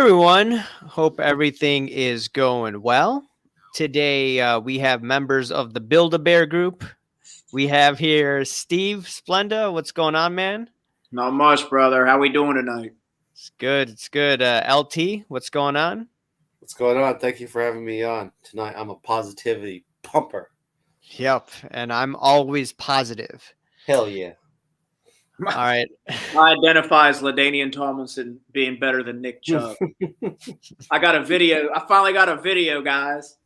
everyone. Hope everything is going well. Today, we have members of the Build-A-Bear group. We have here Steve Splenda. What's going on, man? Not much, brother. How we doing tonight? It's good. It's good. LT, what's going on? What's going on? Thank you for having me on tonight. I'm a positivity pumper. Yep, and I'm always positive. Hell yeah. All right. I identify as LaDainian Tomlinson being better than Nick Chubb. I got a video. I finally got a video, guys.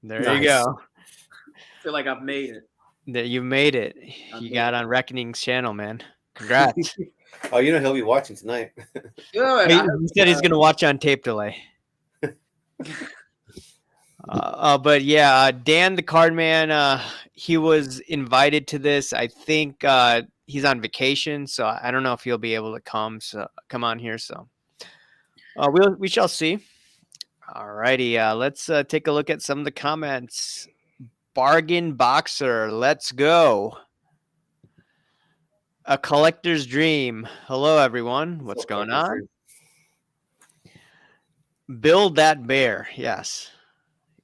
There you go. I feel like I've made it. That you made it. You got on Reckoning's channel, man. Congrats. Oh, you know he'll be watching tonight. Good. He said he's gonna watch on tape delay. But yeah, Dan the Card Man, he was invited to this. I think he's on vacation, so I don't know if he'll be able to come on here. So we shall see. All righty, let's take a look at some of the comments. Bargain Boxer, let's go. A Collector's Dream. Hello, everyone. What's going on? Build That Bear. Yes.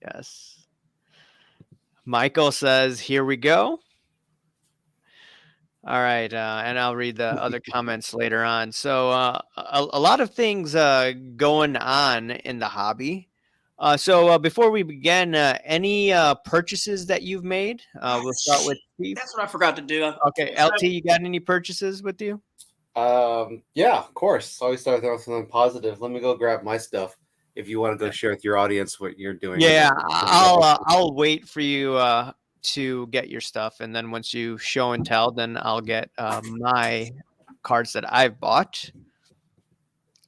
Yes. Michael says, here we go. All right. And I'll read the other comments later on. So a lot of things going on in the hobby. So before we begin, any purchases that you've made? We'll start with Steve. That's what I forgot to do. Okay, LT, you got any purchases with you? Yeah, of course. Always start with something positive. Let me go grab my stuff. If you want to go share with your audience what you're doing. Yeah, I'll wait for you to get your stuff, and then once you show and tell, then I'll get my cards that I've bought.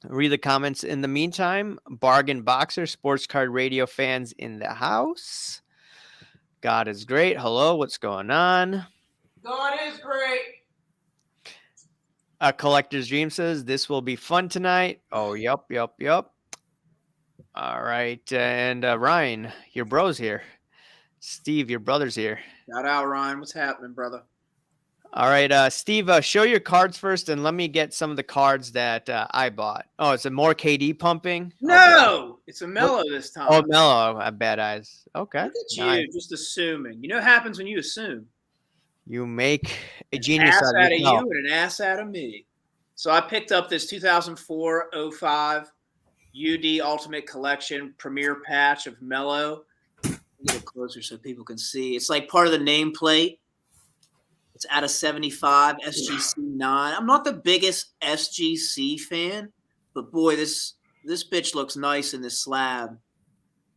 Read the comments in the meantime. Bargain Boxer, Sports Card Radio fans in the house. God is great. Hello, what's going on? God is great. A Collector's Dream says, this will be fun tonight. Oh, yup. All right. And Ryan, your bro's here. Steve, your brother's here. Shout out, Ryan. What's happening, brother? All right, Steve, show your cards first, and let me get some of the cards that I bought. Oh, it's a more KD pumping? No, it's a Mellow this time. Oh, Mellow. Bad eyes. Okay. Look at you, just assuming. You know what happens when you assume? You make a genius ass out of yourself. you and an ass out of me. So I picked up this 2004-05 UD Ultimate Collection Premier Patch of Mellow. Get it closer so people can see. It's like part of the nameplate. It's out of 75 SGC 9. I'm not the biggest SGC fan, but boy, this bitch looks nice in this slab.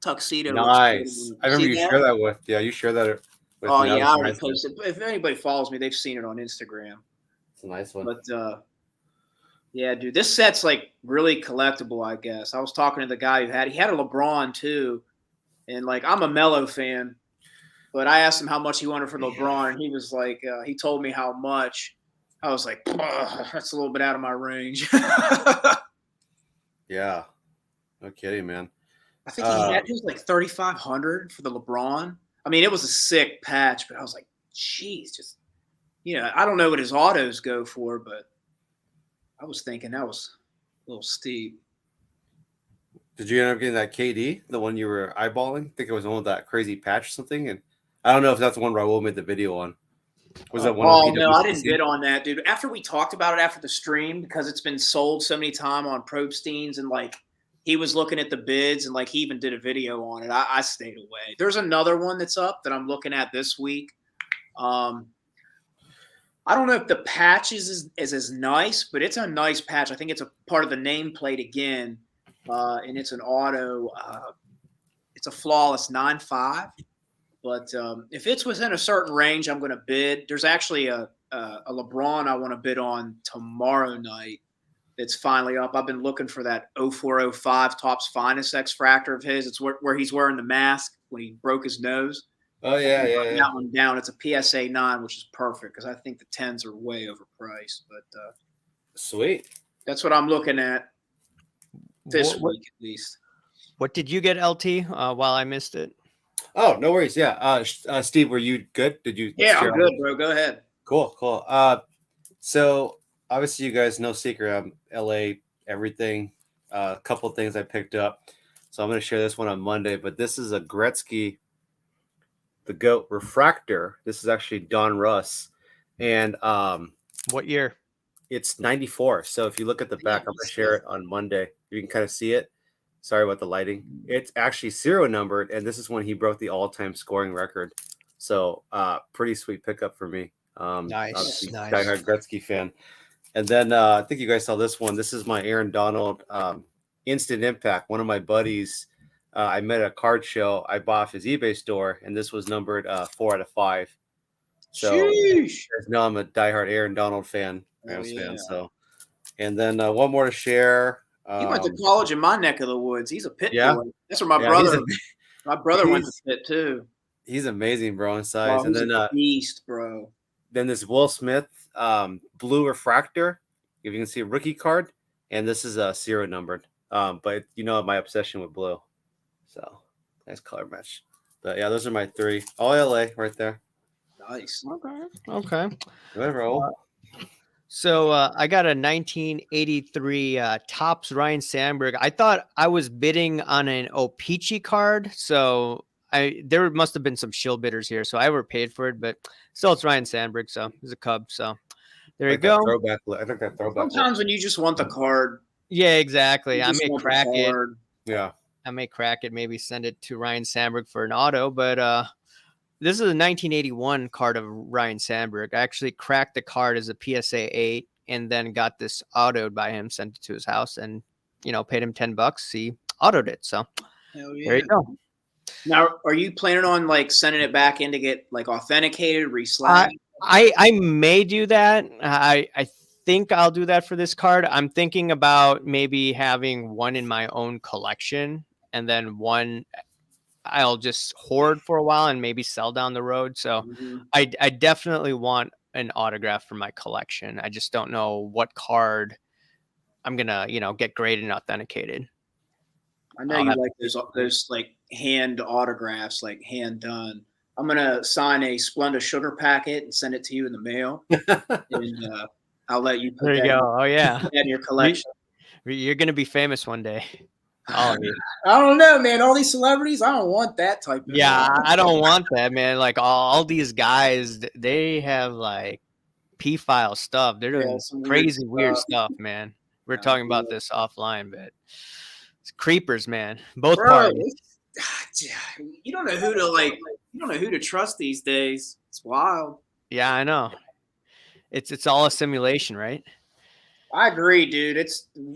Tuxedo. Nice. I remember you share that with. Yeah, you share that with. Oh yeah, I already posted. If anybody follows me, they've seen it on Instagram. It's a nice one. But yeah, dude, this set's like really collectible, I guess. I was talking to the guy who had a LeBron too, and like I'm a Mellow fan. But I asked him how much he wanted for LeBron, and he was like, he told me how much. I was like, that's a little bit out of my range. Yeah. No kidding, man. I think he was like $3,500 for the LeBron. I mean, it was a sick patch, but I was like, geez, just, I don't know what his autos go for, but I was thinking that was a little steep. Did you end up getting that KD, the one you were eyeballing? I think it was the one with that crazy patch or something, and I don't know if that's the one Raul made the video on. Was that one? Oh, no, I didn't bid on that, dude. After we talked about it after the stream, because it's been sold so many times on Probstein's, and like he was looking at the bids, and like he even did a video on it. I stayed away. There's another one that's up that I'm looking at this week. I don't know if the patch is as nice, but it's a nice patch. I think it's a part of the nameplate again, and it's an auto. It's a flawless 9.5. But if it's within a certain range, I'm going to bid. There's actually a LeBron I want to bid on tomorrow night. It's finally up. I've been looking for that 0405 Topps Finest X-Fractor of his. It's where he's wearing the mask when he broke his nose. Oh, yeah. That one down. It's a PSA 9, which is perfect because I think the 10s are way overpriced. But sweet. That's what I'm looking at this week at least. What did you get, LT, while I missed it? Oh, no worries. Yeah. Steve, were you good? Did you? Yeah, I'm good, bro. Go ahead. Cool. So obviously you guys know secret. I'm LA, everything. a couple things I picked up. So I'm going to share this one on Monday. But this is a Gretzky, the GOAT refractor. This is actually Don Russ, and What year? it's 94. So if you look at the back, I'm going to share it on Monday. You can kind of see it. Sorry about the lighting. It's actually serial numbered, and this is when he broke the all-time scoring record. So pretty sweet pickup for me. Nice, Obviously, nice. diehard Gretzky fan. And then I think you guys saw this one. This is my Aaron Donald Instant Impact. One of my buddies, I met at a card show. I bought off his eBay store, and this was numbered 4 out of 5. So you guys know I'm a diehard Aaron Donald fan. Fan. So, and then one more to share. He went to college in my neck of the woods. He's a Pitt boy. That's where my brother went to Pitt too. He's amazing, bro, in size. Oh, and then a beast, bro. Then this Will Smith blue refractor. If you can see a rookie card, and this is a serial numbered. But you know my obsession with blue. So nice color match. But yeah, those are my 3. All LA right there. Nice. Okay. Whatever. So I got a 1983 Topps Ryan Sandberg. I thought I was bidding on an Opeachy card, so there must have been some shill bidders here, so I overpaid for it, but still it's Ryan Sandberg, so he's a Cub. So there you go. Throwback. I think that throwback. Sometimes when you just want the card. Yeah, exactly. I may crack it. Yeah. I may crack it, maybe send it to Ryan Sandberg for an auto, but this is a 1981 card of Ryan Sandberg. I actually cracked the card as a PSA 8 and then got this autoed by him, sent it to his house, and paid him $10. He autoed it. So there you go. Now, are you planning on like sending it back in to get like authenticated, reslagged? I may do that. I think I'll do that for this card. I'm thinking about maybe having one in my own collection and then one I'll just hoard for a while and maybe sell down the road. So I definitely want an autograph for my collection. I just don't know what card I'm gonna, get graded and authenticated. I know you like those like hand autographs, like hand done. I'm gonna sign a Splenda sugar packet and send it to you in the mail, and I'll let you put there you that go. Oh yeah, in your collection. You're gonna be famous one day. All of you. I don't know, man. All these celebrities, I don't want that type of. Yeah, I don't want that, man. Like all these guys, they have like P-file stuff. They're doing some crazy weird stuff, man. We're talking about this offline, but it's creepers, man. Both parties. You don't know who to like. You don't know who to trust these days. It's wild. Yeah, I know. It's all a simulation, right? I agree, dude.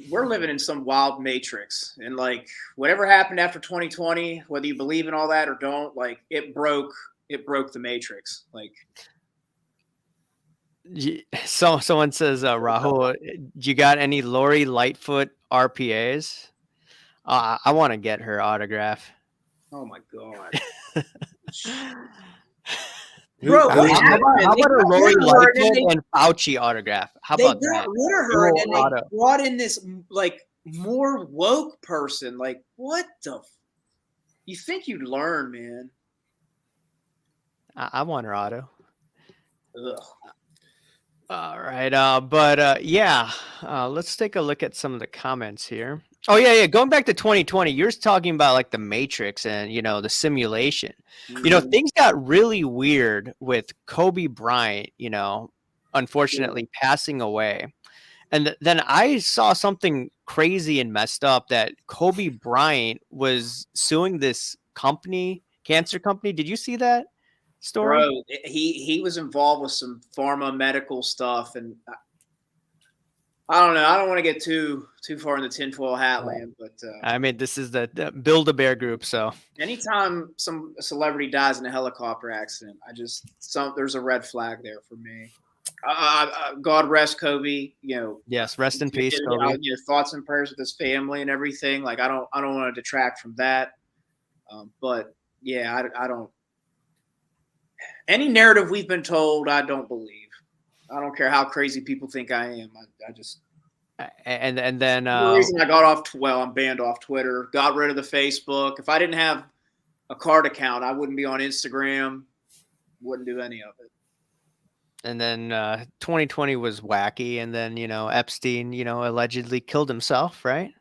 We're living in some wild matrix, and like whatever happened after 2020, whether you believe in all that or don't, like it broke the matrix. Like, so someone says, Rahul, you got any Lori Lightfoot RPAs? I want to get her autograph. Oh my god. Bro, how about a Lori Lightfoot and Fauci autograph? How about that? They got rid of her and they brought in this like more woke person. Like, what the? You think you'd learn, man? I want her auto. Ugh. All right, but yeah, let's take a look at some of the comments here. Oh yeah. Going back to 2020, you're talking about like the Matrix and the simulation. Things got really weird with Kobe Bryant. Unfortunately passing away, and then I saw something crazy and messed up that Kobe Bryant was suing this cancer company. Did you see that story? Bro, he was involved with some pharma medical stuff, and I don't know. I don't want to get too far in the tinfoil hat land, but I mean, this is the Build-A-Bear group. So anytime some celebrity dies in a helicopter accident, there's a red flag there for me. God rest Kobe. Yes, rest in peace, Kobe. Thoughts and prayers with his family and everything. Like I don't want to detract from that. But yeah, I don't. Any narrative we've been told, I don't believe. I don't care how crazy people think I am. I just and then the reason I got off. Well, I'm banned off Twitter. Got rid of the Facebook. If I didn't have a card account, I wouldn't be on Instagram. Wouldn't do any of it. And then 2020 was wacky, and then Epstein allegedly killed himself, right?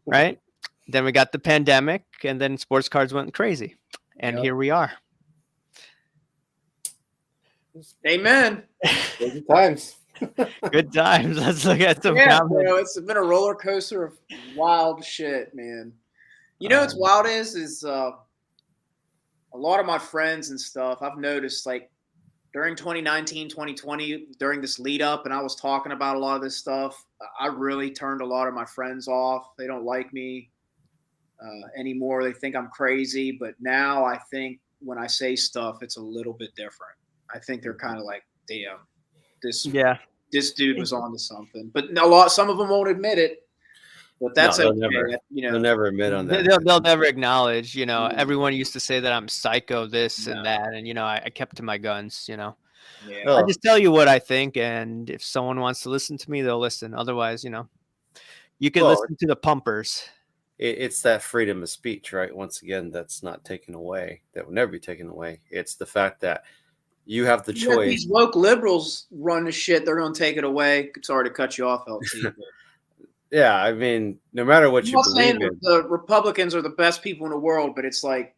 right? Then we got the pandemic, and then sports cards went crazy, and here we are. Amen. Good times. Good times. Let's look at some Yeah, comments. bro, it's been a roller coaster of wild shit, man. You know what's wild is a lot of my friends and stuff, I've noticed like during 2019, 2020, during this lead up, and I was talking about a lot of this stuff, I really turned a lot of my friends off. They don't like me anymore. They think I'm crazy. But now I think when I say stuff, it's a little bit different. I think they're kind of like, damn, this dude was onto something. But some of them won't admit it. But that's no, okay. They'll never admit on that. They'll never acknowledge. Everyone used to say that I'm psycho, this and that, and I kept to my guns. Yeah. I just tell you what I think, and if someone wants to listen to me, they'll listen. Otherwise, you can listen to the pumpers. It's that freedom of speech, right? Once again, that's not taken away. That will never be taken away. It's the fact that you have the choice. These woke liberals run the shit. They're going to take it away. Sorry to cut you off, LT. Yeah, I mean, no matter what you believe in, the Republicans are the best people in the world, but it's like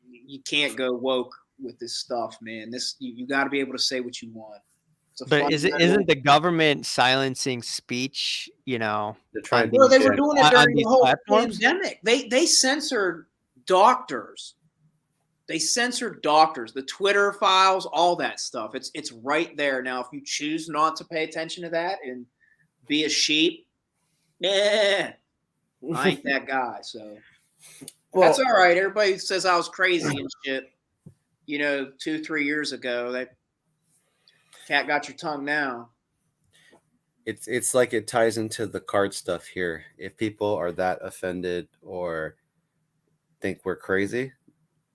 you can't go woke with this stuff, man. You got to be able to say what you want. But isn't the government silencing speech? They were doing it during the whole pandemic. They censored doctors. They censored doctors, the Twitter files, all that stuff. It's right there now. If you choose not to pay attention to that and be a sheep, I ain't that guy. So that's all right. Everybody says I was crazy and shit. 2-3 years ago, that cat got your tongue now. It's like it ties into the card stuff here. If people are that offended or think we're crazy,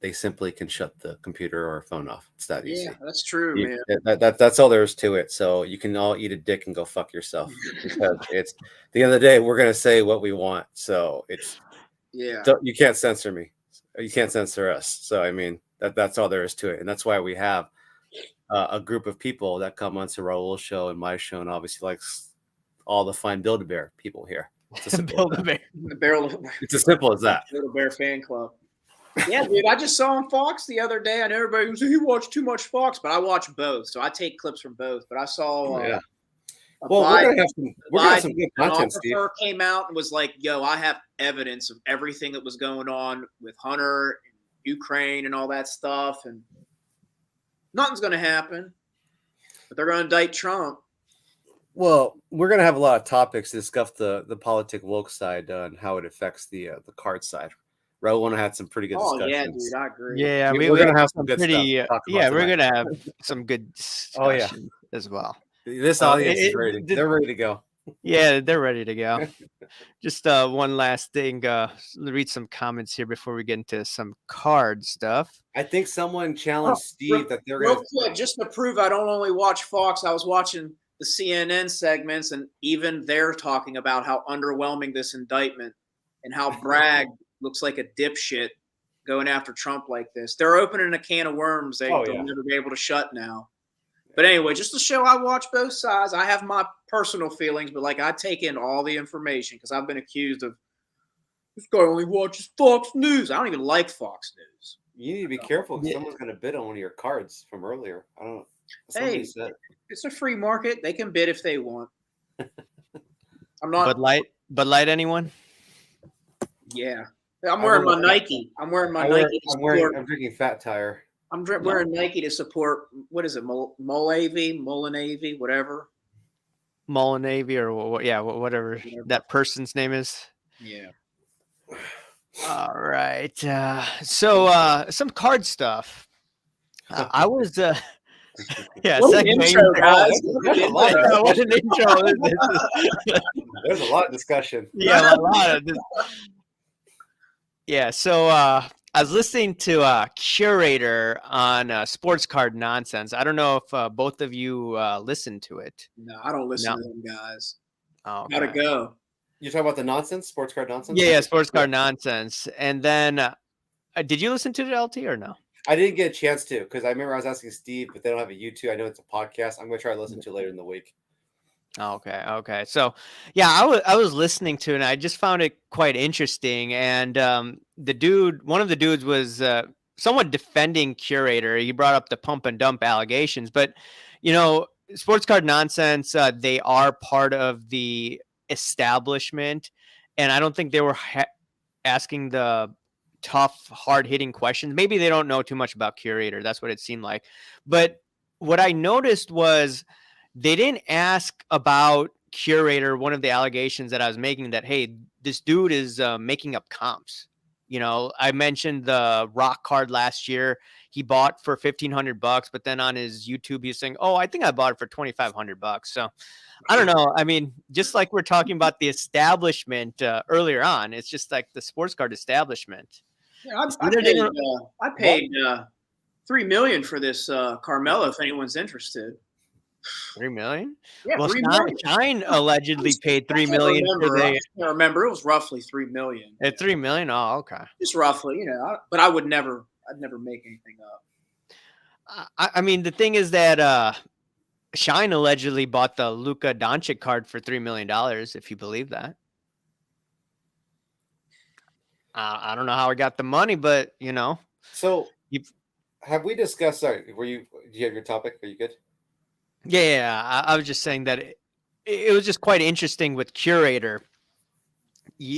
they simply can shut the computer or phone off. It's that easy. Yeah, that's true, man. That's all there is to it. So you can all eat a dick and go fuck yourself. Because it's at the end of the day, we're gonna say what we want. So you can't censor me. You can't censor us. So I mean that's all there is to it. And that's why we have a group of people that come onto Raul's show and my show, and obviously likes all the fine Build-A-Bear people here. It's as simple as that. It's as simple as that. Build-A-Bear fan club. Yeah, dude, I just saw on Fox the other day. I know everybody was he watched too much Fox, but I watch both, so I take clips from both. But I saw we're gonna have some good content, Steve. Came out and was like, "Yo, I have evidence of everything that was going on with Hunter, and Ukraine, and all that stuff, and nothing's gonna happen, but they're gonna indict Trump." Well, we're gonna have a lot of topics to discuss the politic woke side and how it affects the card side. Raul had some pretty good discussions. Yeah, dude, I agree. Yeah, we're gonna have some good stuff. We're gonna have some good discussion as well. This audience is ready. They're ready to go. Yeah, they're ready to go. Just one last thing. Read some comments here before we get into some card stuff. I think someone challenged Steve that they're real quick, just to prove I don't only watch Fox. I was watching the CNN segments, and even they're talking about how underwhelming this indictment and how Bragg looks like a dipshit going after Trump like this. They're opening a can of worms they'll never be able to shut now. But anyway, just to show I watch both sides. I have my personal feelings, but I take in all the information because I've been accused of this guy only watches Fox News. I don't even like Fox News. You need to be careful because someone's going to bid on one of your cards from earlier. I don't know. Somebody said it's a free market. They can bid if they want. I'm not. Bud Light, anyone? Yeah. I'm wearing my Nike. I'm drinking Fat Tire. I'm wearing Nike to support, what is it, Mullinavi, whatever. Mullinavi or whatever that person's name is. Yeah. All right. So some card stuff. I was what an intro, guys. What an intro. There's a lot of discussion. Yeah, a lot of this. Yeah, so I was listening to Curator on Sports Card Nonsense. I don't know if both of you listened to it. No, I don't listen to them guys. Oh, okay. Gotta go. You're talking about the nonsense, Sports Card Nonsense? Yeah, Sports Card Nonsense. And then, did you listen to the LT or no? I didn't get a chance to because I remember I was asking Steve, but they don't have a YouTube. I know it's a podcast. I'm going to try to listen to it later in the week. Okay, okay. So, yeah, I was listening to it and I just found it quite interesting. And one of the dudes was somewhat defending Curator. He brought up the pump and dump allegations, but you know, sports card nonsense. They are part of the establishment, and I don't think they were asking the tough, hard hitting questions. Maybe they don't know too much about Curator. That's what it seemed like. But what I noticed was they didn't ask about Curator. One of the allegations that I was making that, hey, this dude is making up comps. You know, I mentioned the rock card last year. He bought for $1,500, but then on his YouTube, he's saying, "Oh, I think I bought it for $2,500." So I don't know. I mean, just like we're talking about the establishment earlier on, it's just like the sports card establishment. Yeah, It's I either they paid. don't- I paid $3 million for this Carmelo. If anyone's interested. 3 million. Yeah, Well, 3 million. Shine allegedly paid 3 million for I the. can't remember. It was roughly 3 million. At 3 million. Oh, okay. Just roughly, but I would never. I'd never make anything up. I mean, the thing is that Shine allegedly bought the Luka Doncic card for $3 million. If you believe that. I don't know how I got the money, but you know. So You- have we discussed? Sorry, do you have your topic? Are you good? Yeah, I was just saying that it was just quite interesting with Curator.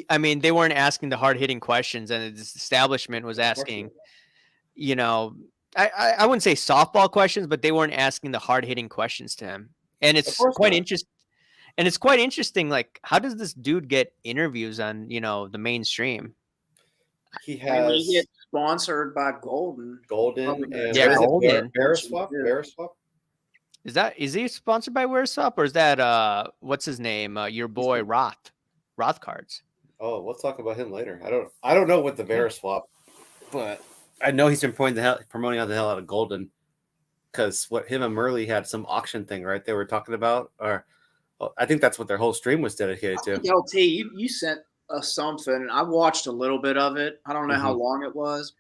I mean, they weren't asking the hard hitting questions, and the establishment was asking, you know, I wouldn't say softball questions, but they weren't asking the hard hitting questions to him. And Of it's course quite not. interesting. And it's quite interesting. Like, how does this dude get interviews on, the mainstream? He I mean, when you has get sponsored by Golden, Golden probably and gonna Yeah, what is it? Golden. Veriswap? Yeah. Veriswap? Is he sponsored by Wearswap, or is that what's his name? Your boy Roth cards. Oh, we'll talk about him later. I don't know what the Veriswap, but I know he's been promoting out the hell out of Golden, because what him and Murley had some auction thing, right? They were talking about, or I think that's what their whole stream was dedicated I to. think LT, you sent us something. I watched a little bit of it. I don't know how long it was,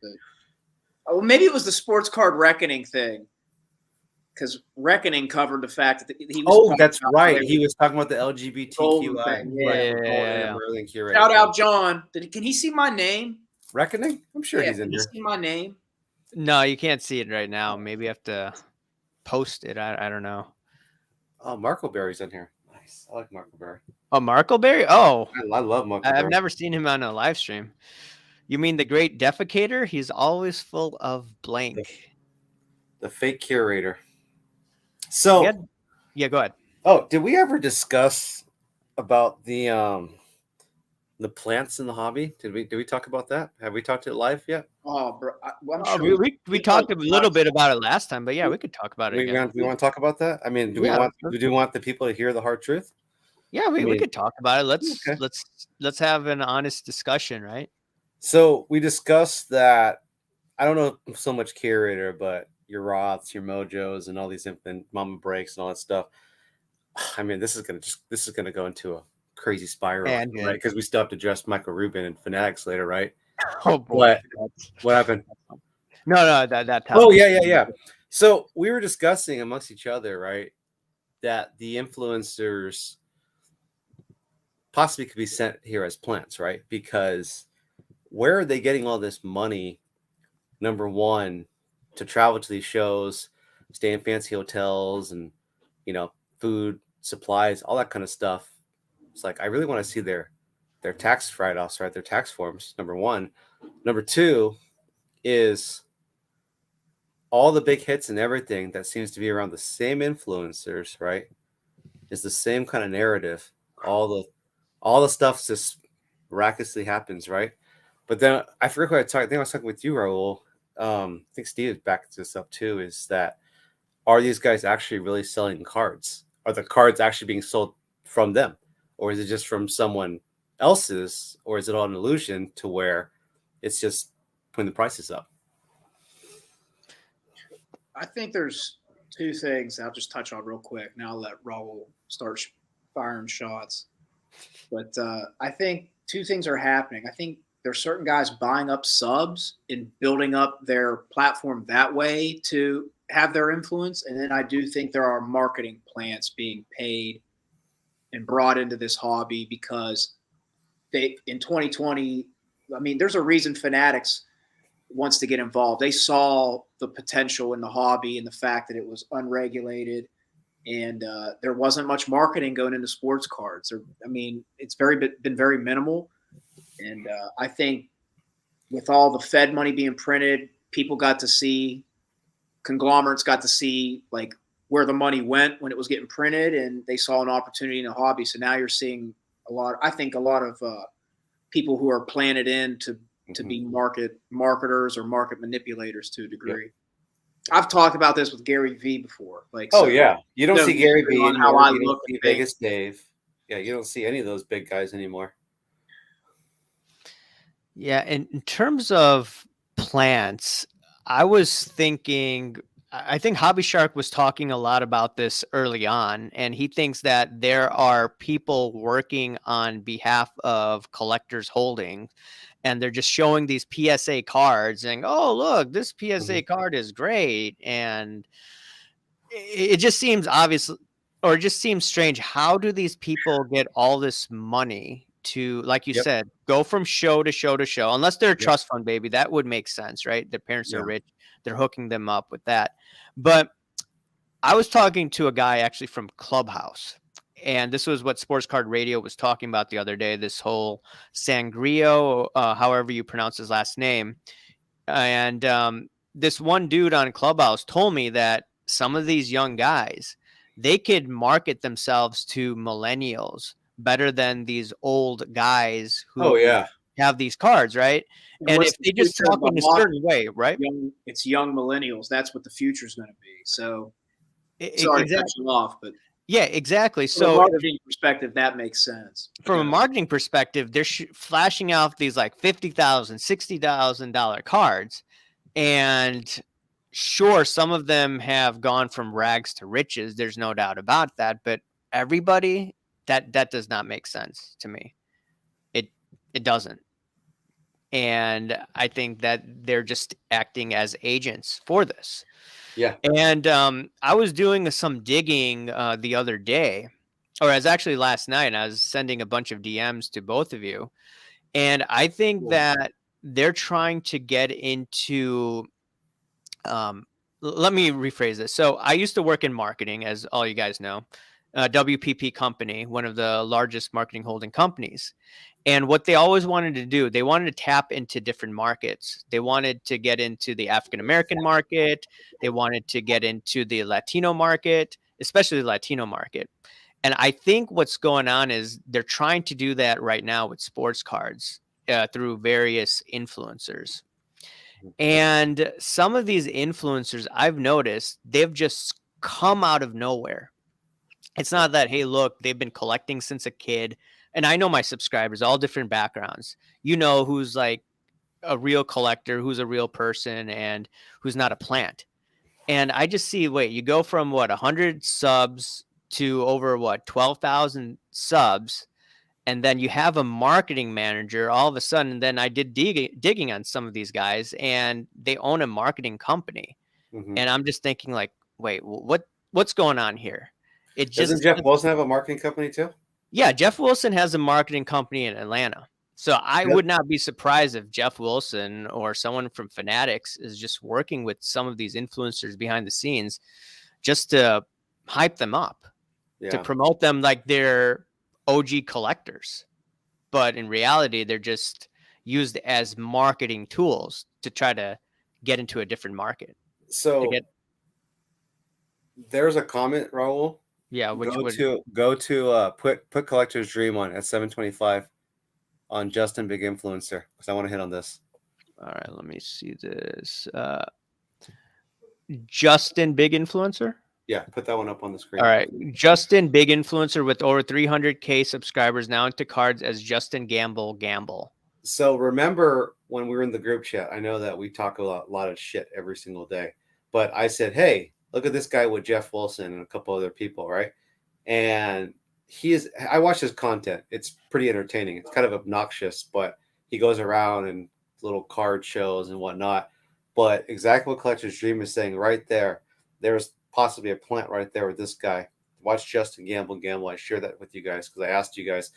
but maybe it was the sports card reckoning thing. Because Reckoning covered the fact that he was. Oh, that's right. He was talking about the Golden LGBTQI. thing, yeah. Right, Golden Yeah. and Murley and Curator. Shout out John. Can he see my name? Reckoning? I'm sure Yeah, he's in can he here. see my name? No, you can't see it right now. Maybe you have to post it. I don't know. Oh, Marco Berry's in here. Nice. I like Marco Berry. Oh, Markleberry? Oh, I love Marco I've Berry. never seen him on a live stream. You mean the great defecator? He's always full of blank. The fake curator. So, Yeah, go ahead. oh, did we ever discuss about the plants in the hobby? Did we talk about that? Have we talked it live yet? Oh, bro, I'm Oh, sure. we talked a little bit about it last time, but yeah, we could talk about it We again. want to talk about that? I mean, do we want the people to hear the hard truth? Yeah, we could talk about it. Okay. Let's have an honest discussion, right? So we discussed that. I don't know so much curator, but your Roths, your Mojos, and all these and Mama Breaks and all that stuff. I mean, this is gonna go into a crazy spiral, right? Because we still have to address Michael Rubin and Fanatics later, right? Oh boy, what happened? No, that. Oh yeah. So we were discussing amongst each other, right, that the influencers possibly could be sent here as plants, right? Because where are they getting all this money? Number one, to travel to these shows, stay in fancy hotels, and food, supplies, all that kind of stuff. It's like, I really want to see their tax write-offs, right? Their tax forms. Number one. Number two is all the big hits and everything that seems to be around the same influencers, right? Is the same kind of narrative. All the stuff just miraculously happens, right? But then I forget who I think I was talking with you, Raul. I think Steve backed this up too. Is that, are these guys actually really selling cards? Are the cards actually being sold from them, or is it just from someone else's, or is it all an illusion to where it's just putting the prices up? I think there's two things I'll just touch on real quick. Now I'll let Raul start firing shots. But I think two things are happening. I think there's certain guys buying up subs and building up their platform that way to have their influence. And then I do think there are marketing plants being paid and brought into this hobby because they in 2020. I mean, there's a reason Fanatics wants to get involved. They saw the potential in the hobby and the fact that it was unregulated and there wasn't much marketing going into sports cards. I mean, it's been very minimal. And I think with all the Fed money being printed, people got to see, conglomerates got to see like where the money went when it was getting printed, and they saw an opportunity in a hobby. So now you're seeing I think a lot of people who are planted in to be marketers or market manipulators to a degree. Yeah. I've talked about this with Gary Vee before. Like, oh yeah, you don't see Gary Vee on how I look at Vegas Dave. Yeah, you don't see any of those big guys anymore. Yeah, and in terms of plants, I was thinking, I think Hobby Shark was talking a lot about this early on, and he thinks that there are people working on behalf of collectors holding, and they're just showing these PSA cards saying, oh, look, this PSA card is great. And it just seems obvious, or it just seems strange. How do these people get all this money to, like you said, go from show to show to show? Unless they're a trust fund baby, that would make sense, right? Their parents are rich. They're hooking them up with that. But I was talking to a guy actually from Clubhouse, and this was what Sports Card Radio was talking about the other day, this whole Sangrio, however you pronounce his last name. And this one dude on Clubhouse told me that some of these young guys, they could market themselves to millennials better than these old guys who have these cards, right? And if they just talk in a certain way, right? It's young millennials. That's what the future is going to be. So sorry to cut you off, but yeah, exactly. From a marketing perspective, that makes sense. From a marketing perspective, they're flashing out these like $50,000, $60,000 cards, and sure, some of them have gone from rags to riches. There's no doubt about that. But everybody, that does not make sense to me. It doesn't. And I think that they're just acting as agents for this. Yeah. And I was doing some digging the other day, or it was actually last night, and I was sending a bunch of DMs to both of you. And I think that they're trying to get into, let me rephrase this. So I used to work in marketing, as all you guys know, WPP company, one of the largest marketing holding companies. And what they always wanted to do, they wanted to tap into different markets. They wanted to get into the African-American market. They wanted to get into the Latino market, especially the Latino market. And I think what's going on is they're trying to do that right now with sports cards through various influencers. And some of these influencers, I've noticed, they've just come out of nowhere. It's not that, hey, look, they've been collecting since a kid. And I know my subscribers, all different backgrounds. You know who's like a real collector, who's a real person, and who's not a plant. And I just see, wait, you go from 100 subs to over 12,000 subs. And then you have a marketing manager all of a sudden. And then I did digging on some of these guys, and they own a marketing company. And I'm just thinking like, wait, what's going on here? Doesn't Jeff Wilson have a marketing company too? Yeah, Jeff Wilson has a marketing company in Atlanta. So I would not be surprised if Jeff Wilson or someone from Fanatics is just working with some of these influencers behind the scenes just to hype them up, to promote them like they're OG collectors. But in reality, they're just used as marketing tools to try to get into a different market. So there's a comment, Raul. Yeah, go to put Collector's Dream on at 725 on Justin Big Influencer, because I want to hit on this. All right, let me see this. Justin Big Influencer? Yeah, put that one up on the screen. All right, Justin Big Influencer with over 300K subscribers now into cards as Justin Gamble. So remember when we were in the group chat, I know that we talk a lot of shit every single day, but I said, hey, look at this guy with Jeff Wilson and a couple other people, right? And I watch his content. It's pretty entertaining. It's kind of obnoxious, but he goes around and little card shows and whatnot. But exactly what Collector's Dream is saying right there, there's possibly a plant right there with this guy watch Justin gamble. I share that with you guys because I asked you guys,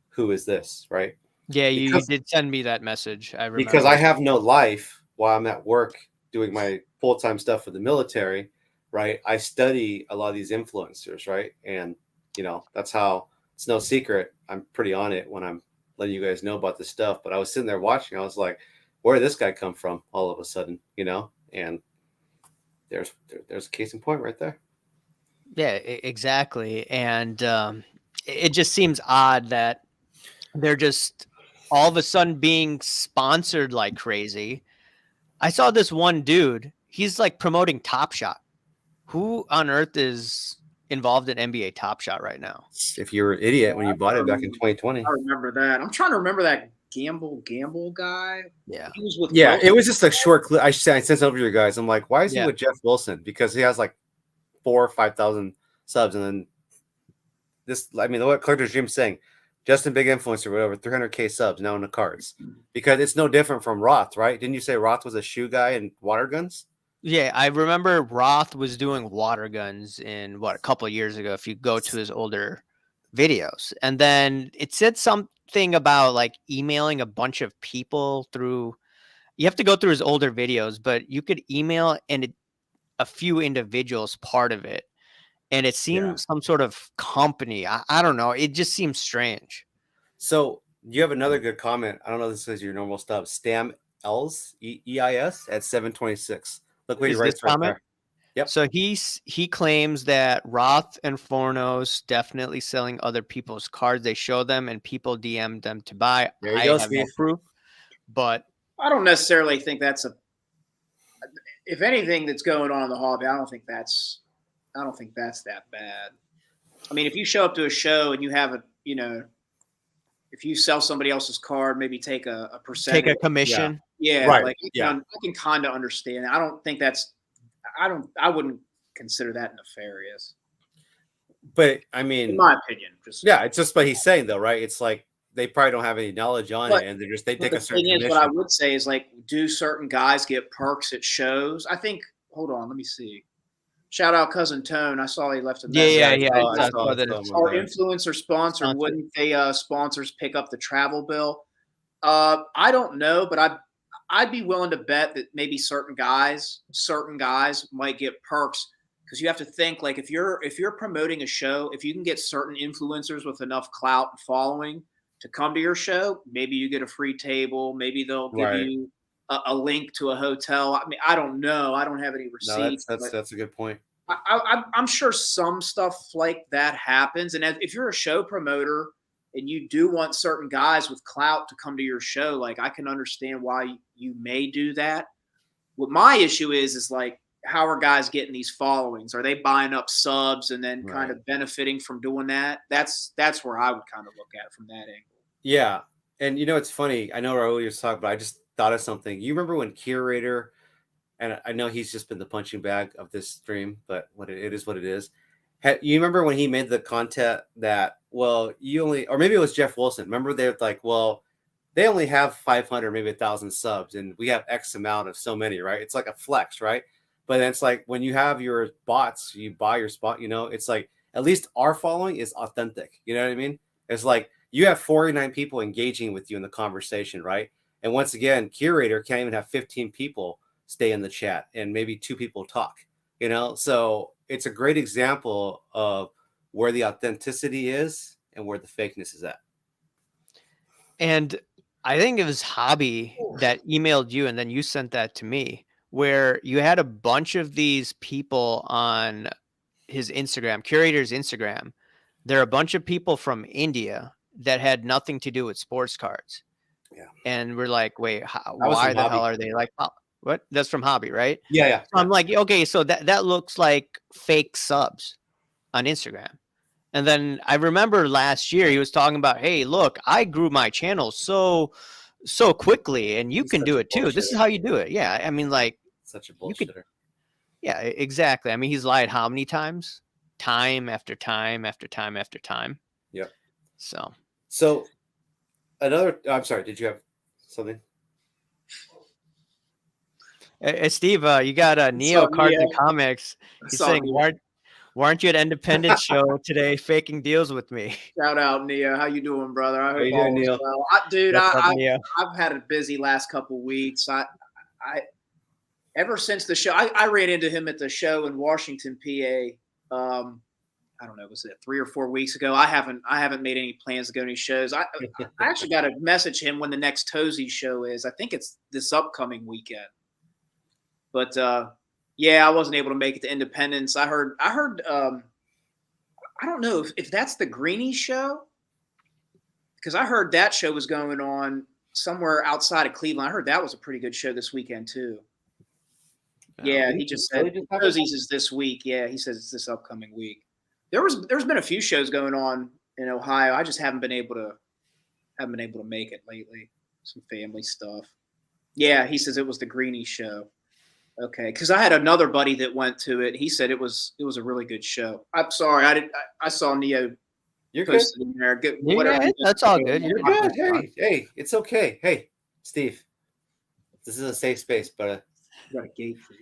who is this, right? Yeah, you Because, did send me that message. I remember. because I have no life while I'm at work doing my full-time stuff for the military, right? I study a lot of these influencers, right? And that's how, it's no secret, I'm pretty on it when I'm letting you guys know about this stuff. But I was sitting there watching, I was like, where did this guy come from all of a sudden, and there's a case in point right there. Yeah, exactly. And it just seems odd that they're just all of a sudden being sponsored like crazy. I saw this one dude, he's like promoting Top Shot. Who on earth is involved in NBA Top Shot right now? If you were an idiot when you bought it back in 2020. I remember that. I'm trying to remember that gamble guy. Yeah. He was with It was just a short clip. I sent it over to you guys. I'm like, why is he Yeah. with Jeff Wilson? Because he has like 4,000 or 5,000 subs, and then what Collector's Dream's saying, Justin Big Influencer with over 300K subs now in the cards, because it's no different from Roth, right? Didn't you say Roth was a shoe guy and water guns? Yeah, I remember Roth was doing water guns in a couple of years ago. If you go to his older videos, and then it said something about like emailing a bunch of people through. You have to go through his older videos, but you could email a few individuals part of it, and it seemed some sort of company. I don't know. It just seems strange. So you have another good comment. I don't know if this is your normal stuff. Stam Els EIS at 726. Look what he Is writes this right comment? there. Yep. So he claims that Roth and Fornos definitely selling other people's cards. They show them and people DM them to buy. There you I go, have no Steve. proof, but I don't necessarily think that's if anything that's going on in the hobby, I don't think that's that bad. I mean, if you show up to a show and you have if you sell somebody else's card, maybe take a percentage. take a commission. Yeah, Right. like I can kind of understand. I don't think I wouldn't consider that nefarious. But I mean, in my opinion, it's just what he's saying though, right? It's like they probably don't have any knowledge on it, and they take a certain commission. What I would say is, like, do certain guys get perks at shows? I think. Hold on, let me see. Shout out Cousin Tone. I saw he left a message. Yeah. I saw that Our influencer sponsor, wouldn't they sponsors pick up the travel bill? I don't know, but I'd be willing to bet that maybe certain guys might get perks, because you have to think, like, if you're promoting a show, if you can get certain influencers with enough clout and following to come to your show, maybe you get a free table, maybe they'll give you a link to a hotel. I mean, I don't know. I don't have any receipts. No, that's a good point. I'm sure some stuff like that happens. And if you're a show promoter and you do want certain guys with clout to come to your show, like, I can understand why you may do that. What my issue is like, how are guys getting these followings? Are they buying up subs and then kind of benefiting from doing that? That's where I would kind of look at it from that angle. Yeah. And it's funny. I know Raul was talking, but I just thought of something. You remember when Curator, and I know he's just been the punching bag of this stream, but it is what it is. You remember when he made the content that, or maybe it was Jeff Wilson. Remember they're like, well, they only have 500, maybe 1,000 subs, and we have X amount of so many, right? It's like a flex, right? But then it's like when you have your bots, you buy your spot, it's like at least our following is authentic. You know what I mean? It's like you have 49 people engaging with you in the conversation, right? And once again, Curator can't even have 15 people stay in the chat and maybe 2 people talk, So it's a great example of where the authenticity is and where the fakeness is at. And I think it was Hobby that emailed you, and then you sent that to me, where you had a bunch of these people on his Instagram, Curator's Instagram. There are a bunch of people from India that had nothing to do with sports cards. Yeah. And we're like, wait, why the hell are they like, what? That's from Hobby, right? Yeah. So I'm like, okay, so that looks like fake subs on Instagram. And then I remember last year he was talking about, hey, look, I grew my channel so quickly, and you can do it too. This is how you do it. Yeah. I mean, like, such a bullshitter. Yeah, exactly. I mean, he's lied how many times? Time after time after time after time. Yep. So another, I'm sorry, did you have something? Steve, you got Neo Cards and Comics. He's saying, Why aren't you at Independence Show today faking deals with me? Shout out, Neo. How you doing, brother? I How hope you doing, all is Neil? well. Dude, What's up, Neo? I've had a busy last couple weeks. I ever since the show, I ran into him at the show in Washington, PA. I don't know, was it 3 or 4 weeks ago? I haven't made any plans to go to any shows. I actually got to message him when the next Tozy show is. I think it's this upcoming weekend. But yeah, I wasn't able to make it to Independence. I heard I don't know if that's the Greenie show, because I heard that show was going on somewhere outside of Cleveland. I heard that was a pretty good show this weekend too. Yeah, he just said Rosie's is this week. Yeah, he says it's this upcoming week. There's been a few shows going on in Ohio. I just haven't been able to make it lately. Some family stuff. Yeah, he says it was the Greenie show. Okay, because I had another buddy that went to it. He said it was a really good show. I'm sorry, I saw Neo. You're good. In there. Good, Yeah, whatever. that's all good. You're good. Hey, it's okay. Hey, Steve, this is a safe space, but You got a gate for you.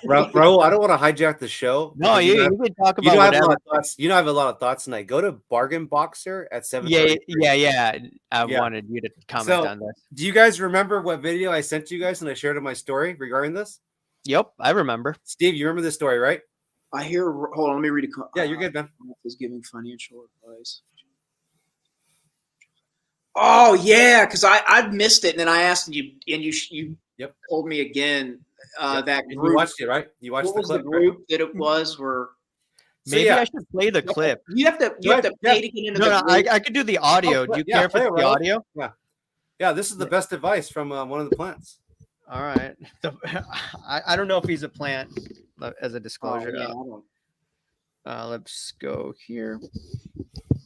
Raul, I don't want to hijack the show. No, you can talk about I have a whatever. lot of thoughts. I have a lot of thoughts tonight. Go to Bargain Boxer at 7. Yeah. I wanted you to comment on this. Do you guys remember what video I sent you guys and I shared in my story regarding this? Yep, I remember. Steve, you remember this story, right? I hear. Hold on, let me read a. Yeah, you're good, man. Is giving financial advice. Oh yeah, because I missed it, and then I asked you, and you told me again that group. You watched it, right? You watched the clip. The group that it was were. Maybe I should play the clip. You have to pay to get into the group. I could do the audio. Do you care if it's the audio? Yeah. This is the best advice from one of the plants. All right. I don't know if he's a plant as a disclosure. Let's go here.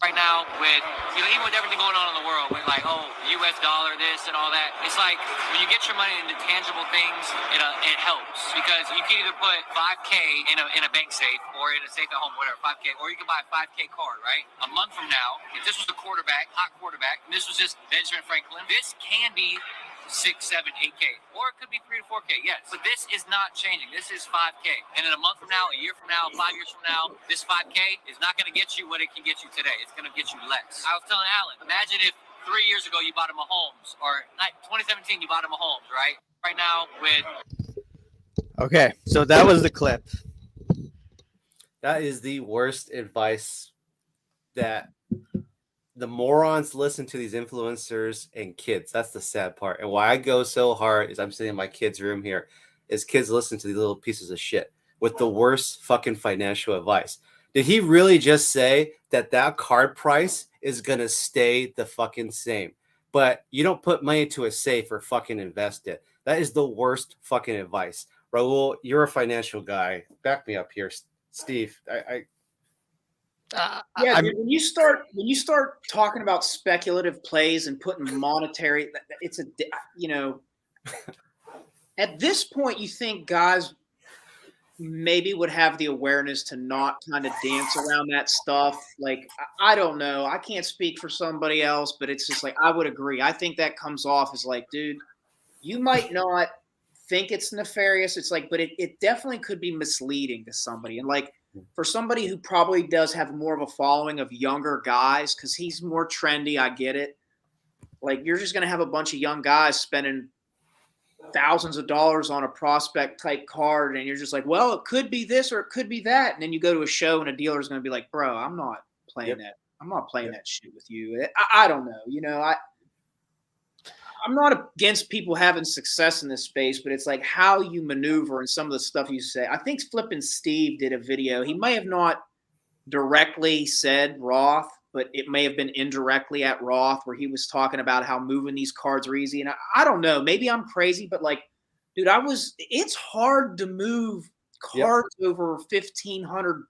Right now, with even with everything going on in the world, with like U.S. dollar, this and all that, it's like when you get your money into tangible things, it helps because you can either put $5K in a bank safe or in a safe at home, whatever, $5K, or you can buy a $5K card, right? A month from now, if this was the hot quarterback, and this was just Benjamin Franklin, this can be 6, 7, 8K, or it could be 3 to 4K. Yes, but this is not changing. This is 5K, and in a month from now, a year from now, 5 years from now, this 5K is not going to get you what it can get you today. It's going to get you less. I was telling Alan, imagine if 3 years ago you bought a Mahomes, or 2017 you bought a Mahomes, right? Right now with. Okay, so that was the clip. That is the worst advice that. The morons listen to these influencers and kids. That's the sad part. And why I go so hard is I'm sitting in my kids' room here, is kids listen to these little pieces of shit with the worst fucking financial advice. Did he really just say that card price is going to stay the fucking same? But you don't put money into a safe or fucking invest it. That is the worst fucking advice. Raul, you're a financial guy. Back me up here. Steve, Dude, when you start talking about speculative plays and putting monetary, it's at this point you think guys maybe would have the awareness to not kind of dance around that stuff. Like, I don't know, I can't speak for somebody else, but it's just like I would agree. I think that comes off as like, dude, you might not think it's nefarious. It's like, but it definitely could be misleading to somebody, and like. For somebody who probably does have more of a following of younger guys, because he's more trendy, I get it. Like, you're just going to have a bunch of young guys spending thousands of dollars on a prospect type card, and you're just like, well, it could be this or it could be that. And then you go to a show and a dealer's going to be like, bro, I'm not playing that. I'm not playing that shit with you. I don't know. I'm not against people having success in this space, but it's like how you maneuver and some of the stuff you say. I think Flippin' Steve did a video. He may have not directly said Roth, but it may have been indirectly at Roth where he was talking about how moving these cards are easy. And I don't know, maybe I'm crazy, but like, dude, it's hard to move cards over $1,500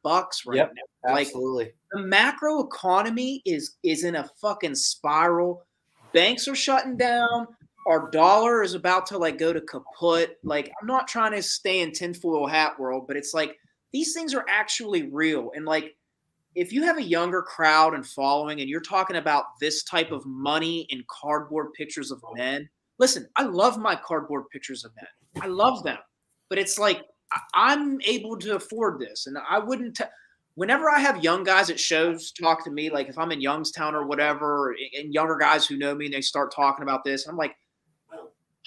right now. Absolutely. Like, the macro economy is in a fucking spiral. Banks are shutting down. Our dollar is about to like go to kaput. Like, I'm not trying to stay in tinfoil hat world, but it's like these things are actually real. And like, if you have a younger crowd and following, and you're talking about this type of money in cardboard pictures of men, listen, I love my cardboard pictures of men. I love them, but it's like I'm able to afford this, and I wouldn't. whenever I have young guys at shows talk to me, like if I'm in Youngstown or whatever, and younger guys who know me and they start talking about this, and I'm like,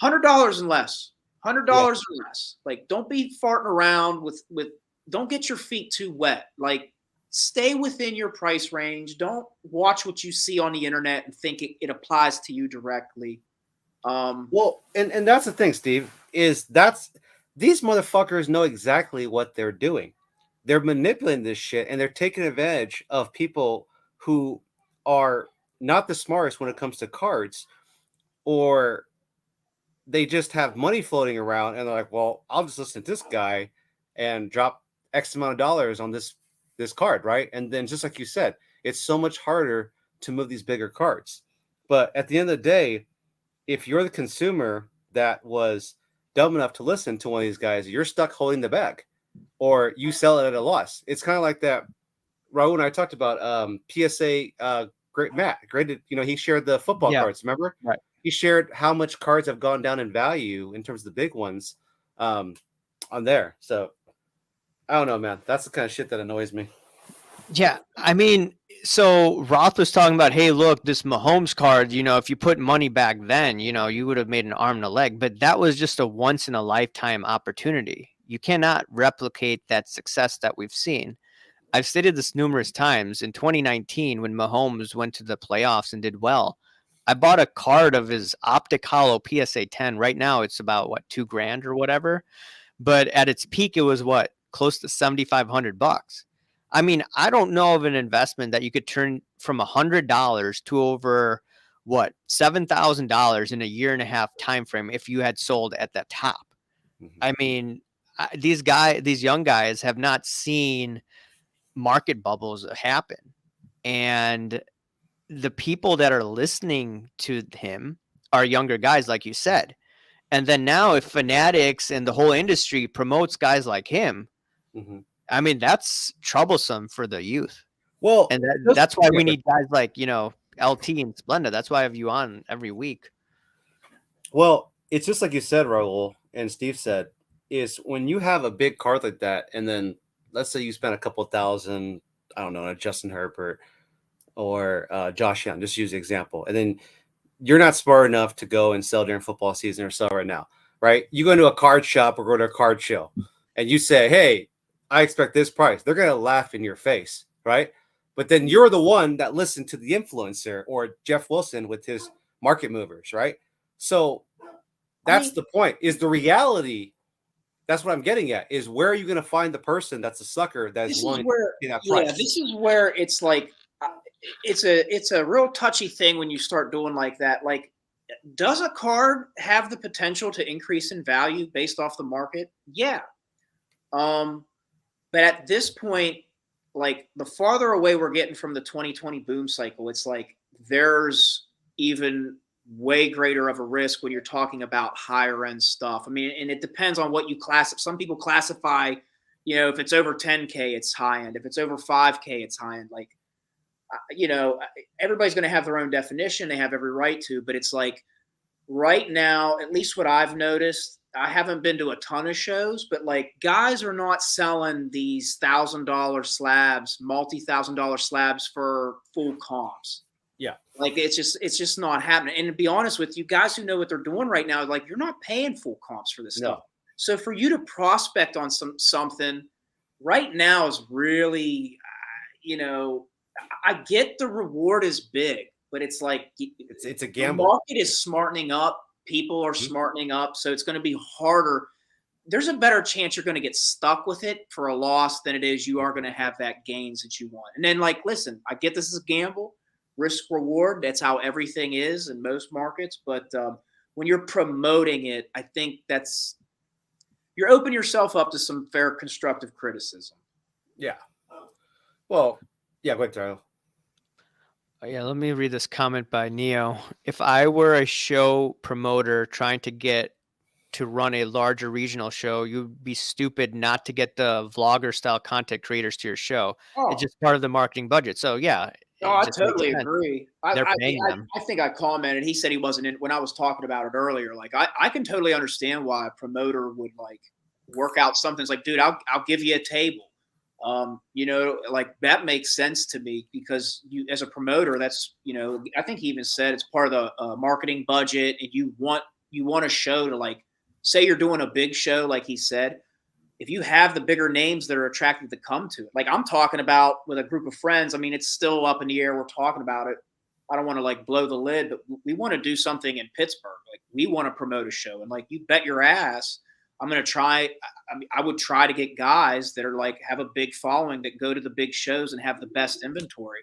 $100 and less, $100 or less. Like, don't be farting around with. Don't get your feet too wet. Like, stay within your price range. Don't watch what you see on the internet and think it applies to you directly. Well, and that's the thing, Steve, is these motherfuckers know exactly what they're doing. They're manipulating this shit and they're taking advantage of people who are not the smartest when it comes to cards, or they just have money floating around and they're like, well, I'll just listen to this guy and drop X amount of dollars on this card, right? And then just like you said, it's so much harder to move these bigger cards. But at the end of the day, if you're the consumer that was dumb enough to listen to one of these guys, you're stuck holding the bag, or you sell it at a loss. It's kind of like that. Raul and I talked about PSA. Great Matt, graded. He shared the football cards. Remember? Right. He shared how much cards have gone down in value in terms of the big ones on there. So I don't know, man. That's the kind of shit that annoys me. Yeah, I mean, so Roth was talking about, hey, look, this Mahomes card, if you put money back then, you would have made an arm and a leg, but that was just a once in a lifetime opportunity. You cannot replicate that success that we've seen. I've stated this numerous times. In 2019, when Mahomes went to the playoffs and did well, I bought a card of his Optic Hollow PSA 10. Right now, it's about $2,000 or whatever, but at its peak, it was close to $7,500. I mean, I don't know of an investment that you could turn from $100 to over $7,000 in a year and a half time frame if you had sold at the top. Mm-hmm. I mean, these young guys have not seen market bubbles happen, and the people that are listening to him are younger guys, like you said. And then now, if Fanatics and the whole industry promotes guys like him, mm-hmm. I mean, that's troublesome for the youth. Well, and that's why we need guys like, LT and Splenda. That's why I have you on every week. Well, it's just like you said, Raul, and Steve said, is when you have a big card like that, and then let's say you spend a couple $1,000, I don't know, on a Justin Herbert or Josh Young, just use the example, and then you're not smart enough to go and sell during football season or sell right now, right? You go into a card shop or go to a card show, and you say, hey, I expect this price. They're going to laugh in your face, right? But then you're the one that listened to the influencer or Jeff Wilson with his market movers, right? So that's the point, is the reality. That's what I'm getting at, is where are you going to find the person that's a sucker that's willing to pay that price? Yeah, this is where it's like, it's a real touchy thing when you start doing like that. Like, does a card have the potential to increase in value based off the market? Yeah. But at this point, like, the farther away we're getting from the 2020 boom cycle, it's like there's even way greater of a risk when you're talking about higher end stuff. I mean, and it depends on what you classify. Some people classify, if it's over 10K, it's high end. If it's over 5K, it's high end. Like, everybody's going to have their own definition. They have every right to, but it's like right now, at least what I've noticed, I haven't been to a ton of shows, but like guys are not selling these $1,000 slabs, multi-$1,000 slabs for full comps. Yeah. Like it's just not happening. And to be honest with you, guys who know what they're doing right now, like you're not paying full comps for this stuff. So for you to prospect on something right now is really, I get the reward is big, but it's like it's a gamble. The market is smartening up. People are smartening up, so it's going to be harder. There's a better chance you're going to get stuck with it for a loss than it is you are going to have that gains that you want. And then, like, listen, I get this is a gamble, risk reward. That's how everything is in most markets. But when you're promoting it, I think you're opening yourself up to some fair constructive criticism. Yeah. Well, yeah, go ahead, Tyler. Yeah, let me read this comment by Neo. If I were a show promoter trying to get to run a larger regional show, you'd be stupid not to get the vlogger style content creators to your show. Oh. It's just part of the marketing budget. So yeah. Oh, I totally agree. They're paying them. I think I commented. He said he wasn't in when I was talking about it earlier. Like I can totally understand why a promoter would like work out something. It's like, dude, I'll give you a table. Like that makes sense to me because you, as a promoter, that's, I think he even said it's part of the marketing budget, and you want a show to, like, say you're doing a big show, like he said, if you have the bigger names that are attracted to come to it, like I'm talking about with a group of friends. I mean, it's still up in the air. We're talking about it. I don't want to like blow the lid, but we want to do something in Pittsburgh. Like we want to promote a show, and like you bet your ass, I'm going to try. I mean, I would try to get guys that are like have a big following that go to the big shows and have the best inventory.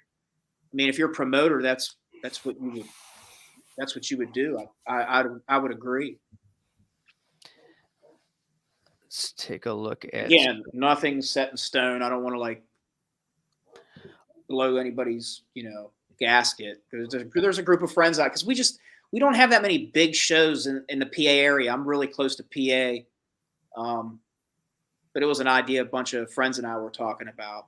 I mean, if you're a promoter, that's what you would do. I would agree. Let's take a look at. Again, nothing's set in stone. I don't want to like blow anybody's, gasket. There's a group of friends out because we don't have that many big shows in the PA area. I'm really close to PA. But it was an idea a bunch of friends and I were talking about.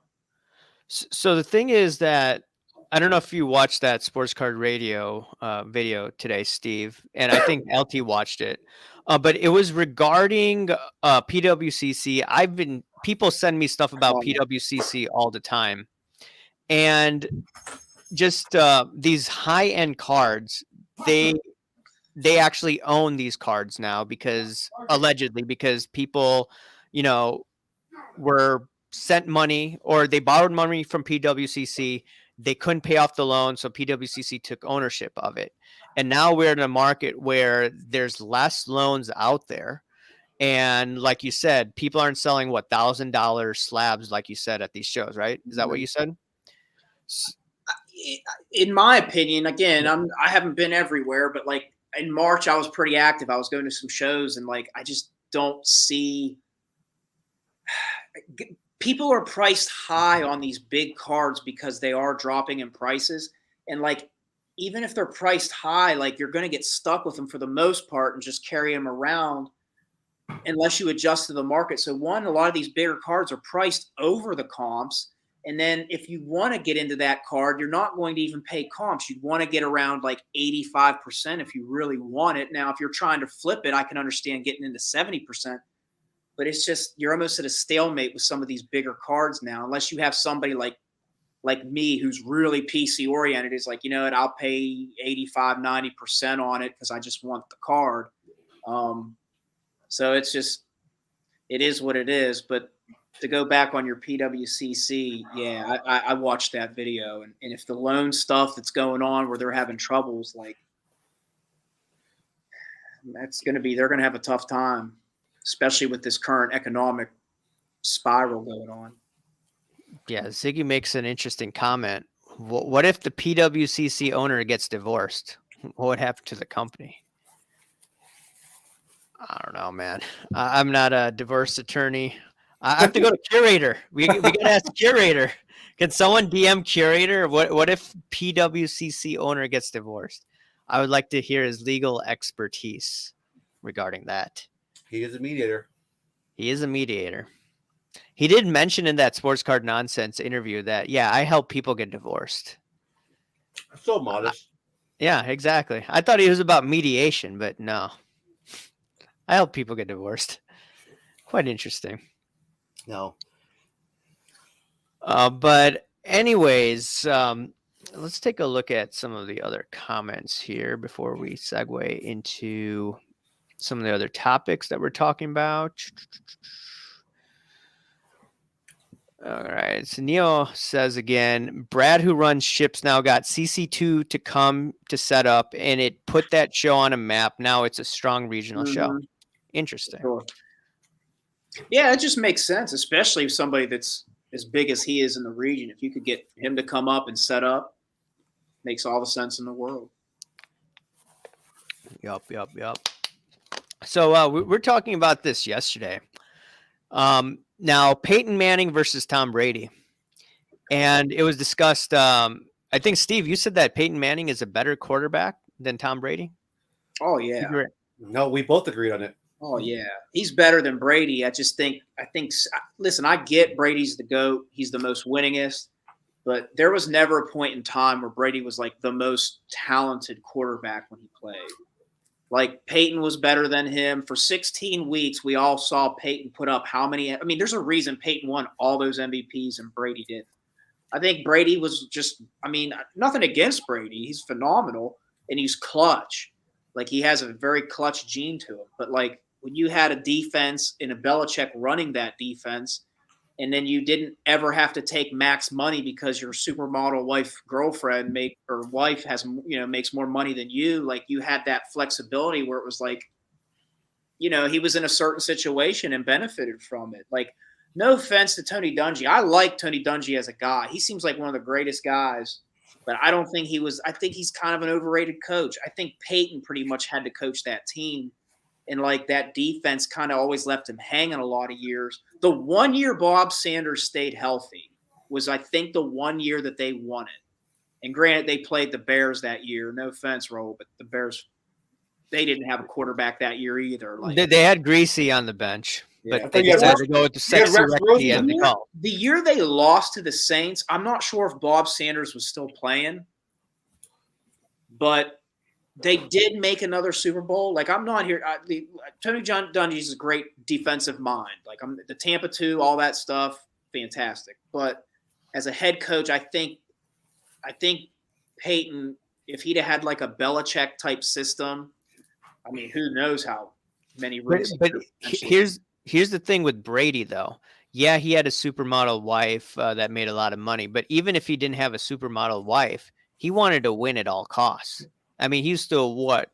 So the thing is that I don't know if you watched that Sports Card Radio video today, Steve, and I think LT watched it. But it was regarding PWCC. People send me stuff about PWCC all the time, and just these high-end cards, they actually own these cards now because allegedly because people, were sent money or they borrowed money from PWCC. They couldn't pay off the loan, so PWCC took ownership of it. And now we're in a market where there's less loans out there. And like you said, people aren't selling $1,000 slabs, like you said, at these shows, right? Is that what you said? In my opinion, again, I haven't been everywhere, but like in March, I was pretty active. I was going to some shows, and like I just don't see. People are priced high on these big cards because they are dropping in prices, and like even if they're priced high, like you're going to get stuck with them for the most part and just carry them around unless you adjust to the market. So a lot of these bigger cards are priced over the comps. And then if you want to get into that card, you're not going to even pay comps. You'd want to get around like 85% if you really want it. Now, if you're trying to flip it, I can understand getting into 70%. But it's just you're almost at a stalemate with some of these bigger cards now, unless you have somebody like me who's really PC oriented. Is like, I'll pay 85, 90% on it because I just want the card. So it's just it is what it is. But to go back on your PWCC, yeah, I watched that video, and if the loan stuff that's going on where they're having troubles, like they're going to have a tough time, especially with this current economic spiral going on. Yeah, Ziggy makes an interesting comment. What if the PWCC owner gets divorced? What would happen to the company? I don't know, man. I'm not a divorce attorney. I have to go to Curator. We got to ask Curator. Can someone DM Curator? What if PWCC owner gets divorced? I would like to hear his legal expertise regarding that. He is a mediator. He is a mediator. He did mention in that Sports Card Nonsense interview that, yeah, I help people get divorced. So modest. Yeah, exactly. I thought he was about mediation, but no. I help people get divorced. Quite interesting. No. But anyways, let's take a look at some of the other comments here before we segue into some of the other topics that we're talking about. All right. So Neo says again, Brad, who runs ships now, got CC2 to come to set up, and it put that show on a map. Now it's a strong regional show. Interesting. Sure. Yeah, it just makes sense, especially if somebody that's as big as he is in the region. If you could get him to come up and set up, makes all the sense in the world. Yup. So we're talking about this yesterday. Now, Peyton Manning versus Tom Brady. And it was discussed. I think, Steve, you said that Peyton Manning is a better quarterback than Tom Brady. Oh, yeah. No, we both agreed on it. Oh, yeah. He's better than Brady. I think, listen, I get Brady's the GOAT. He's the most winningest. But there was never a point in time where Brady was like the most talented quarterback when he played. Like Peyton was better than him for 16 weeks. We all saw Peyton put up how many? I mean, there's a reason Peyton won all those MVPs and Brady didn't. I think Brady was just. I mean, nothing against Brady. He's phenomenal and he's clutch. Like he has a very clutch gene to him. But like when you had a defense and a Belichick running that defense, and then you didn't ever have to take max money because your supermodel wife has makes more money than you. Like you had that flexibility where it was like, he was in a certain situation and benefited from it. Like, no offense to Tony Dungy, I like Tony Dungy as a guy. He seems like one of the greatest guys, but I don't think he was. I think he's kind of an overrated coach. I think Peyton pretty much had to coach that team. And like that defense kind of always left him hanging a lot of years. The 1 year Bob Sanders stayed healthy was, I think, the 1 year that they won it. And granted, they played the Bears that year. No offense, Roll, but the Bears, they didn't have a quarterback that year either. Like They had Greasy on the bench, Yeah. but they You had decided Rex- to go with the you had sexy Rex Rexy Rosen. as they call. the year they lost to the Saints, I'm not sure if Bob Sanders was still playing, but they did make another Super Bowl. Like I'm not here. Tony Dungy is a great defensive mind. Like the Tampa 2, all that stuff, fantastic. But as a head coach, I think Peyton, if he'd have had like a Belichick type system, I mean, who knows how many rings. But here's the thing with Brady though. Yeah, he had a supermodel wife that made a lot of money, but even if he didn't have a supermodel wife, he wanted to win at all costs. I mean, he used to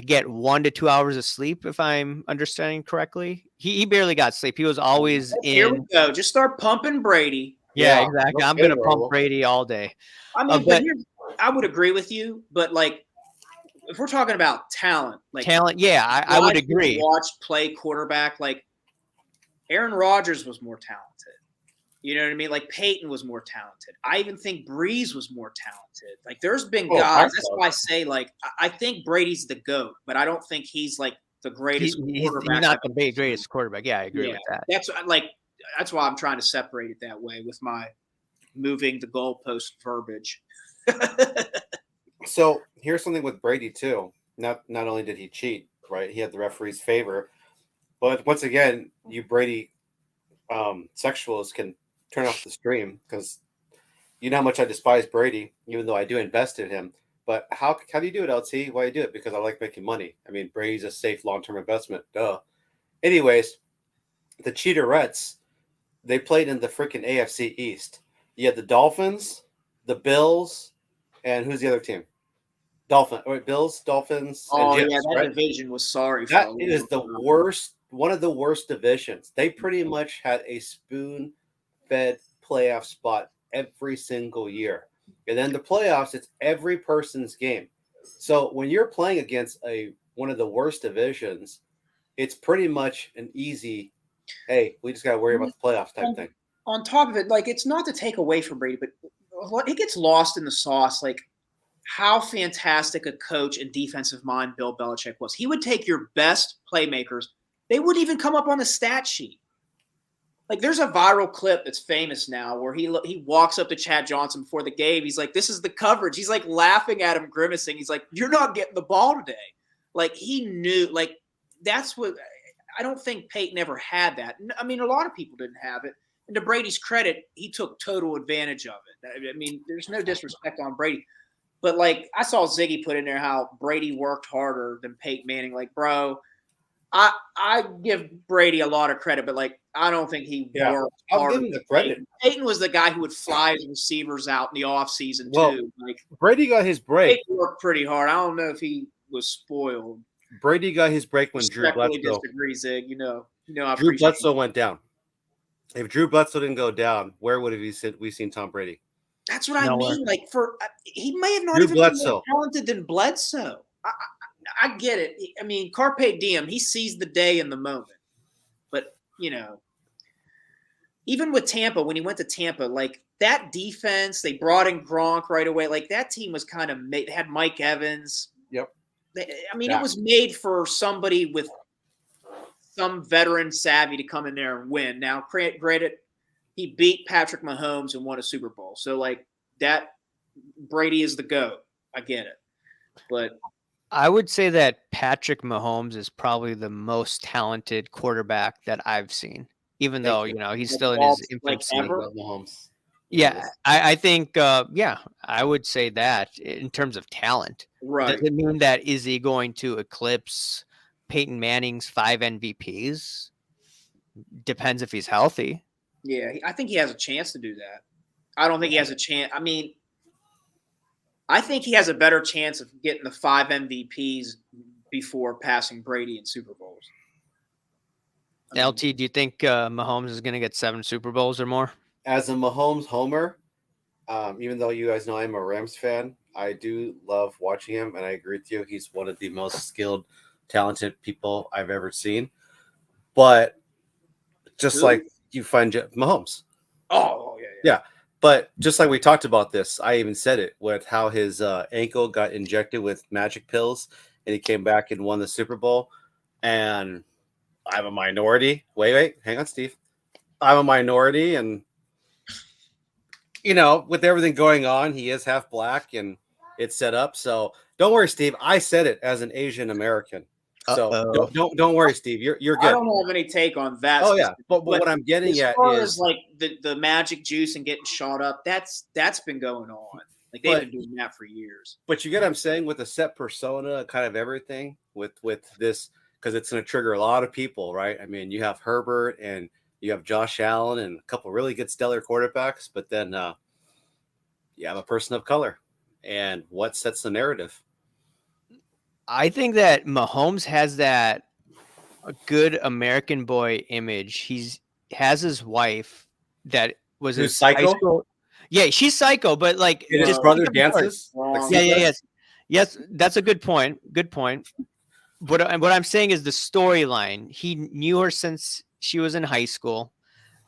get 1 to 2 hours of sleep, if I'm understanding correctly. He barely got sleep. He was always Here we in. go. Just start pumping Brady. Yeah, Yeah, exactly. no I'm gonna kidding, pump Raul. Brady all day. I mean, but I would agree with you, but like, if we're talking about talent, like talent, yeah, I would watching agree. Watched play quarterback, like Aaron Rodgers was more talented. You know what I mean? Like Peyton was more talented. I even think Breeze was more talented. Like there's been guys. That's why I say like I think Brady's the GOAT, but I don't think he's like the greatest He's quarterback. not the greatest quarterback. Yeah, I agree with that. That's why I'm trying to separate it that way with my moving the goalpost verbiage. So here's something with Brady too. Not only did he cheat, right? He had the referee's favor, but once again, you Brady sexuals can turn off the stream because you know how much I despise Brady, even though I do invest in him. But how do you do it, LT? Why do you do it? Because I like making money. I mean, Brady's a safe long-term investment. Duh. Anyways, the Cheaterettes, they played in the freaking AFC East. You had the Dolphins, the Bills, and who's the other team? Bills, Dolphins, Oh and Jets, yeah, that right? division was sorry. That for is the worst, one of the worst divisions. They pretty much had a spoon-fed playoff spot every single year. And then the playoffs, it's every person's game. So when you're playing against one of the worst divisions, it's pretty much an easy, hey, we just got to worry about the playoffs type thing. On top of it, like it's not to take away from Brady, but it gets lost in the sauce. Like how fantastic a coach and defensive mind Bill Belichick was. He would take your best playmakers. They wouldn't even come up on the stat sheet. Like there's a viral clip that's famous now where he walks up to Chad Johnson before the game. He's like, this is the coverage. He's like laughing at him, grimacing. He's like, you're not getting the ball today. Like he knew, like that's what I don't think Peyton ever had that. I mean, a lot of people didn't have it. And to Brady's credit, he took total advantage of it. I mean, there's no disrespect on Brady. But like I saw Ziggy put in there how Brady worked harder than Peyton Manning. Like, bro, I give Brady a lot of credit, but like I don't think he worked I'll hard. give him the credit. Peyton was the guy who would fly his receivers out in the offseason too. Like Brady got his break. Peyton worked pretty hard. I don't know if he was spoiled. Brady got his break when Drew Respectfully Bledsoe. disagree, Zig. You know, I Drew appreciate Bledsoe went down. If Drew Bledsoe didn't go down, where would we seen Tom Brady? That's what I Nowhere. mean. Like he may have not Drew even Bledsoe. been more talented than Bledsoe. I get it. I mean, Carpe Diem, he sees the day in the moment. But, even with Tampa, when he went to Tampa, like that defense, they brought in Gronk right away. Like that team was kind of made, had Mike Evans. Yep. It was made for somebody with some veteran savvy to come in there and win. Now, granted, he beat Patrick Mahomes and won a Super Bowl. So, like, that Brady is the GOAT. I get it. But I would say that Patrick Mahomes is probably the most talented quarterback that I've seen, even Thank though, you. he's Like still in all, his like infancy. ever. Love Mahomes. Yeah, I think, yeah, I would say that in terms of talent. Right. Does it mean that is he going to eclipse Peyton Manning's 5 MVPs? Depends if he's healthy. Yeah, I think he has a chance to do that. I don't think he has a chance. I mean, I think he has a better chance of getting the 5 MVPs before passing Brady in Super Bowls. I mean, LT, do you think Mahomes is going to get 7 Super Bowls or more? As a Mahomes homer, even though you guys know I'm a Rams fan, I do love watching him, and I agree with you. He's one of the most skilled, talented people I've ever seen. But just Who? like you find Mahomes. Oh, yeah. Yeah. But just like we talked about this, I even said it with how his ankle got injected with magic pills and he came back and won the Super Bowl. And I'm a minority. Wait, hang on, Steve. I'm a minority. And, with everything going on, he is half black and it's set up. So don't worry, Steve. I said it as an Asian American. So don't worry, Steve. You're good. I don't have any take on that. Oh yeah, but what I'm getting at as is like the magic juice and getting shot up. That's been going on. Like they've been doing that for years. But you get what I'm saying with a set persona, kind of everything with this, because it's going to trigger a lot of people, right? I mean, you have Herbert and you have Josh Allen and a couple really good stellar quarterbacks, but then you have a person of color, and what sets the narrative? I think that Mahomes has that good American boy image. He's has his wife that was Who's his psycho? high school. Yeah, she's psycho, but like And his just brother think about it. dances. Like Yes, that's a good point. Good point. What I'm saying is the storyline. He knew her since she was in high school.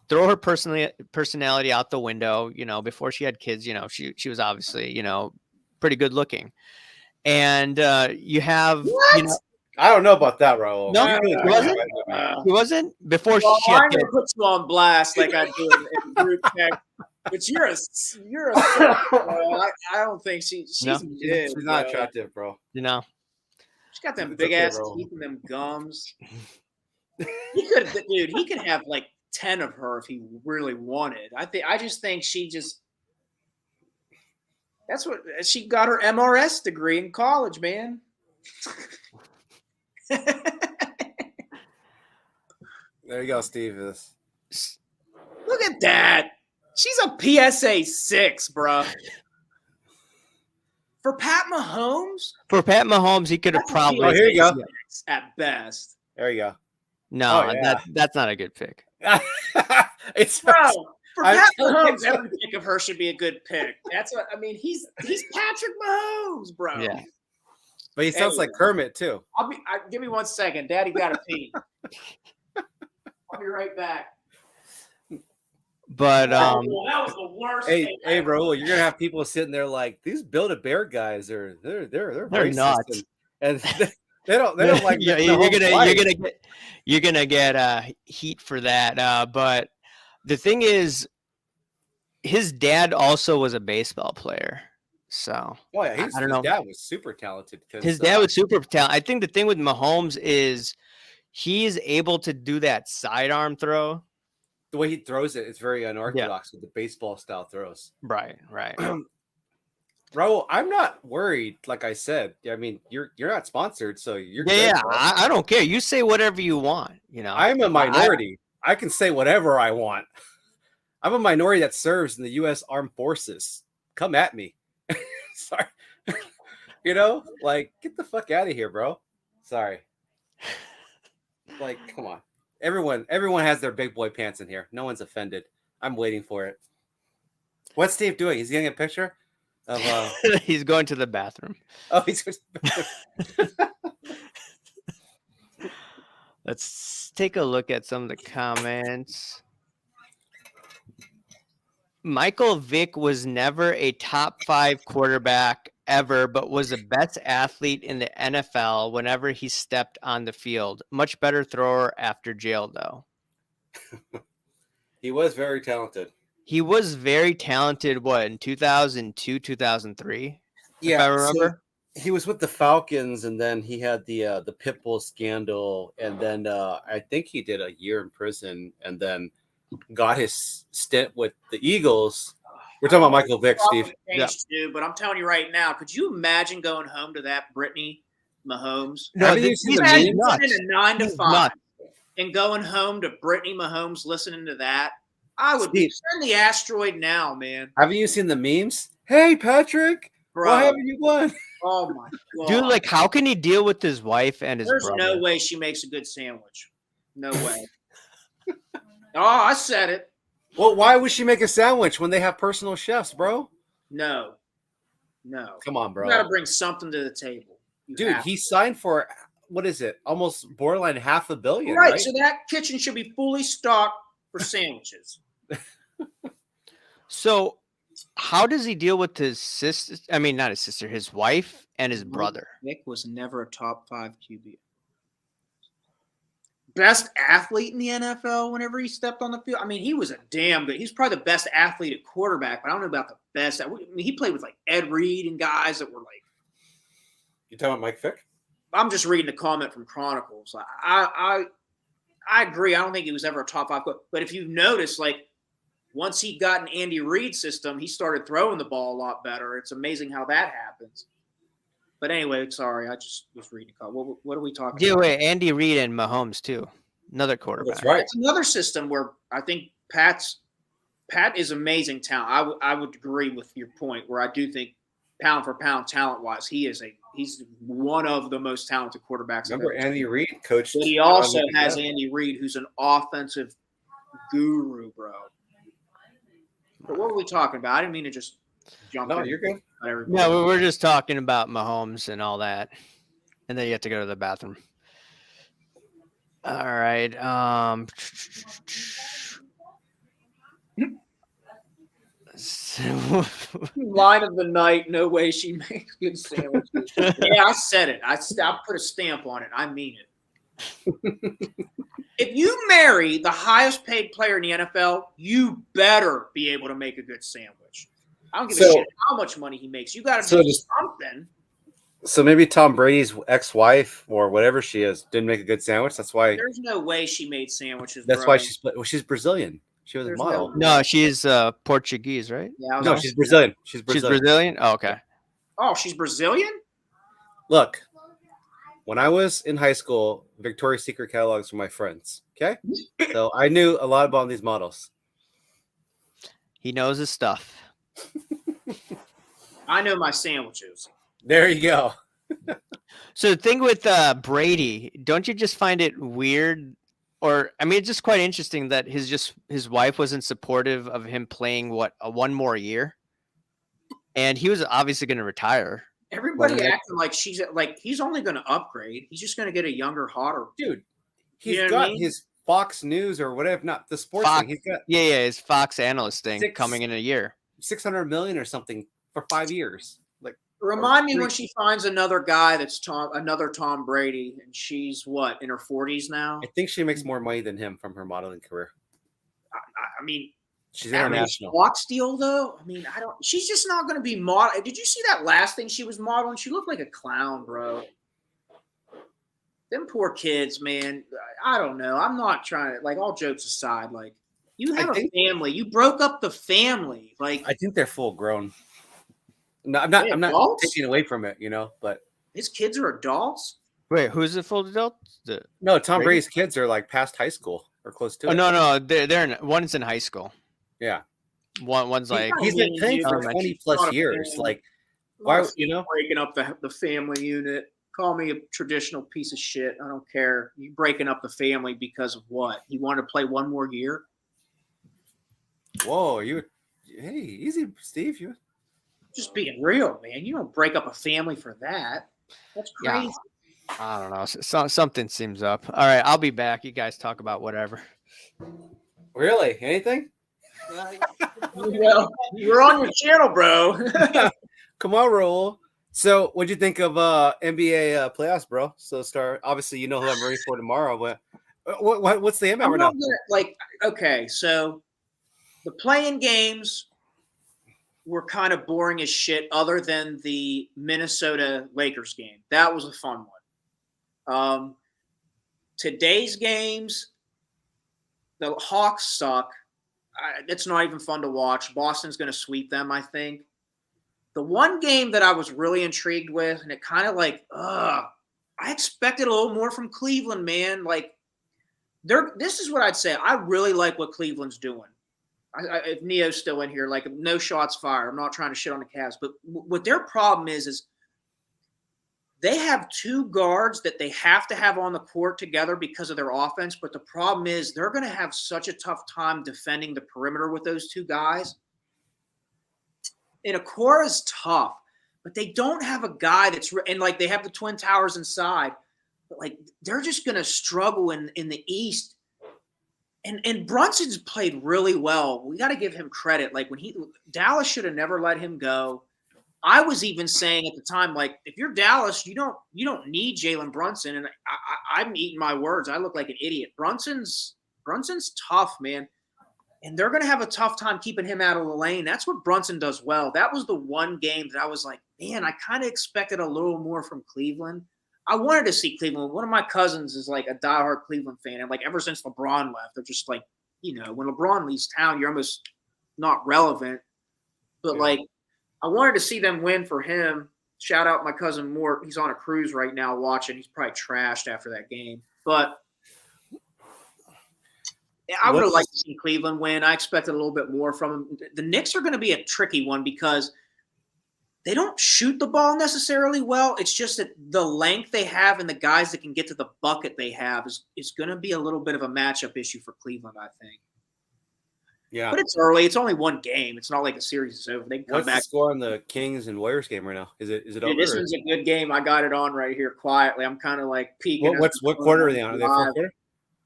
Throw her personality out the window. Before she had kids, she was obviously pretty good looking. And you have I don't know about that, Raul. No, You he wasn't. He wasn't before she had I'm kids. gonna put you on blast like I do in group text. But you're a I don't think she's No, she's not attractive, bro. She's got them It's big okay, ass bro. teeth and them gums. He could have like 10 of her if he really wanted. I just think that's what she got her MRS degree in college, man. There you go, Steve. Look at that. She's a PSA 6, bro. For Pat Mahomes, He could have that's a probably. Oh, here you go. 6 at best. There you go. No, that's not a good pick. It's Bro, for I'm Pat telling Mahomes, you. every pick of her should be a good pick. That's what I mean. He's Patrick Mahomes, bro. Yeah. But he sounds like Kermit too. Give me 1 second. Daddy got a pee. I'll be right back. But that was the worst. Hey, bro, you're gonna have people sitting there like these Build-A-Bear guys are they're racist nuts. and they don't like. Yeah, you're gonna get heat for that. But the thing is, his dad also was a baseball player. So oh yeah, I don't know. His dad was super talented. His dad was super talented. I think the thing with Mahomes is he's able to do that sidearm throw. The way he throws it, it's very unorthodox with the baseball style throws. Right. Raul, I'm not worried. Like I said, I mean, you're not sponsored, so you're good, Yeah. bro. I don't care. You say whatever you want. I'm a minority. I can say whatever I want. I'm a minority that serves in the U.S. Armed Forces. Come at me. Sorry. Like, get the fuck out of here, bro. Sorry. Like, come on. Everyone has their big boy pants in here. No one's offended. I'm waiting for it. What's Steve doing? He's getting a picture of he's going to the bathroom. Oh, he's going to the bathroom. Let's take a look at some of the comments. Michael Vick was never a top 5 quarterback ever, but was the best athlete in the NFL whenever he stepped on the field. Much better thrower after jail, though. He was very talented. He was very talented, in 2002, 2003? Yeah, if I remember. he was with the Falcons, and then he had the pit bull scandal, and then I think he did a year in prison, and then got his stint with the Eagles. We're talking about Michael Vick, Steve. Changed too, but I'm telling you right now, could you imagine going home to that Brittany Mahomes? No, Haven't you this, seen he's the Imagine memes? putting in a 9 to He's 5 nuts. and going home to Brittany Mahomes listening to that. I would Steve. send the asteroid now, man. Haven't you seen the memes? Hey, Patrick, Bro. why haven't you won? Oh my god. Dude, like, how can he deal with his wife and his There's brother? no way she makes a good sandwich. No way. Oh, I said it. Well, why would she make a sandwich when they have personal chefs, bro? No. Come on, bro. You got to bring something to the table. You Dude, have he signed for, what is it? Almost borderline $500 million, right, right? so that kitchen should be fully stocked for sandwiches. So, how does he deal with his sister? I mean, not his sister, his wife and his brother. Nick was never a top 5 QB. Best athlete in the NFL whenever he stepped on the field. I mean, he was a damn good. He's probably the best athlete at quarterback, but I don't know about the best. I mean, he played with like Ed Reed and guys that were like. You talking about Mike Vick? I'm just reading the comment from Chronicles. I agree. I don't think he was ever a top 5. But if you notice, like once he got an Andy Reid system, he started throwing the ball a lot better. It's amazing how that happens. But anyway, sorry, I just was reading. What are we talking Yeah, about? wait, Andy Reid and Mahomes too. Another quarterback. That's right. It's another system where I think Pat is amazing talent. I would agree with your point where I do think pound for pound talent wise, he's one of the most talented quarterbacks. Remember Andy Reid coached? But he also has Andy Reid, who's an offensive guru, bro. But what were we talking about? I didn't mean to just jump. No, in. you're good. No, we're just talking about Mahomes and all that. And then you have to go to the bathroom. All right. Line of the night. No way she makes good sandwiches. Yeah, I said it. I put a stamp on it. I mean it. If you marry the highest paid player in the NFL, you better be able to make a good sandwich. I don't give a shit how much money he makes. You got to do something. So maybe Tom Brady's ex-wife or whatever she is didn't make a good sandwich. That's why. There's no way she made sandwiches. That's bro. why she's Brazilian. She was a model. No, she's Portuguese, right? Yeah, No, she's Brazilian. She's Brazilian? Oh, okay. Oh, she's Brazilian? Look, when I was in high school, Victoria's Secret catalogs were my friends. Okay, so I knew a lot about these models. He knows his stuff. I know my sandwiches. There you go. So the thing with Brady, don't you just find it weird? Or I mean, it's just quite interesting that his wife wasn't supportive of him playing one more year, and he was obviously going to retire. Everybody acting like he's only going to upgrade. He's just going to get a younger, hotter Dude, he's You know what got I mean? his Fox News or whatever, not the sports Fox, thing. He's got his Fox analyst thing coming in a year. 600 million or something for 5 years. Like, Remind me when she finds another guy that's another Tom Brady, and she's what, in her 40s now? I think she makes more money than him from her modeling career. I mean, She's international. Fox deal though. I mean, she's just not going to be model. Did you see that last thing she was modeling? She looked like a clown, bro. Them poor kids, man. I don't know. I'm not trying to, like, all jokes aside, like, you have a family. You broke up the family. Like, I think they're full grown. No, I'm not taking away from it, but his kids are adults. Wait, who's the full adult? no, Tom Brady's kids are like past high school or close to it. No, they're one's in high school. Yeah. One's like He's been playing for 20 plus years. Like, why, breaking up the family unit. Call me a traditional piece of shit. I don't care. You breaking up the family because of what? He wanted to play one more year? Whoa, hey, easy, Steve. You just being real, man. You don't break up a family for that. That's crazy. Yeah. I don't know. Something seems up. All right, I'll be back. You guys talk about whatever. Really? Anything? You're on your channel, bro. Come on, roll. So, what'd you think of NBA playoffs, bro? So, obviously, you know who I'm ready for tomorrow. But what's the impact right now? Okay, so the playing games were kind of boring as shit other than the Minnesota Lakers game. That was a fun one. Today's games, the Hawks suck. It's not even fun to watch. Boston's going to sweep them, I think. The one game that I was really intrigued with, and it kind of like, I expected a little more from Cleveland, man. Like, this is what I'd say. I really like what Cleveland's doing. If Neo's still in here, like, no shots fired. I'm not trying to shit on the Cavs, but what their problem is they have two guards that they have to have on the court together because of their offense. But the problem is they're going to have such a tough time defending the perimeter with those two guys. And Okora is tough, but they don't have a guy that's – and, like, they have the Twin Towers inside. But, like, they're just going to struggle in the East. And Brunson's played really well. We got to give him credit. Like, when Dallas should have never let him go. I was even saying at the time, like, if you're Dallas, you don't need Jalen Brunson. And I'm eating my words. I look like an idiot. Brunson's tough, man. And they're going to have a tough time keeping him out of the lane. That's what Brunson does well. That was the one game that I was like, man, I kind of expected a little more from Cleveland. I wanted to see Cleveland. One of my cousins is like a diehard Cleveland fan. And like ever since LeBron left, they're just like, you know, when LeBron leaves town, you're almost not relevant. But like, I wanted to see them win for him. Shout out my cousin Mort. He's on a cruise right now watching. He's probably trashed after that game. But I would have liked to see Cleveland win. I expected a little bit more from them. The Knicks are going to be a tricky one because they don't shoot the ball necessarily well. It's just that the length they have and the guys that can get to the bucket they have is going to be a little bit of a matchup issue for Cleveland, I think. Yeah. But it's early. It's only one game. It's not like the series is over. They can come What's back. the score on the Kings and Warriors game right now? Is it over? This one's a good game. I got it on right here quietly. I'm kind of like peeking. What quarter are they on? Are they fourth quarter?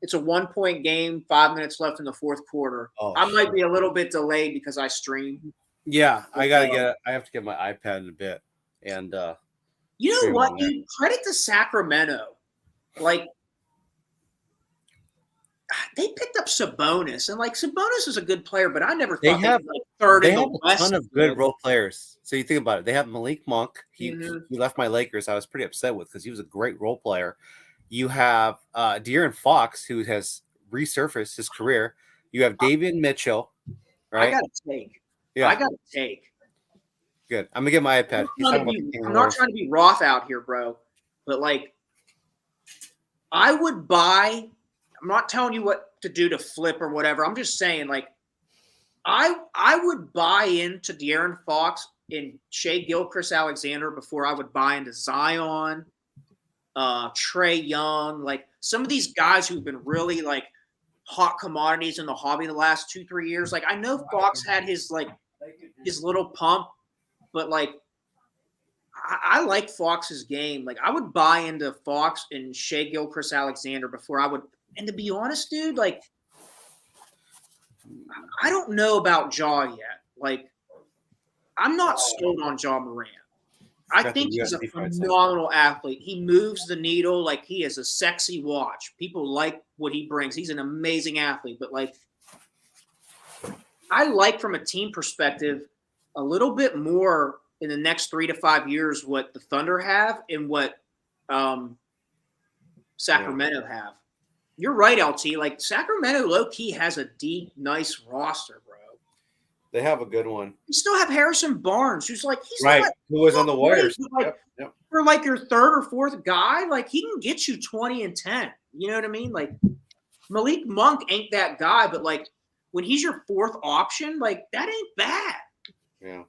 It's a 1-point game, 5 minutes left in the fourth quarter. I might be a little bit delayed because I stream. Yeah, I have to get my iPad in a bit. And you know what, dude? Credit to Sacramento. Like, they picked up Sabonis, and like Sabonis is a good player, but I never thought they have like third in the West. They have a ton of good role players. So you think about it, they have Malik Monk. He left my Lakers. I was pretty upset with because he was a great role player. You have De'Aaron Fox, who has resurfaced his career. You have David Mitchell, right? I got to take. Good. I'm gonna get my iPad. I'm not trying to be Roth out here, bro, but like, I would buy. I'm not telling you what to do to flip or whatever. I'm just saying, like, I would buy into De'Aaron Fox and Shai Gilgeous-Alexander before I would buy into Zion, Trae Young, like some of these guys who've been really like hot commodities in the hobby the last 2-3 years. Like, I know Fox had his little pump, but like, I like Fox's game. Like, I would buy into Fox and Shai Gilgeous-Alexander before I would. And to be honest, dude, like, I don't know about Ja yet. Like, I'm not sold on Ja Morant. I think he's a phenomenal athlete. He moves the needle. Like, he is a sexy watch. People like what he brings. He's an amazing athlete. But, like, I like from a team perspective a little bit more in the next 3 to 5 years what the Thunder have and what Sacramento have. You're right, LT. Like, Sacramento low-key has a deep, nice roster, bro. They have a good one. You still have Harrison Barnes, who's like – who was on the Warriors. Like, for like your third or fourth guy, like, he can get you 20 and 10. You know what I mean? Like, Malik Monk ain't that guy, but like when he's your fourth option, like, that ain't bad. Yeah.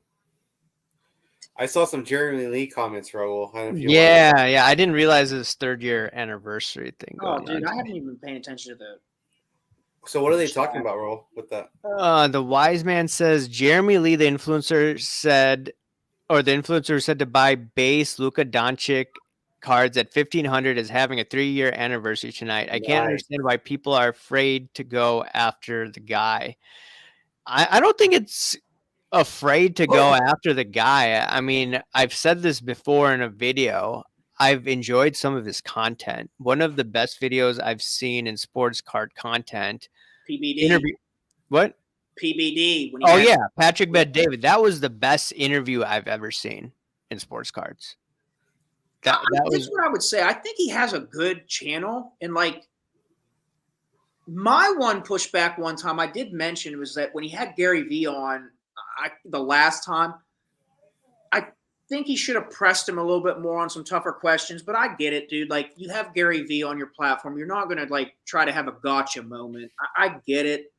I saw some Jeremy Lee comments, Raul. Yeah. I didn't realize this third-year anniversary thing going on. I haven't even been paying attention to the. So what are they talking about, Raul, with that? The wise man says Jeremy Lee, the influencer said to buy base Luka Doncic cards at 1,500 is having a 3-year anniversary tonight. I can't understand why people are afraid to go after the guy. I don't think it's afraid to go after the guy. I mean, I've said this before in a video. I've enjoyed some of his content. One of the best videos I've seen in sports card content. PBD. What? PBD. When he Oh had, yeah, Patrick Bet David. That was the best interview I've ever seen in sports cards. That that's was what I would say. I think he has a good channel, and like my one pushback one time I did mention was that when he had Gary Vee on, the last time, I think he should have pressed him a little bit more on some tougher questions. But I get it, dude. Like you have Gary Vee on your platform, you're not gonna like try to have a gotcha moment. I get it,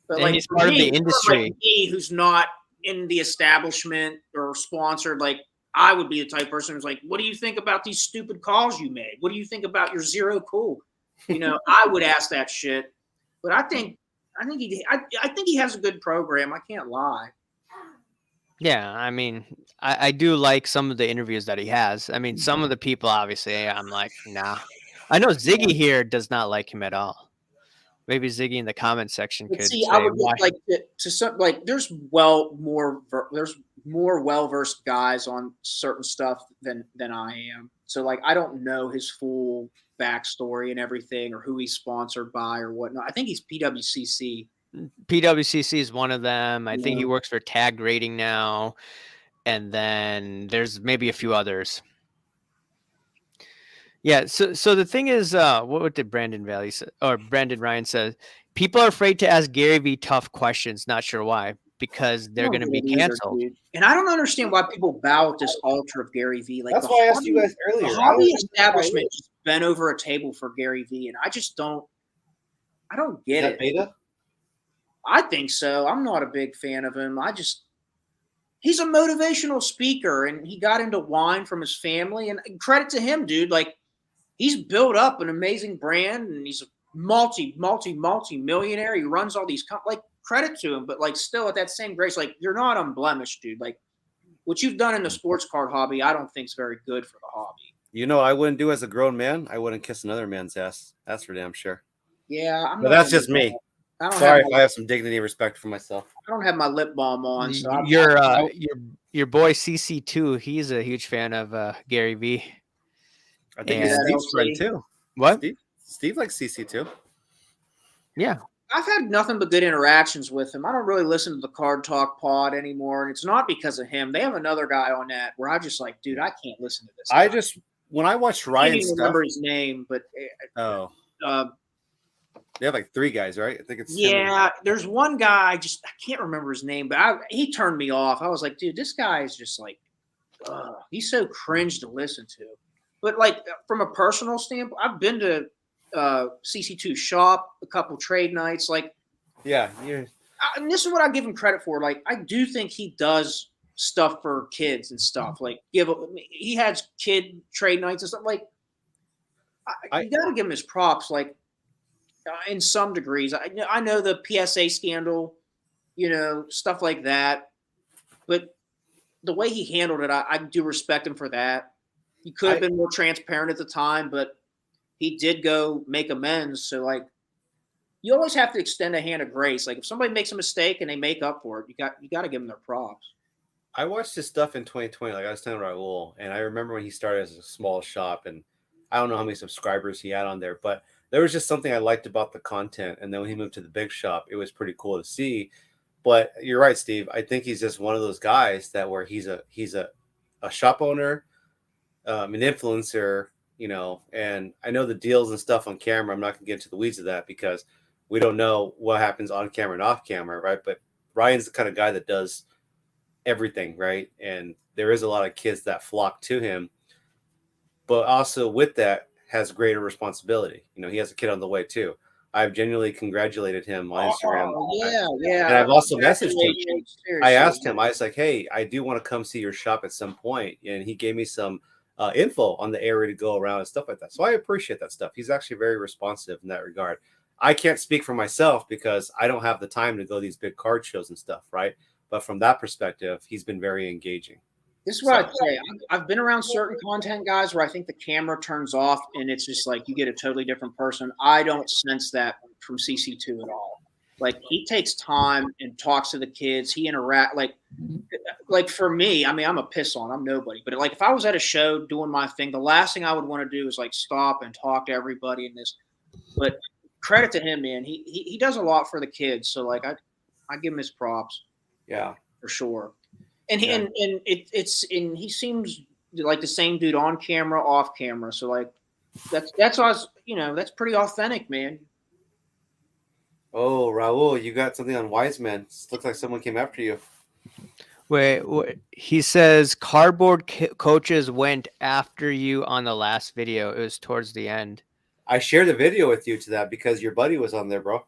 but and like he's for part of the me, industry. like me, who's not in the establishment or sponsored, like I would be the type of person who's like, "What do you think about these stupid calls you made? What do you think about your zero cool?" You know, I would ask that shit. But I think he has a good program. I can't lie. Yeah, I mean, I do like some of the interviews that he has. I mean, some of the people, obviously, I'm like, nah. I know Ziggy here does not like him at all. Maybe Ziggy in the comment section But could see, I say would why. like to some like there's more well versed guys on certain stuff than I am. So like I don't know his full backstory and everything, or who he's sponsored by or whatnot. I think he's PWCC. PWCC is one of them. I think he Yeah. works for Tag Rating now, and then there's maybe a few others. Yeah. So the thing is, what did Brandon Valley say, or Brandon Ryan says? People are afraid to ask Gary Vee tough questions. Not sure why, because I they're don't going to be get it either, canceled. dude. And I don't understand why people bow at this altar of Gary Vee. Like That's why I asked you guys the earlier. hobby establishment just bent over a table for Gary Vee, and I just don't. I don't Is get that it. beta? I think so. I'm not a big fan of him. He's a motivational speaker, and he got into wine from his family. And credit to him, dude. Like he's built up an amazing brand, and he's a multi millionaire. He runs all these like credit to him, but like still at that same grace, like you're not unblemished, dude. Like what you've done in the sports card hobby, I don't think is very good for the hobby. You know, I wouldn't do as a grown man. I wouldn't kiss another man's ass. That's for damn sure. Yeah, I'm But not that's gonna just do me. that. I don't Sorry have if my, I have some dignity and respect for myself. I don't have my lip balm on, so Your boy CC2, he's a huge fan of Gary Vee. I think And- he's Steve's LC. friend too. What? Steve likes CC too. Yeah. I've had nothing but good interactions with him. I don't really listen to the Card Talk pod anymore, and it's not because of him. They have another guy on that where I just like, dude, I can't listen to this guy. When I watched I can't Ryan's even stuff. remember his name, but They have like 3 guys, right? I think it's yeah, there's one guy I can't remember his name, but he turned me off. I was like, dude, this guy is just like, he's so cringe to listen to. But like from a personal standpoint, I've been to CC2 shop, a couple trade nights. Like, yeah. and this is what I give him credit for. Like, I do think he does stuff for kids and stuff. Like, he has kid trade nights and stuff. Like, you got to give him his props. Like, in some degrees, I know the PSA scandal, stuff like that. But the way he handled it, I do respect him for that. He could have been more transparent at the time, but he did go make amends. So, like, you always have to extend a hand of grace. Like, if somebody makes a mistake and they make up for it, you got to give them their props. I watched his stuff in 2020. Like I was telling Raul, and I remember when he started as a small shop, and I don't know how many subscribers he had on there, but there was just something I liked about the content. And then when he moved to the big shop, it was pretty cool to see. But you're right, Steve. I think he's just one of those guys that where he's a shop owner, an influencer, and I know the deals and stuff on camera. I'm not going to get into the weeds of that because we don't know what happens on camera and off camera, right? But Ryan's the kind of guy that does everything, right? And there is a lot of kids that flock to him, but also with that has greater responsibility. He has a kid on the way too. I've genuinely congratulated him on Instagram. Yeah. And I've also messaged him. Seriously. I asked him, I was like, hey, I do want to come see your shop at some point. And he gave me some info on the area to go around and stuff like that. So I appreciate that stuff. He's actually very responsive in that regard. I can't speak for myself because I don't have the time to go to these big card shows and stuff, right? But from that perspective, he's been very engaging. This is what I'd say. I've been around certain content guys where I think the camera turns off and it's just like you get a totally different person. I don't sense that from CC2 at all. Like he takes time and talks to the kids. He interact like for me, I mean, I'm a piss on. I'm nobody. But like if I was at a show doing my thing, the last thing I would want to do is like stop and talk to everybody in this. But credit to him, man. He does a lot for the kids. So like I give him his props. Yeah. For sure. And Yeah. he seems like the same dude on camera, off camera. So like that's us, that's pretty authentic, man. Oh, Raul, you got something on Wise Man. Looks like someone came after you. Wait, he says cardboard coaches went after you on the last video. It was towards the end. I shared a video with you to that because your buddy was on there, bro.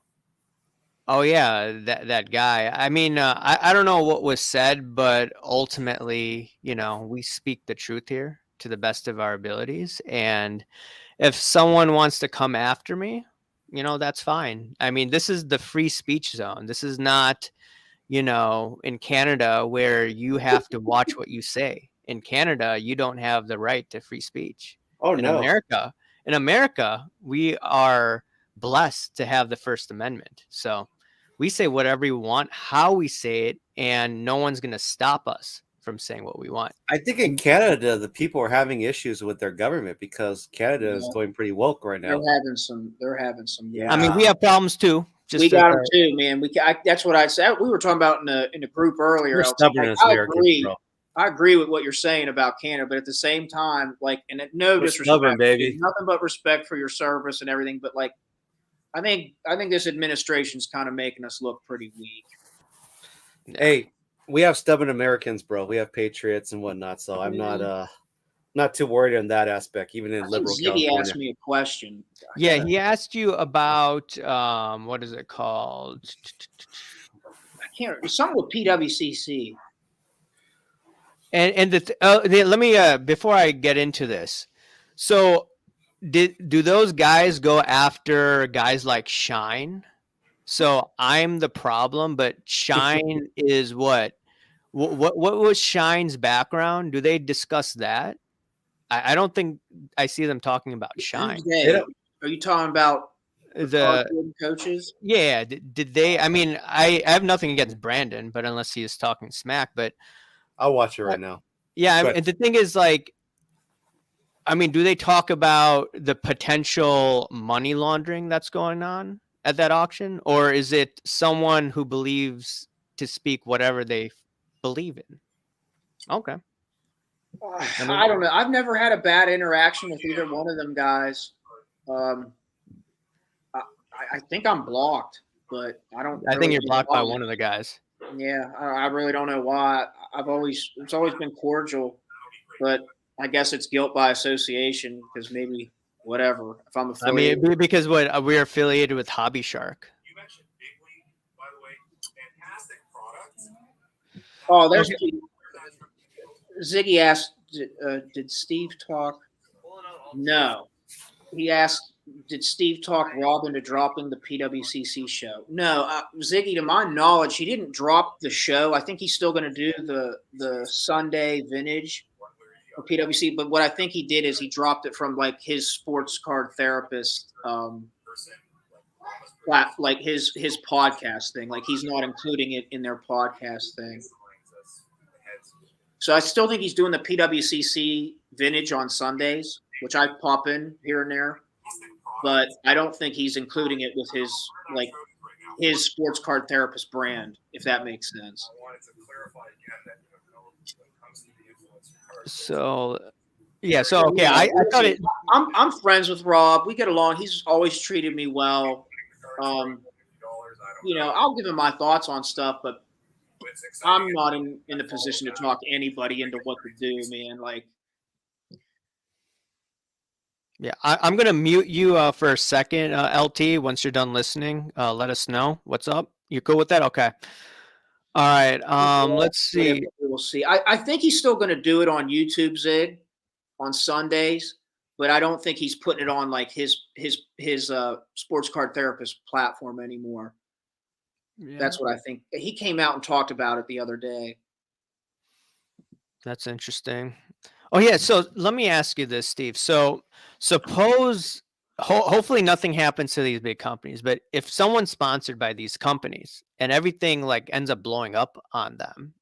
Oh yeah, that guy. I mean, I don't know what was said, but ultimately, we speak the truth here to the best of our abilities. And if someone wants to come after me, that's fine. I mean, this is the free speech zone. This is not, in Canada where you have to watch what you say. In Canada, you don't have the right to free speech. Oh, In no. America, we are blessed to have the First Amendment. So we say whatever we want, how we say it, and no one's going to stop us from saying what we want. I think in Canada, the people are having issues with their government because Canada is going pretty woke right now. They're having some. Yeah. I mean, we have problems too. We got them too, man. That's what I said. We were talking about in the group earlier. I agree with what you're saying about Canada, but at the same time, like, and no disrespect, stubborn, baby. Nothing but respect for your service and everything. But like, I think this administration's kind of making us look pretty weak. Hey, we have stubborn Americans, bro. We have patriots and whatnot. So I'm not too worried on that aspect, even in liberal California. He asked me a question. Yeah, he asked you about what is it called? I can't. Something with PWCC. And let me before I get into this. So, do those guys go after guys like Shine? So I'm the problem, but Shine is what was Shine's background? Do they discuss that? I don't think I see them talking about Shine. Are you talking about the coaches? Yeah. Did they? I mean, I have nothing against Brandon, but unless he is talking smack, but I'll watch it right now. Yeah, and the thing is, like, I mean, do they talk about the potential money laundering that's going on at that auction, or is it someone who believes to speak whatever they believe in? Okay. I don't know. I've never had a bad interaction with either one of them guys. I think I'm blocked, but I don't. I think you're blocked by one of the guys. Yeah, I really don't know why. It's always been cordial, but I guess it's guilt by association because maybe whatever. If I'm affiliated, I mean, because we're affiliated with Hobby Shark. You mentioned Big League, by the way, fantastic products. Oh, there's Ziggy asked, did Steve talk? No, he asked, did Steve talk Rob into dropping the PWCC show? No, Ziggy, to my knowledge, he didn't drop the show. I think he's still going to do the Sunday vintage for PWC. But what I think he did is he dropped it from like his sports card therapist, like his podcast thing. Like he's not including it in their podcast thing. So I still think he's doing the PWCC vintage on Sundays, which I pop in here and there. But I don't think he's including it with his sports card therapist brand, if that makes sense. So, yeah. So okay, I thought it. I'm friends with Rob. We get along. He's always treated me well. I'll give him my thoughts on stuff, but I'm not in the position to talk anybody into what to do, man. Like. Yeah, I'm going to mute you for a second, LT. Once you're done listening, let us know what's up. You cool with that? Okay. All right. Let's see. We'll see. I think he's still going to do it on YouTube, Zig, on Sundays, but I don't think he's putting it on like his sports card therapist platform anymore. Yeah. That's what I think. He came out and talked about it the other day. That's interesting. Oh, yeah. So let me ask you this, Steve. So suppose, hopefully nothing happens to these big companies, but if someone's sponsored by these companies and everything like ends up blowing up on them,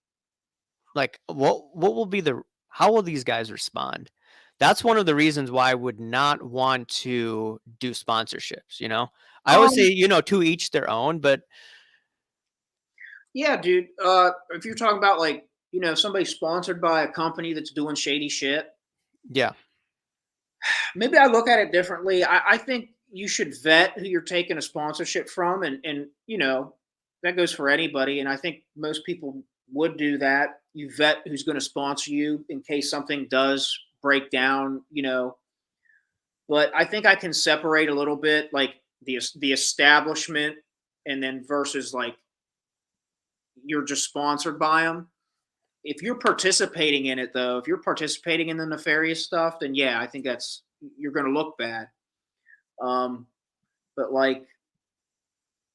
like what will be how will these guys respond? That's one of the reasons why I would not want to do sponsorships. I always say, to each their own, but Yeah, dude. If you're talking about like, somebody sponsored by a company that's doing shady shit, Yeah. maybe I look at it differently. I think you should vet who you're taking a sponsorship from, and that goes for anybody. And I think most people would do that. You vet who's going to sponsor you in case something does break down. But I think I can separate a little bit, like the establishment, and then versus like you're just sponsored by them. If you're participating in it, though, if you're participating in the nefarious stuff, then yeah, I think you're going to look bad. But like,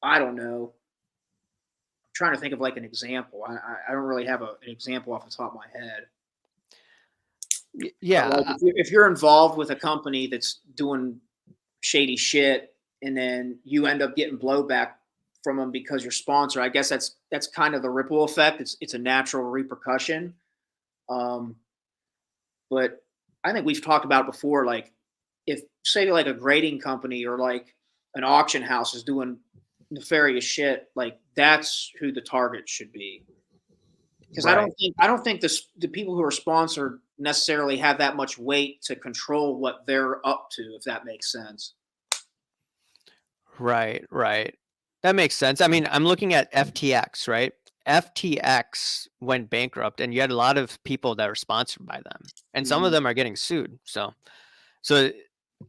I don't know. I'm trying to think of like an example. I don't really have an example off the top of my head. Yeah. But like, if you're involved with a company that's doing shady shit, and then you end up getting blowback from them because you're sponsored, I guess that's kind of the ripple effect. It's a natural repercussion. But I think we've talked about it before. Like, if say like a grading company or like an auction house is doing nefarious shit, like that's who the target should be. Because Right. I don't think the people who are sponsored necessarily have that much weight to control what they're up to, if that makes sense. Right. That makes sense. I mean, I'm looking at FTX, right? FTX went bankrupt, and you had a lot of people that were sponsored by them, and some of them are getting sued. So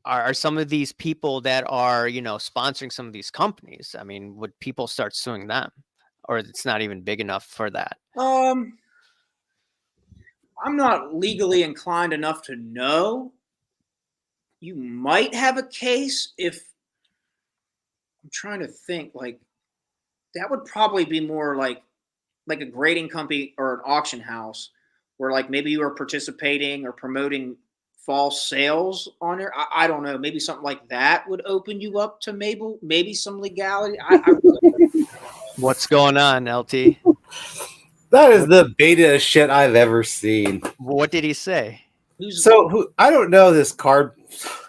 are some of these people that are, sponsoring some of these companies? I mean, would people start suing them, or it's not even big enough for that? I'm not legally inclined enough to know. You might have a case if I'm trying to think. Like, that would probably be more like a grading company or an auction house, where like maybe you are participating or promoting false sales on there. I don't know. Maybe something like that would open you up to maybe some legality. What's going on, LT? That is the beta shit I've ever seen. What did he say? I don't know this card.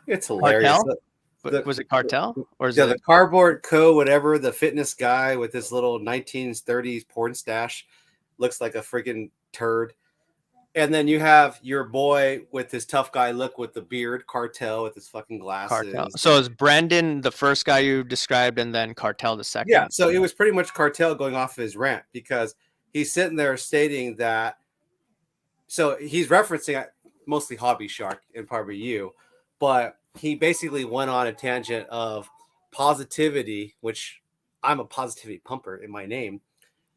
It's hilarious. Cartel? Was it Cartel, or is The it Cardboard Co. Whatever, the fitness guy with this little 1930s porn stash looks like a freaking turd. And then you have your boy with his tough guy look with the beard, Cartel with his fucking glasses. Cartel? So is Brandon the first guy you described, and then Cartel the second? Yeah, so it was pretty much Cartel going off his rant because he's sitting there stating that. So he's referencing mostly Hobby Shark and probably you, but he basically went on a tangent of positivity, which I'm a positivity pumper in my name.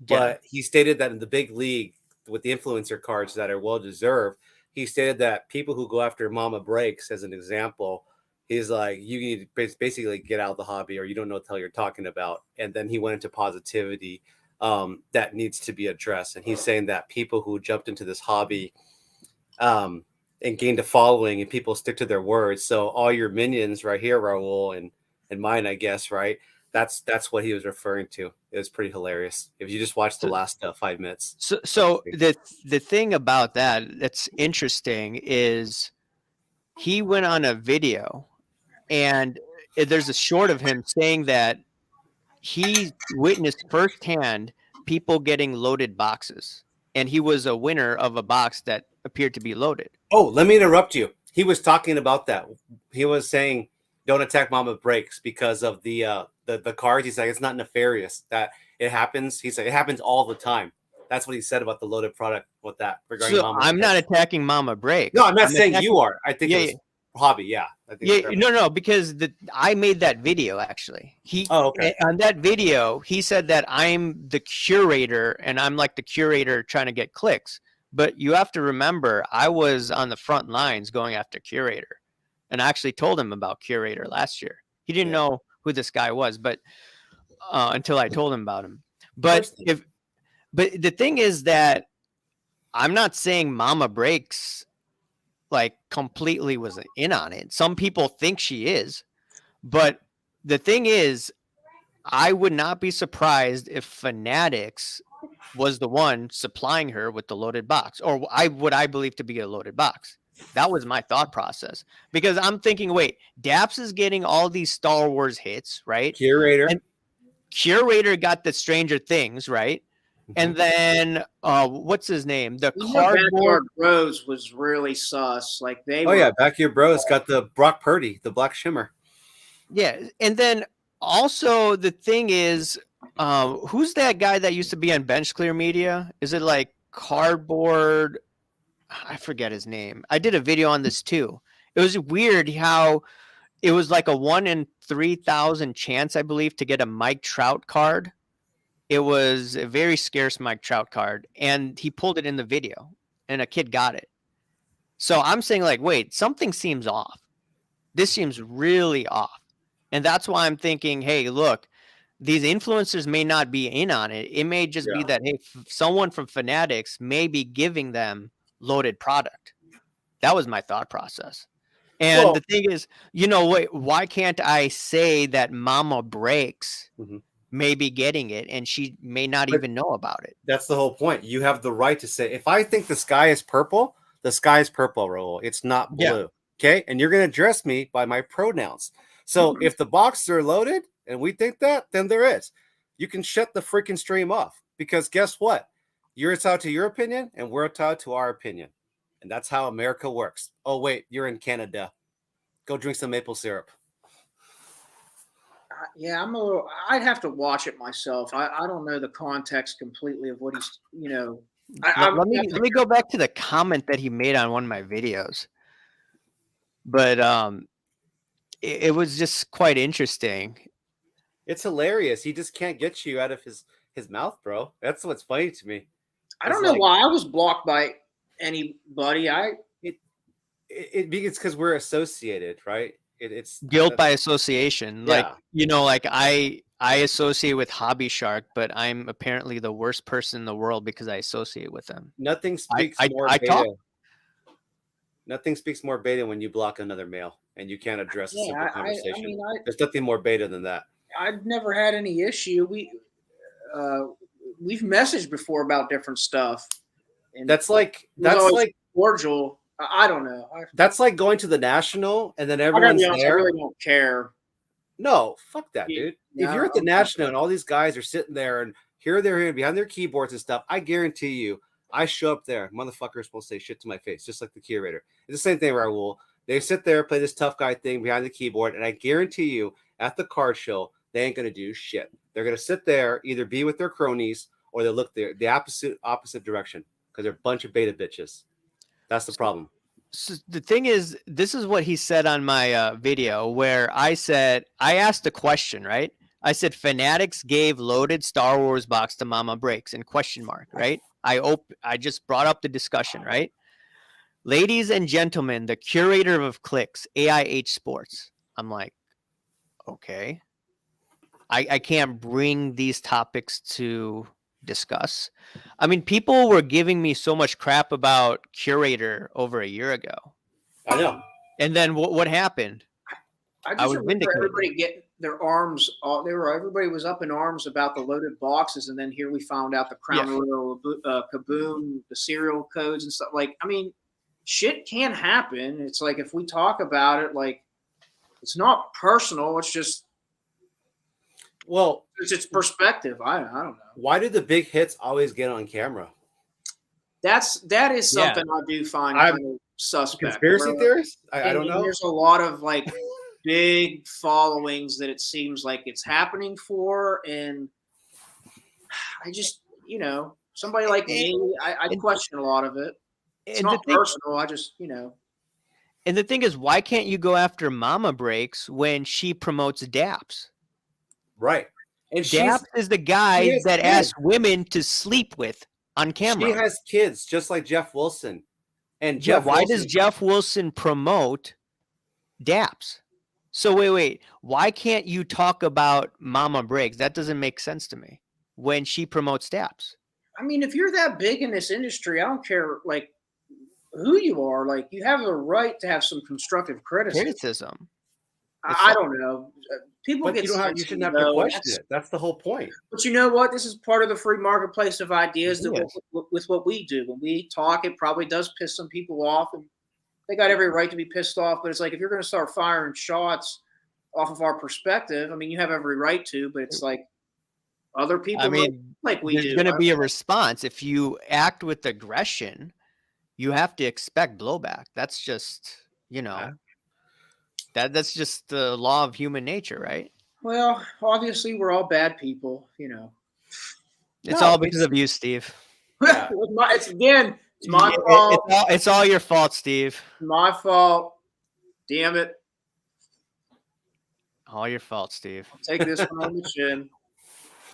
But he stated that in the big league with the influencer cards that are well deserved, he stated that people who go after Mama Breaks, as an example, he's like, you need to basically get out of the hobby, or you don't know what the hell you're talking about. And then he went into positivity that needs to be addressed. And he's saying that people who jumped into this hobby and gained a following, and people stick to their words. So all your minions right here, Raul, and mine, I guess, right? That's what he was referring to. It was pretty hilarious. If you just watch the last 5 minutes. So the thing about that's interesting is he went on a video, and there's a short of him saying that he witnessed firsthand people getting loaded boxes, and he was a winner of a box that appeared to be loaded. Oh, let me interrupt you. He was talking about that. He was saying, "Don't attack Mama Breaks because of the cards." He's like, "It's not nefarious that it happens." He's like, "It happens all the time." That's what he said about the loaded product with that regarding Mama. I'm not attacking Mama Breaks. No, I'm not saying you are. I think it was Hobby. Yeah. I think no, because I made that video actually. On that video, he said that I'm the curator, and I'm like the curator trying to get clicks. But you have to remember, I was on the front lines going after curator, and I actually told him about curator last year. He didn't know who this guy was, but until I told him about him. But the thing is that I'm not saying Mama Breaks like completely was in on it. Some people think she is, but the thing is, I would not be surprised if Fanatics was the one supplying her with the loaded box, or what I believe to be a loaded box. That was my thought process, because I'm thinking, wait, Daps is getting all these Star Wars hits, right? Curator. And Curator got the Stranger Things, right? And then what's his name? The Even cardboard. Backyard Bros was really sus. Like they Oh were. yeah, back here, bro. It's got the Brock Purdy, the black shimmer. Yeah, and then also the thing is, who's that guy that used to be on Bench Clear Media? Is it like Cardboard? I forget his name. I did a video on this too. It was weird how it was like a 1 in 3,000 chance, I believe, to get a Mike Trout card. It was a very scarce Mike Trout card, and he pulled it in the video, and a kid got it. So I'm saying, like, wait, something seems off. This seems really off. And that's why I'm thinking, hey, look, these influencers may not be in on it. It may just be that, hey, someone from Fanatics may be giving them loaded product. That was my thought process. And the thing is, wait, why can't I say that Mama Breaks may be getting it and she may not even know about it? That's the whole point. You have the right to say, if I think the sky is purple, the sky is purple, Raul. It's not blue. Yeah. Okay. And you're going to address me by my pronouns. So if the boxes are loaded and we think that, then there is. You can shut the freaking stream off because guess what? You're entitled to your opinion and we're entitled to our opinion. And that's how America works. Oh, wait, you're in Canada. Go drink some maple syrup. Yeah, I'd have to watch it myself. I don't know the context completely of what he's, Let me go back to the comment that he made on one of my videos. But it was just quite interesting. It's hilarious. He just can't get you out of his mouth, bro. That's what's funny to me. I don't know why I was blocked by anybody. It's because we're associated, right? It's guilt by association. Yeah. Like I associate with Hobby Shark, but I'm apparently the worst person in the world because I associate with them. Nothing speaks more beta. Nothing speaks more beta when you block another male and you can't address a simple conversation. There's nothing more beta than that. I've never had any issue. We've messaged before about different stuff. And that's like cordial. I don't know. That's like going to the National and then everyone's there. I really don't care. No, fuck that, dude. If you're at the National and all these guys are sitting there and here they're here behind their keyboards and stuff, I guarantee you, I show up there, motherfuckers will say shit to my face, just like the curator. It's the same thing, Raul. They sit there, play this tough guy thing behind the keyboard, and I guarantee you, at the card show, they ain't gonna do shit. They're gonna sit there, either be with their cronies or they look the opposite direction because they're a bunch of beta bitches. That's the problem. So the thing is, this is what he said on my video where I asked a question, right? I said, Fanatics gave loaded Star Wars box to Mama Breaks in question mark, right? I just brought up the discussion, right? Ladies and gentlemen, the curator of clicks, AIH Sports. I'm like, okay. I can't bring these topics to discuss. I mean, people were giving me so much crap about curator over a year ago. I know. And then what happened? I was remember everybody getting their arms. Everybody was up in arms about the loaded boxes, and then here we found out the Crown Royal, Kaboom, the serial codes and stuff. Like, I mean, shit can happen. It's like if we talk about it, like it's not personal. It's just. Well, it's perspective. I don't know. Why do the big hits always get on camera? That is something I do find kind of suspect. Conspiracy theorists? I don't know. There's a lot of like big followings that it seems like it's happening for, and I just somebody like me, I question a lot of it. It's not personal. I just And the thing is, why can't you go after Mama Breaks when she promotes DAPS? Right. And DAPS is the guy that asks women to sleep with on camera. She has kids, just like Jeff Wilson. And why does Jeff Wilson promote DAPS? So wait. Why can't you talk about Mama Breaks? That doesn't make sense to me when she promotes DAPS. I mean, if you're that big in this industry, I don't care like who you are. Like, you have a right to have some constructive criticism. I don't know. People but get you shouldn't have to question it. That's the whole point. But you know what? This is part of the free marketplace of ideas with what we do. When we talk, it probably does piss some people off, and they got every right to be pissed off. But it's like, if you're going to start firing shots off of our perspective, I mean, you have every right to, but it's like, Other people I don't mean, like we there's do. going to be a response. If you act with aggression, you have to expect blowback. That's just, that's just the law of human nature, right? Well, obviously we're all bad people, It's No, all because of you, Steve. Yeah. it's my It's fault. it's all your fault, Steve. My fault. Damn it. All your fault, Steve. I'll take this one on the chin.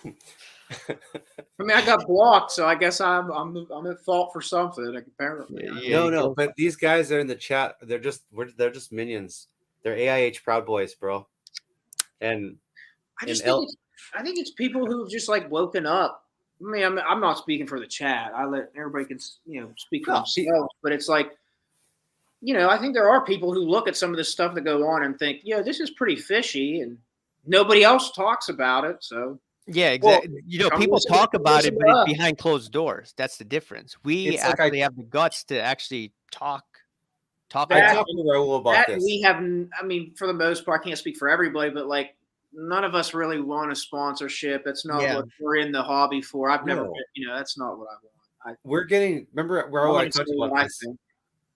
I mean, I got blocked, so I guess I'm at fault for something. Like, apparently, No, but these guys are in the chat. They're just minions. They're AIH Proud Boys, bro. And I think it's people who've just like woken up. I mean, I'm not speaking for the chat. I let everybody can speak for No, themselves. But it's like, I think there are people who look at some of the stuff that go on and think, this is pretty fishy, and nobody else talks about it. So yeah, exactly. People talk about it, but it's behind closed doors. That's the difference. We actually have the guts to actually talk. I talked to Raul about this. We have, I mean, for the most part, I can't speak for everybody, but like none of us really want a sponsorship. It's not what we're in the hobby for. I've never been, that's not what I want. We're getting, remember Raul, I talked about this.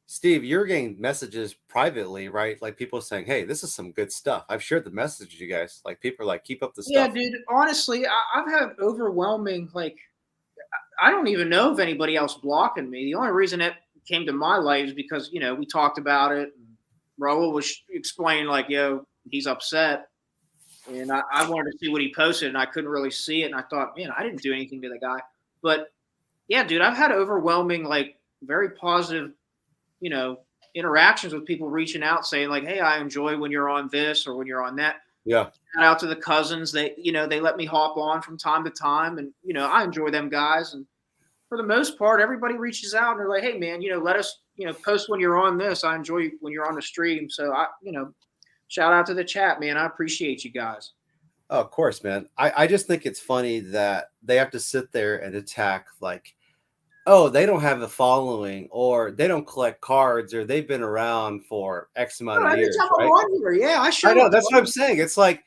Steve, you're getting messages privately, right? Like people saying, hey, this is some good stuff. I've shared the message to you guys. Like people are like, keep up the stuff. Yeah, dude, honestly, I've had overwhelming, like, I don't even know of anybody else blocking me. The only reason it came to my light is because, we talked about it. Raul was explaining like, he's upset. And I wanted to see what he posted, and I couldn't really see it. And I thought, man, I didn't do anything to the guy. But yeah, dude, I've had overwhelming, like, very positive, interactions with people reaching out saying like, hey, I enjoy when you're on this or when you're on that. Yeah. Shout out to the cousins. They let me hop on from time to time, and I enjoy them guys. And for the most part, everybody reaches out and they're like, hey man, let us, post when you're on this. I enjoy when you're on the stream. So shout out to the chat, man. I appreciate you guys. Oh, of course, man. I just think it's funny that they have to sit there and attack like, oh, they don't have a following, or they don't collect cards, or they've been around for X amount of years. Right? Yeah, I know. That's what I'm saying. It's like,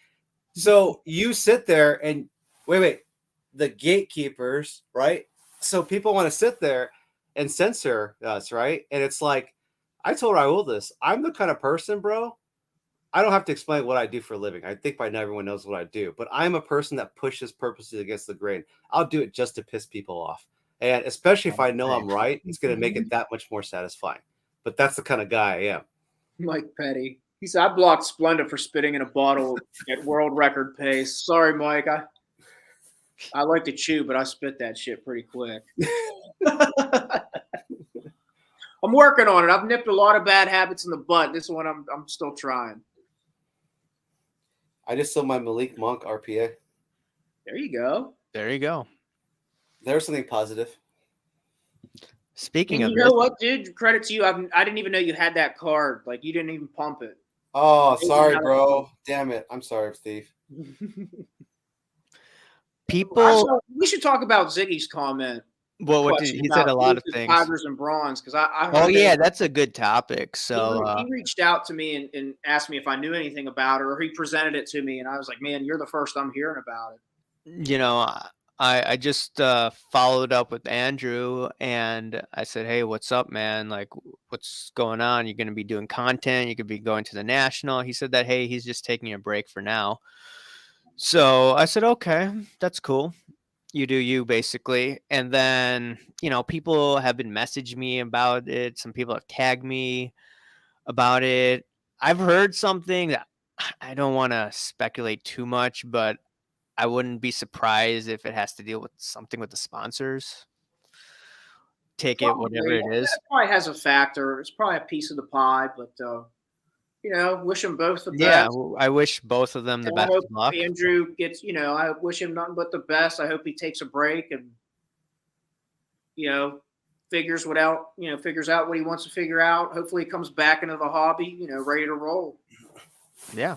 so you sit there and wait, the gatekeepers, right? So people want to sit there and censor us, right? And it's like, I told Raul this. I'm the kind of person, bro. I don't have to explain what I do for a living. I think by now everyone knows what I do. But I'm a person that pushes purposes against the grain. I'll do it just to piss people off. And especially if I know I'm right, it's going to make it that much more satisfying. But that's the kind of guy I am. Mike Petty. He said, I blocked Splenda for spitting in a bottle at world record pace. Sorry, Mike. I like to chew, but I spit that shit pretty quick. I'm working on it. I've nipped a lot of bad habits in the butt. This one I'm still trying. I just saw my Malik Monk RPA. There you go. There's something positive. Speaking of, you know what, dude? Credit to you. I didn't even know you had that card. Like, you didn't even pump it. Oh, sorry, bro. Damn it. I'm sorry, Steve. We should talk about Ziggy's comment. Well, what did he said? A lot of things. Tigers and bronze, because I oh yeah, that's a good topic. So he reached out to me and asked me if I knew anything about it, or he presented it to me, and I was like, man, you're the first I'm hearing about it. I just followed up with Andrew and I said, hey, what's up, man? Like, what's going on? You're going to be doing content. You could be going to the national. He said that, hey, he's just taking a break for now. So I said, okay, that's cool. You do you, basically. And then, people have been messaging me about it. Some people have tagged me about it. I've heard something that I don't want to speculate too much, but I wouldn't be surprised if it has to deal with something with the sponsors. Take it, whatever it is. That probably has a factor. It's probably a piece of the pie, but wish them both the best. Yeah, I wish both of them the best of luck. Andrew gets, I wish him nothing but the best. I hope he takes a break and, figures out what he wants to figure out. Hopefully he comes back into the hobby, ready to roll. Yeah.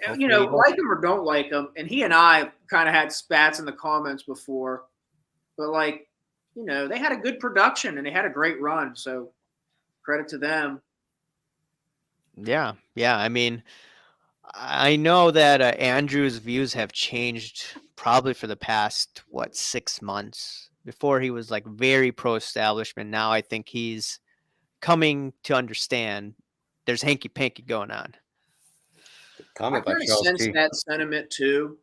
Like him or don't like him. And he and I kind of had spats in the comments before, but they had a good production and they had a great run. So credit to them. Yeah. I mean, I know that Andrew's views have changed probably for the past 6 months. Before he was like very pro-establishment. Now I think he's coming to understand there's hanky panky going on. I Comment by kind of Charles sense T. that sentiment too,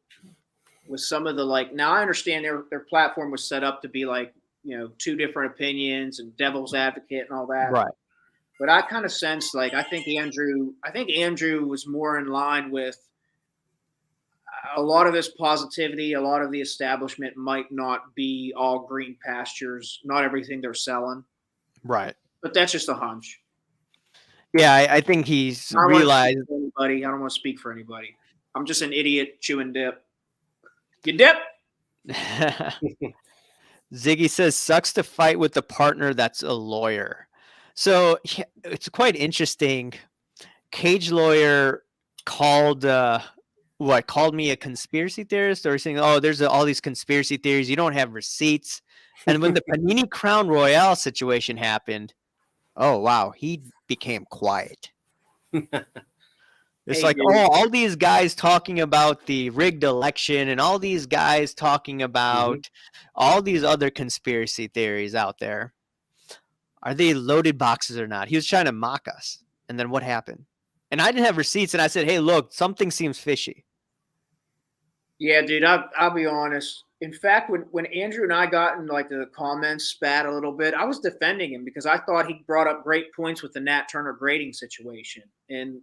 with some of the now I understand their platform was set up to be like, two different opinions and devil's advocate and all that. Right. But I kind of sense I think Andrew was more in line with a lot of this positivity. A lot of the establishment might not be all green pastures, not everything they're selling. Right. But that's just a hunch. Yeah, I think he's I don't realized. I don't want to speak for anybody. I'm just an idiot chewing dip. You dip? Ziggy says, sucks to fight with the partner that's a lawyer. So it's quite interesting. Cage lawyer called me a conspiracy theorist, or saying, oh, there's all these conspiracy theories. You don't have receipts. And when the Panini Crown Royale situation happened, oh, wow, he became quiet. It's Hey, like, dude. oh, all these guys talking about the rigged election and all these guys talking about all these other conspiracy theories out there. Are they loaded boxes or not? He was trying to mock us. And then what happened? And I didn't have receipts. And I said, hey, look, something seems fishy. Yeah, dude, I'll be honest. In fact, when Andrew and I got in the comments spat a little bit, I was defending him because I thought he brought up great points with the Nat Turner grading situation. And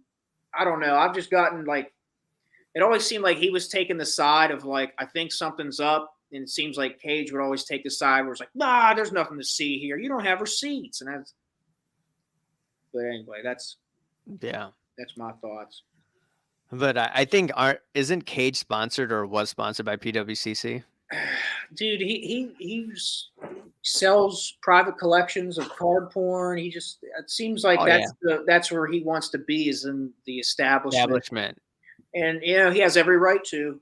I don't know. I've just gotten it always seemed like he was taking the side of I think something's up. And it seems like Cage would always take the side where it's like, nah, there's nothing to see here. You don't have receipts. But anyway, that's my thoughts. But I think isn't Cage sponsored or was sponsored by PWCC? Dude, he sells private collections of card porn. It seems like that's where he wants to be, is in the establishment. And he has every right to,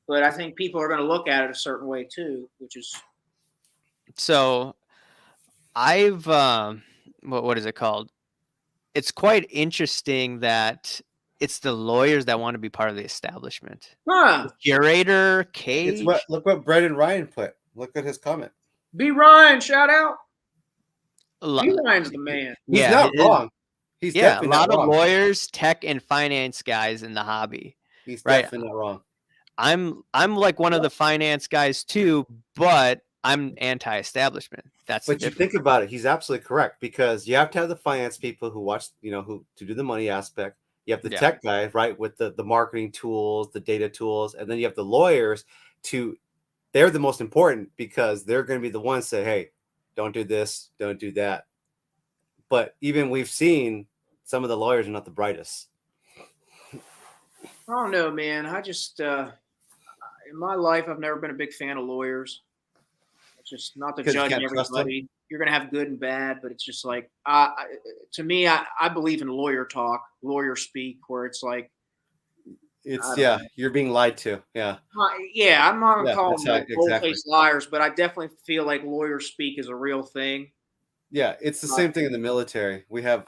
but I think people are going to look at it a certain way too, which is. So I've what is it called? It's quite interesting that it's the lawyers that want to be part of the establishment. Huh. Curator, Cage. Look what Brendan Ryan put. Look at his comment. B. Ryan, shout out. B. Ryan's the man. He's not wrong. He's definitely not wrong. A lot of lawyers, tech, and finance guys in the hobby. He's definitely not wrong. I'm like one of the finance guys too, but I'm anti-establishment. But you think about it, he's absolutely correct, because you have to have the finance people who watch, who to do the money aspect. You have the tech guy, right, with the marketing tools, the data tools, and then you have the lawyers they're the most important, because they're going to be the ones say, hey, don't do this, don't do that. But even we've seen some of the lawyers are not the brightest. I don't know, man. I just in my life, I've never been a big fan of lawyers. It's just not to judge everybody. You're going to have good and bad, but it's just to me, I believe in lawyer talk, lawyer speak, where it's you're being lied to. Yeah. I'm not going to call them bold-faced liars, but I definitely feel like lawyer speak is a real thing. Yeah, it's the same thing in the military. We have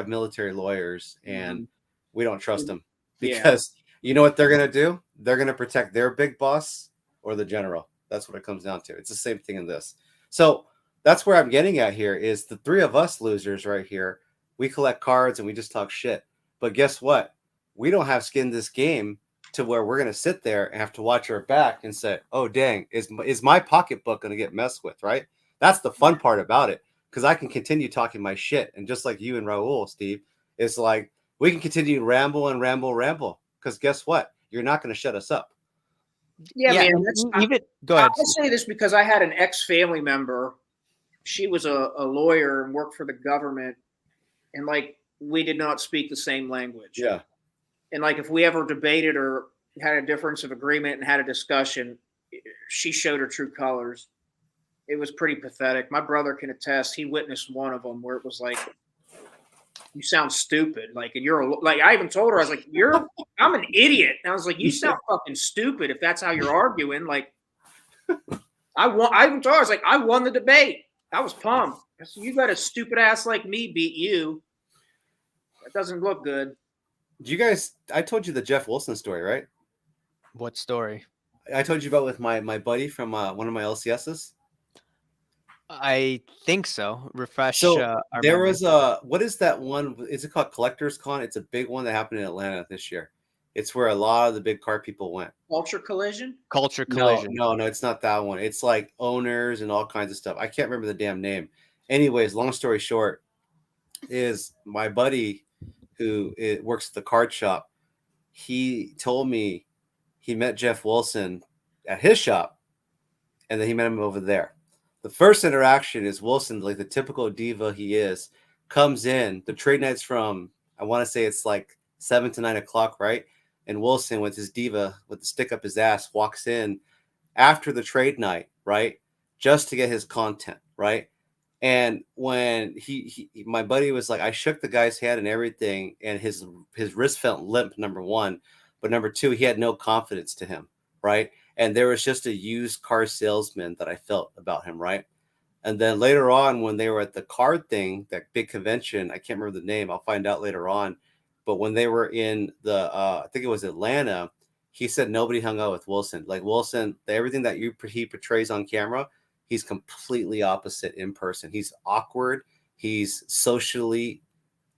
military lawyers, and we don't trust them, because you know what they're going to do? They're going to protect their big boss or the general. That's what it comes down to. It's the same thing in this. So that's where I'm getting at here, is the three of us losers right here. We collect cards and we just talk shit. But guess what? We don't have skin in this game to where we're going to sit there and have to watch our back and say, oh, dang, is my pocketbook going to get messed with, right? That's the fun part about it, because I can continue talking my shit. And just like you and Raul, Steve, it's like we can continue to ramble, because guess what? You're not going to shut us up. Yeah, man. Go ahead. I'll say this because I had an ex-family member. She was a lawyer and worked for the government, and we did not speak the same language. Yeah. And if we ever debated or had a difference of agreement and had a discussion, she showed her true colors. It was pretty pathetic. My brother can attest. He witnessed one of them where it was like, you sound stupid. And I even told her, I was like, I'm an idiot. And I was like, you sound fucking stupid if that's how you're arguing. I even told her, I was like, I won the debate. I was pumped. I said, you got a stupid ass like me beat you. That doesn't look good. I told you the Jeff Wilson story, right? What story? I told you about with my buddy from one of my LCSs. I think so. Refresh So our there memory. was what is that one? Is it called Collectors Con? It's a big one that happened in Atlanta this year. It's where a lot of the big car people went. Culture Collision? Culture No, Collision. no, it's not that one. It's like owners and all kinds of stuff. I can't remember the damn name. Anyways, long story short, is my buddy who works at the card shop. He told me he met Jeff Wilson at his shop, and then he met him over there. The first interaction is Wilson, like the typical diva he is, comes in. The trade night's from, I want to say it's like 7 to 9 o'clock, right? And Wilson, with his diva, with the stick up his ass, walks in after the trade night, right? Just to get his content, right? And when he my buddy was like, I shook the guy's hand and everything, and his wrist felt limp, number one, but number two, he had no confidence to him, right? And there was just a used car salesman that I felt about him, right? And then later on, when they were at the card thing, that big convention, I can't remember the name, I'll find out later on. But when they were in the, I think it was Atlanta, he said nobody hung out with Wilson. Like Wilson, everything that he portrays on camera, he's completely opposite in person. He's awkward. He's socially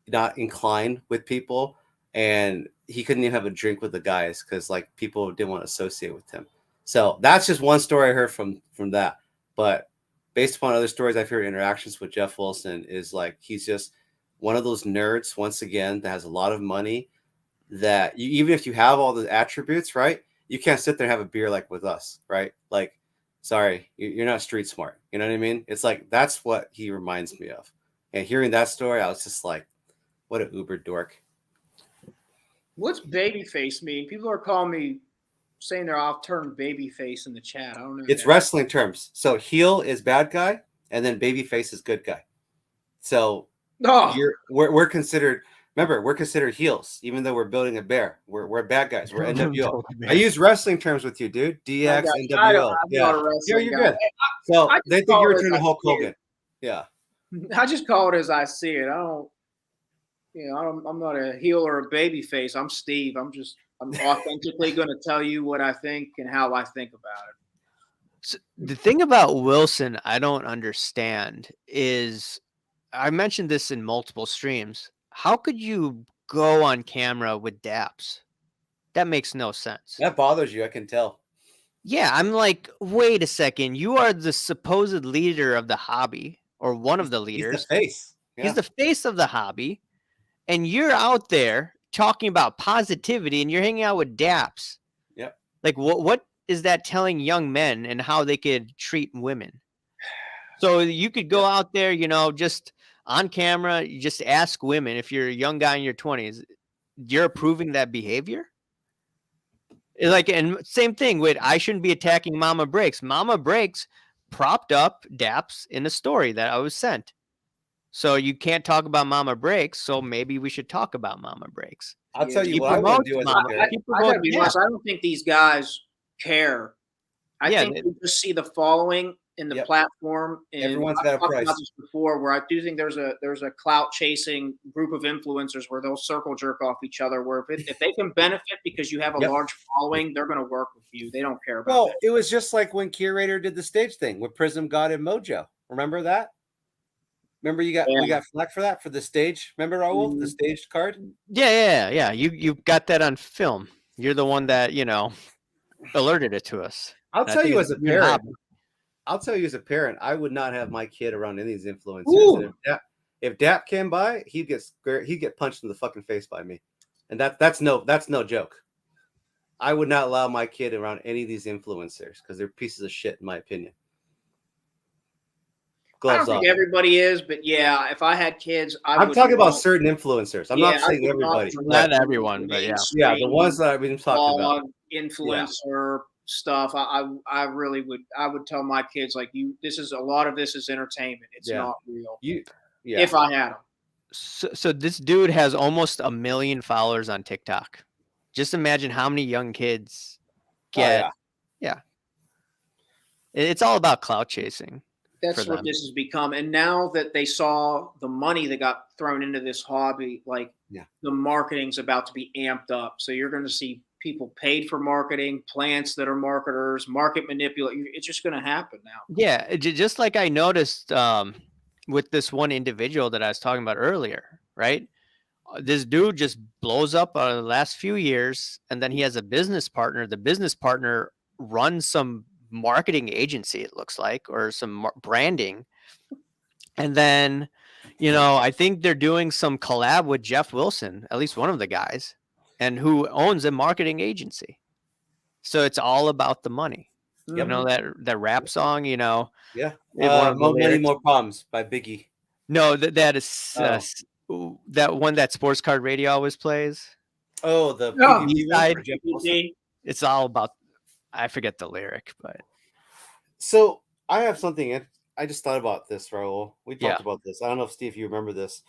not inclined with people, and he couldn't even have a drink with the guys because like people didn't want to associate with him. So that's just one story I heard from that. But based upon other stories I've heard, interactions with Jeff Wilson is like he's just one of those nerds once again that has a lot of money. That you, even if you have all the attributes, right, you can't sit there and have a beer like with us, right? Like, sorry, you're not street smart. You know what I mean? It's like that's what he reminds me of. And hearing that story, I was just like, what an uber dork. What's babyface mean? People are calling me, saying they're off-term babyface in the chat. I don't know. It's wrestling terms. So heel is bad guy, and then babyface is good guy. So we're considered. Remember, we're considered heels, even though we're building a bear. We're bad guys. We're NWO. I use wrestling terms with you, dude. DX, NWO. Yeah, you're good. So they think you're turning Hulk Hogan. Yeah. I just call it as I see it. I don't. I'm not a heel or a baby face. I'm Steve. I'm authentically going to tell you what I think and how I think about it. So the thing about Wilson I don't understand is, I mentioned this in multiple streams. How could you go on camera with daps? That makes no sense. That bothers you, I can tell. Yeah, I'm like, wait a second. You are the supposed leader of the hobby, or one of the leaders. He's the face. Yeah. He's the face of the hobby. And you're out there talking about positivity and you're hanging out with daps. Yep. Like what is that telling young men and how they could treat women? So you could go out there, just on camera, you just ask women, if you're a young guy in your 20s, you're approving that behavior? Like, and same thing with, I shouldn't be attacking Mama Breaks. Mama Breaks propped up daps in a story that I was sent. So you can't talk about Mama Breaks, so maybe we should talk about Mama Breaks. I'll tell you what I would do as a parent. I gotta be honest, I don't think these guys care. I think they just see the following in the platform. And everyone's got a price. I've talked about this before, where I do think there's a clout chasing group of influencers where they'll circle jerk off each other. Where if they can benefit because you have a large following, they're going to work with you. They don't care about that. It was just like when Curator did the stage thing with Prism God and Mojo. Remember that? Remember we got flack for that, for the stage. Remember, Raul, the staged card? Yeah. You got that on film. You're the one that alerted it to us. I'll tell you as a parent, I would not have my kid around any of these influencers. And if Dap came by, he'd get punched in the fucking face by me, and that's no joke. I would not allow my kid around any of these influencers because they're pieces of shit, in my opinion. I don't think everybody is, but yeah, if I had kids, I'm talking about certain influencers. I'm not saying everybody. Not everyone, but yeah, the ones that I've been talking about. Influencer stuff. I really would. I would tell my kids, like, a lot of this is entertainment. It's not real. If I had them. So this dude has almost 1 million followers on TikTok. Just imagine how many young kids get. Yeah. It's all about clout chasing. That's what this has become. And now that they saw the money that got thrown into this hobby, like the marketing's about to be amped up. So you're going to see people paid for marketing, plants that are marketers, market manipulate. It's just going to happen now. Yeah, just like I noticed with this one individual that I was talking about earlier, right? This dude just blows up the last few years, and then he has a business partner. The business partner runs some marketing agency, it looks like, or some branding. And then, I think they're doing some collab with Jeff Wilson, at least one of the guys, and who owns a marketing agency. So it's all about the money. Yep. That rap song, Yeah. one of the More money, lyrics. more problems by Biggie. No, that is that one that Sports Card Radio always plays. Oh, the Oh, PvP side. for Jeff Wilson? It's all about. I forget the lyric, but So I have something. I just thought about this, Raul. We talked Yeah. about this. I don't know if Steve, you remember this.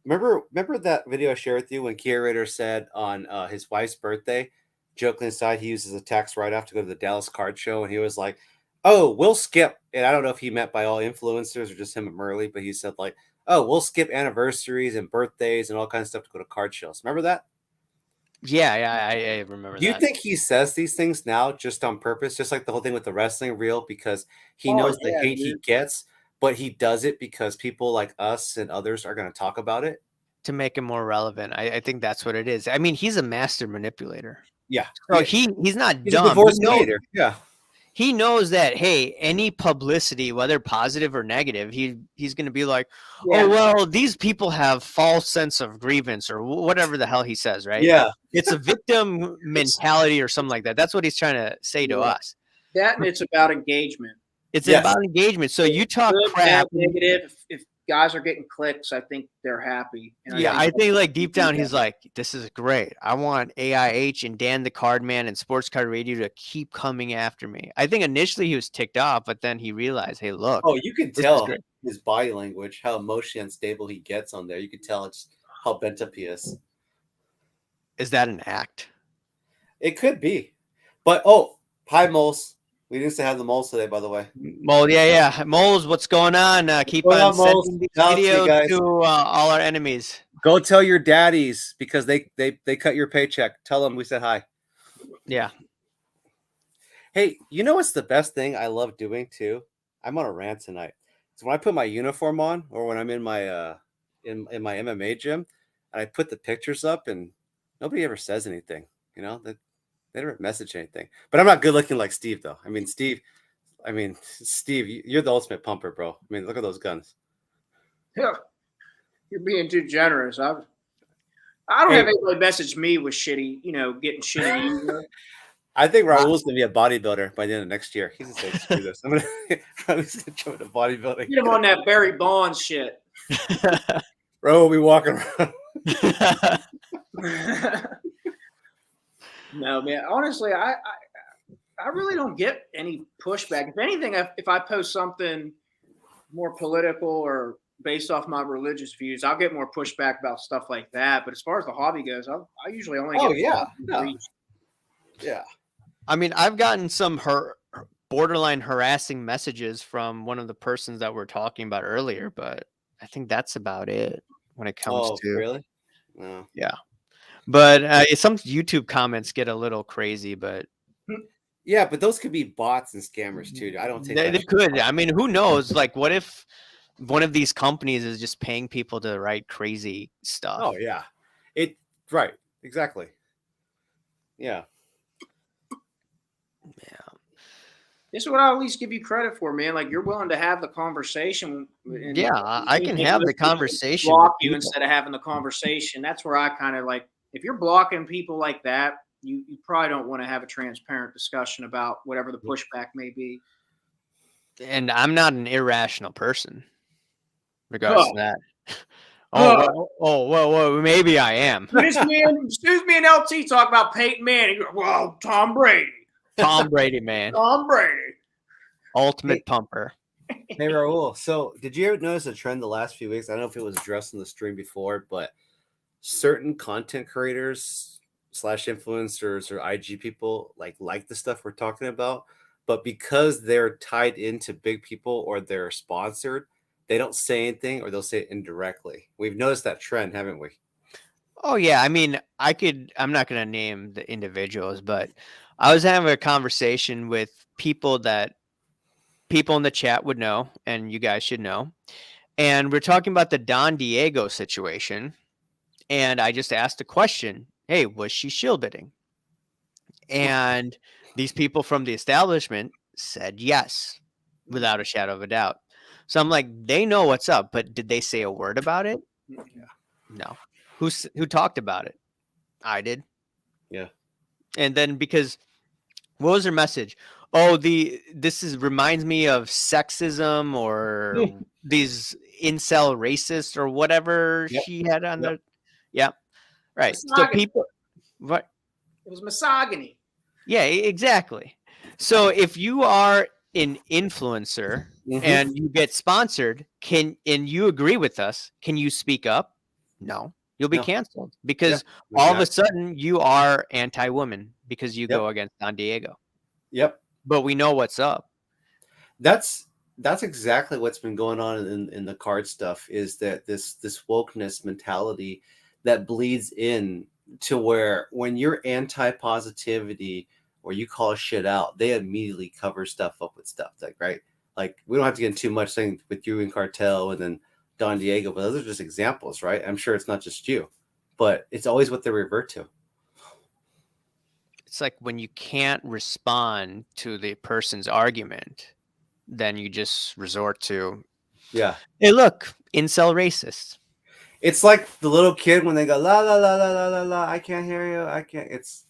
Remember that video I shared with you when Curator said on his wife's birthday, joking aside, he uses a tax write-off to go to the Dallas card show, and he was like, "Oh, we'll skip." And I don't know if he meant by all influencers or just him and Murley, but he said like, "Oh, we'll skip anniversaries and birthdays and all kinds of stuff to go to card shows." Remember that? yeah, I remember. Do you that. think he says these things now just on purpose, just like the whole thing with the wrestling reel, because he Oh, knows the yeah, hate he dude. gets, but he does it because people like us and others are going to talk about it? to make him more relevant? I think that's what it is. I mean, he's a master manipulator. Yeah. So Yeah. he's not He's a dumb. divorce mediator. Yeah. He knows that, hey, any publicity, whether positive or negative, he's going to be like, Yeah. oh, well, these people have false sense of grievance or whatever the hell he says, right? Yeah. It's a victim mentality or something like that. That's what he's trying to say to Yeah. us. That and it's about engagement. It's Yes. about engagement. So you talk Good, crap. bad, negative. If guys are getting clicks, I think they're happy. And Yeah, I think like deep down he's like, this is great. I want AIH and Dan the Cardman and Sports Card Radio to keep coming after me. I think initially he was ticked off, but then he realized, hey, look. Oh, you can This is tell great. his body language, how emotionally unstable he gets on there. You can tell it's how bent up he is. Is that an act? It could be. But, oh, hi, Moles. We didn't say hi to the Moles today, by the way. Mole, yeah. Moles, what's going on? Keep Going on on, Moles? sending these Now, see you videos guys. to all our enemies. Go tell your daddies because they cut your paycheck. Tell them we said hi. Yeah. Hey, you know what's the best thing I love doing too? I'm on a rant tonight. So when I put my uniform on, or when I'm in my in my MMA gym, and I put the pictures up, and nobody ever says anything. You know, they never message anything. But I'm not good looking like Steve, though. Steve, you're the ultimate pumper, bro. I mean, look at those guns. Yeah. You're being too generous. I don't have anybody message me with shitty, getting shitty. I think Raul's gonna be a bodybuilder by the end of next year. He's gonna say, "Screw this." Raul's gonna jump into bodybuilding. Get him on that Barry Bonds shit. Raul will be walking around. No, man. Honestly, I really don't get any pushback. If anything, if I post something more political or based off my religious views, I'll get more pushback about stuff like that. But as far as the hobby goes, I usually only get Yeah. I mean, I've gotten some borderline harassing messages from one of the persons that we're talking about earlier, but I think that's about it when it comes to really? No. Yeah. But some YouTube comments get a little crazy, but Yeah, but those could be bots and scammers too. I don't take they that. could. I mean, who knows? Like, what if one of these companies is just paying people to write crazy stuff? Oh yeah, right, exactly. Yeah. This is what I at least give you credit for, man. Like, you're willing to have the conversation. And Yeah, I can have the conversation. Block you instead of having the conversation. That's where I kind of like. If you're blocking people like that, you probably don't want to have a transparent discussion about whatever the pushback may be. And I'm not an irrational person, regardless of that. Well, maybe I am. This man, excuse me, and LT talk about Peyton Manning. Well, Tom Brady. Tom Brady, man. Tom Brady. Ultimate pumper. Hey Raul, so did you ever notice a trend the last few weeks? I don't know if it was addressed in the stream before, but certain content creators / influencers or IG people like the stuff we're talking about, but because they're tied into big people or they're sponsored, they don't say anything or they'll say it indirectly. We've noticed that trend, haven't we? Oh yeah, I mean, I'm not going to name the individuals, but I was having a conversation with people that people in the chat would know, and you guys should know. And we're talking about the Don Diego situation. And I just asked a question. Hey, was she shill bidding? And these people from the establishment said yes, without a shadow of a doubt. So I'm like, they know what's up, but did they say a word about it? No. Who talked about it? I did. Yeah. And then because what was her message? Oh, this is reminds me of sexism or these incel racists or whatever Yep. she had on Yep. there. Yeah. Right. So Misogyny. people what It was misogyny. yeah, exactly. So if you are an influencer Mhm. and you get sponsored, and you agree with us, can you speak up? No. You'll be No. canceled because Yep. all of a Exactly. sudden you are anti-woman because you Yep. go against Don Diego. Yep. But we know what's up. That's exactly what's been going on in the card stuff, is that this wokeness mentality that bleeds in to where when you're anti-positivity or you call shit out, they immediately cover stuff up with stuff like, right? Like, we don't have to get into too much thing with you and Cartel and then Don Diego, but those are just examples, right? I'm sure it's not just you, but it's always what they revert to. It's like when you can't respond to the person's argument, then you just resort to, Yeah. hey, look, incel racist. It's like the little kid when they go, la, la, la, la, la, la, la, I can't hear you. I can't. It's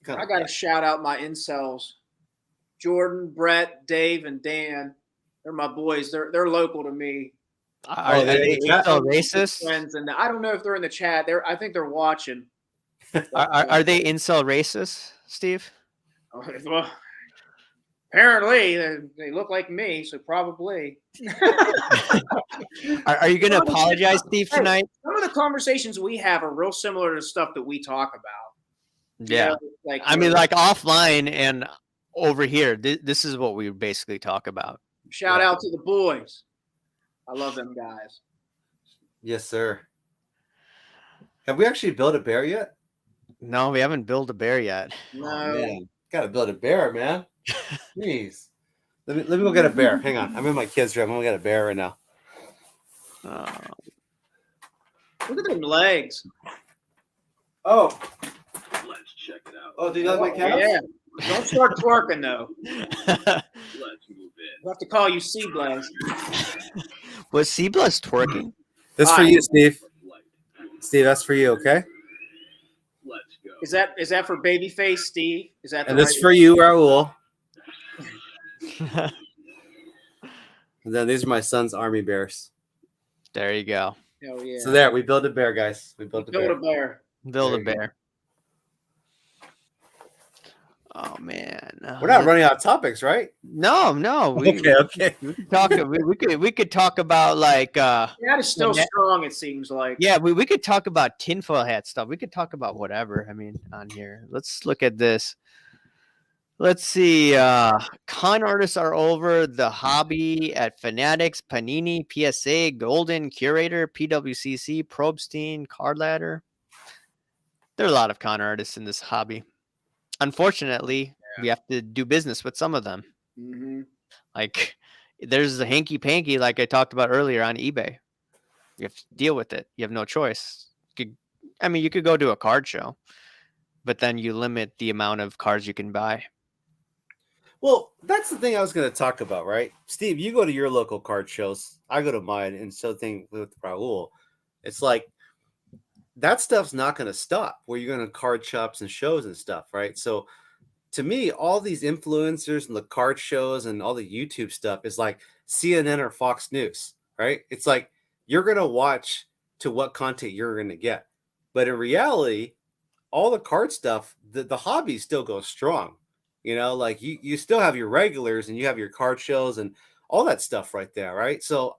kind I of got to shout out my incels, Jordan, Brett, Dave, and Dan. They're my boys. They're local to me. Are they're in they the chat? incel Good racist? friends, and I don't know if they're in the chat. I think they're watching. Are they incel racist, Steve? Well, apparently they look like me, so probably. Are you going to apologize, Steve, Hey, tonight? some of the conversations we have are real similar to stuff that we talk about. Yeah. You know, like I mean, like offline and over here, this is what we basically talk about. shout out to the boys. I love them guys. Yes, sir. Have we actually built a bear yet? No, we haven't built a bear yet. No. Oh, man. Gotta build a bear, man. Jeez. Let me go get a bear. Hang on. I'm in my kids' room. I'm gonna get a bear right now. Look at them legs. Oh. Let's check it out. Oh, do you like my calves? Yeah. Don't start twerking though. Let's move in. We'll have to call you C Blaze. Was Seabless twerking? This for you, Steve. Steve, that's for you, okay? Let's go. Is that for Babyface Steve? Is that And this for you, Raul. And then these are my son's army bears. There you go. Hell yeah. So there, we built a bear, guys. We built a Build bear. a bear. Build There a you go. bear. Oh man, We're not running out of topics, right? No. Okay. We could talk about like That is still Yeah. strong, it seems like. yeah, we could talk about tinfoil hat stuff. We could talk about whatever. I mean, on here. Let's look at this. Let's see. Con artists are over. The Hobby at Fanatics, Panini, PSA, Golden, Curator, PWCC, Probstein, Card Ladder. There are a lot of con artists in this hobby. Unfortunately, we have to do business with some of them. Mm-hmm. Like there's a hanky panky, like I talked about earlier on eBay. You have to deal with it. You have no choice. You could go to a card show, but then you limit the amount of cards you can buy. Well, that's the thing I was going to talk about, right? Steve, you go to your local card shows. I go to mine, and so thing with Raul. It's like that stuff's not going to stop where you're going to card shops and shows and stuff, right? So to me, all these influencers and the card shows and all the YouTube stuff is like CNN or Fox News, right? It's like you're going to watch to what content you're going to get. But in reality, all the card stuff, the hobby still goes strong. You know, like you still have your regulars and you have your card shows and all that stuff right there, right? So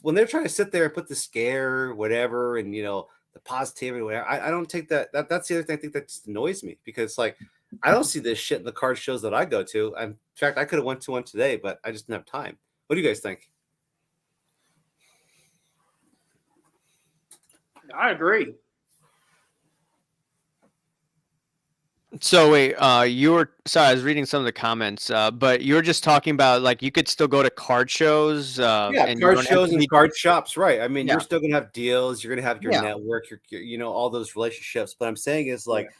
when they're trying to sit there and put the scare, whatever, and the positivity, whatever, I don't take that. That's the other thing I think that just annoys me, because like I don't see this shit in the card shows that I go to. In fact, I could have went to one today, but I just didn't have time. What do you guys think? I agree. So wait, you were sorry, I was reading some of the comments, but you were just talking about like you could still go to card shows, Yeah, and you card don't have shows to and be. card shops, right? I mean, Yeah, you're still gonna have deals. You're gonna have your yeah, network, your all those relationships. But I'm saying is Yeah. like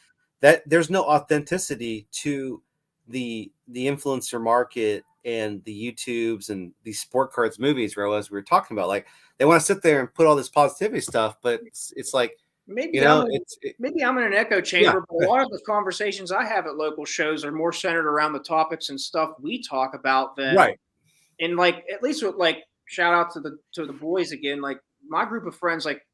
that. There's no authenticity to the influencer market and the YouTubes and these sport cards movies. Where as we were talking about, like they want to sit there and put all this positivity stuff, but it's like Maybe I'm in, it's maybe I'm in an echo yeah, chamber, but a lot of the conversations I have at local shows are more centered around the topics and stuff we talk about than, right, and like at least with like shout out to the boys again, like my group of friends, like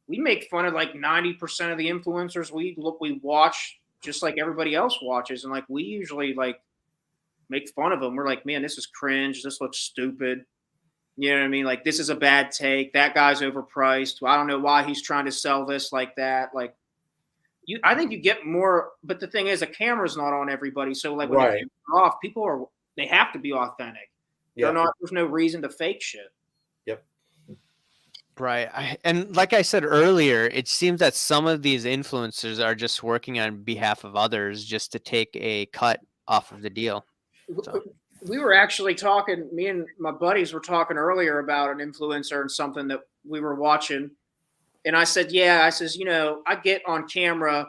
we make fun of like 90% of the influencers we watch just like everybody else watches, and like we usually like make fun of them. We're like, man, this is cringe. This looks stupid. You know what I mean? Like this is a bad take. That guy's overpriced. I don't know why he's trying to sell this like that. Like I think you get more, but the thing is, a camera's not on everybody. So like when the right, camera's off, they have to be authentic. They're yeah, not. There's no reason to fake shit. yep, right. And like I said earlier, it seems that some of these influencers are just working on behalf of others just to take a cut off of the deal. So We were actually talking. Me and my buddies were talking earlier about an influencer and something that we were watching. And I said, yeah, I says, I get on camera.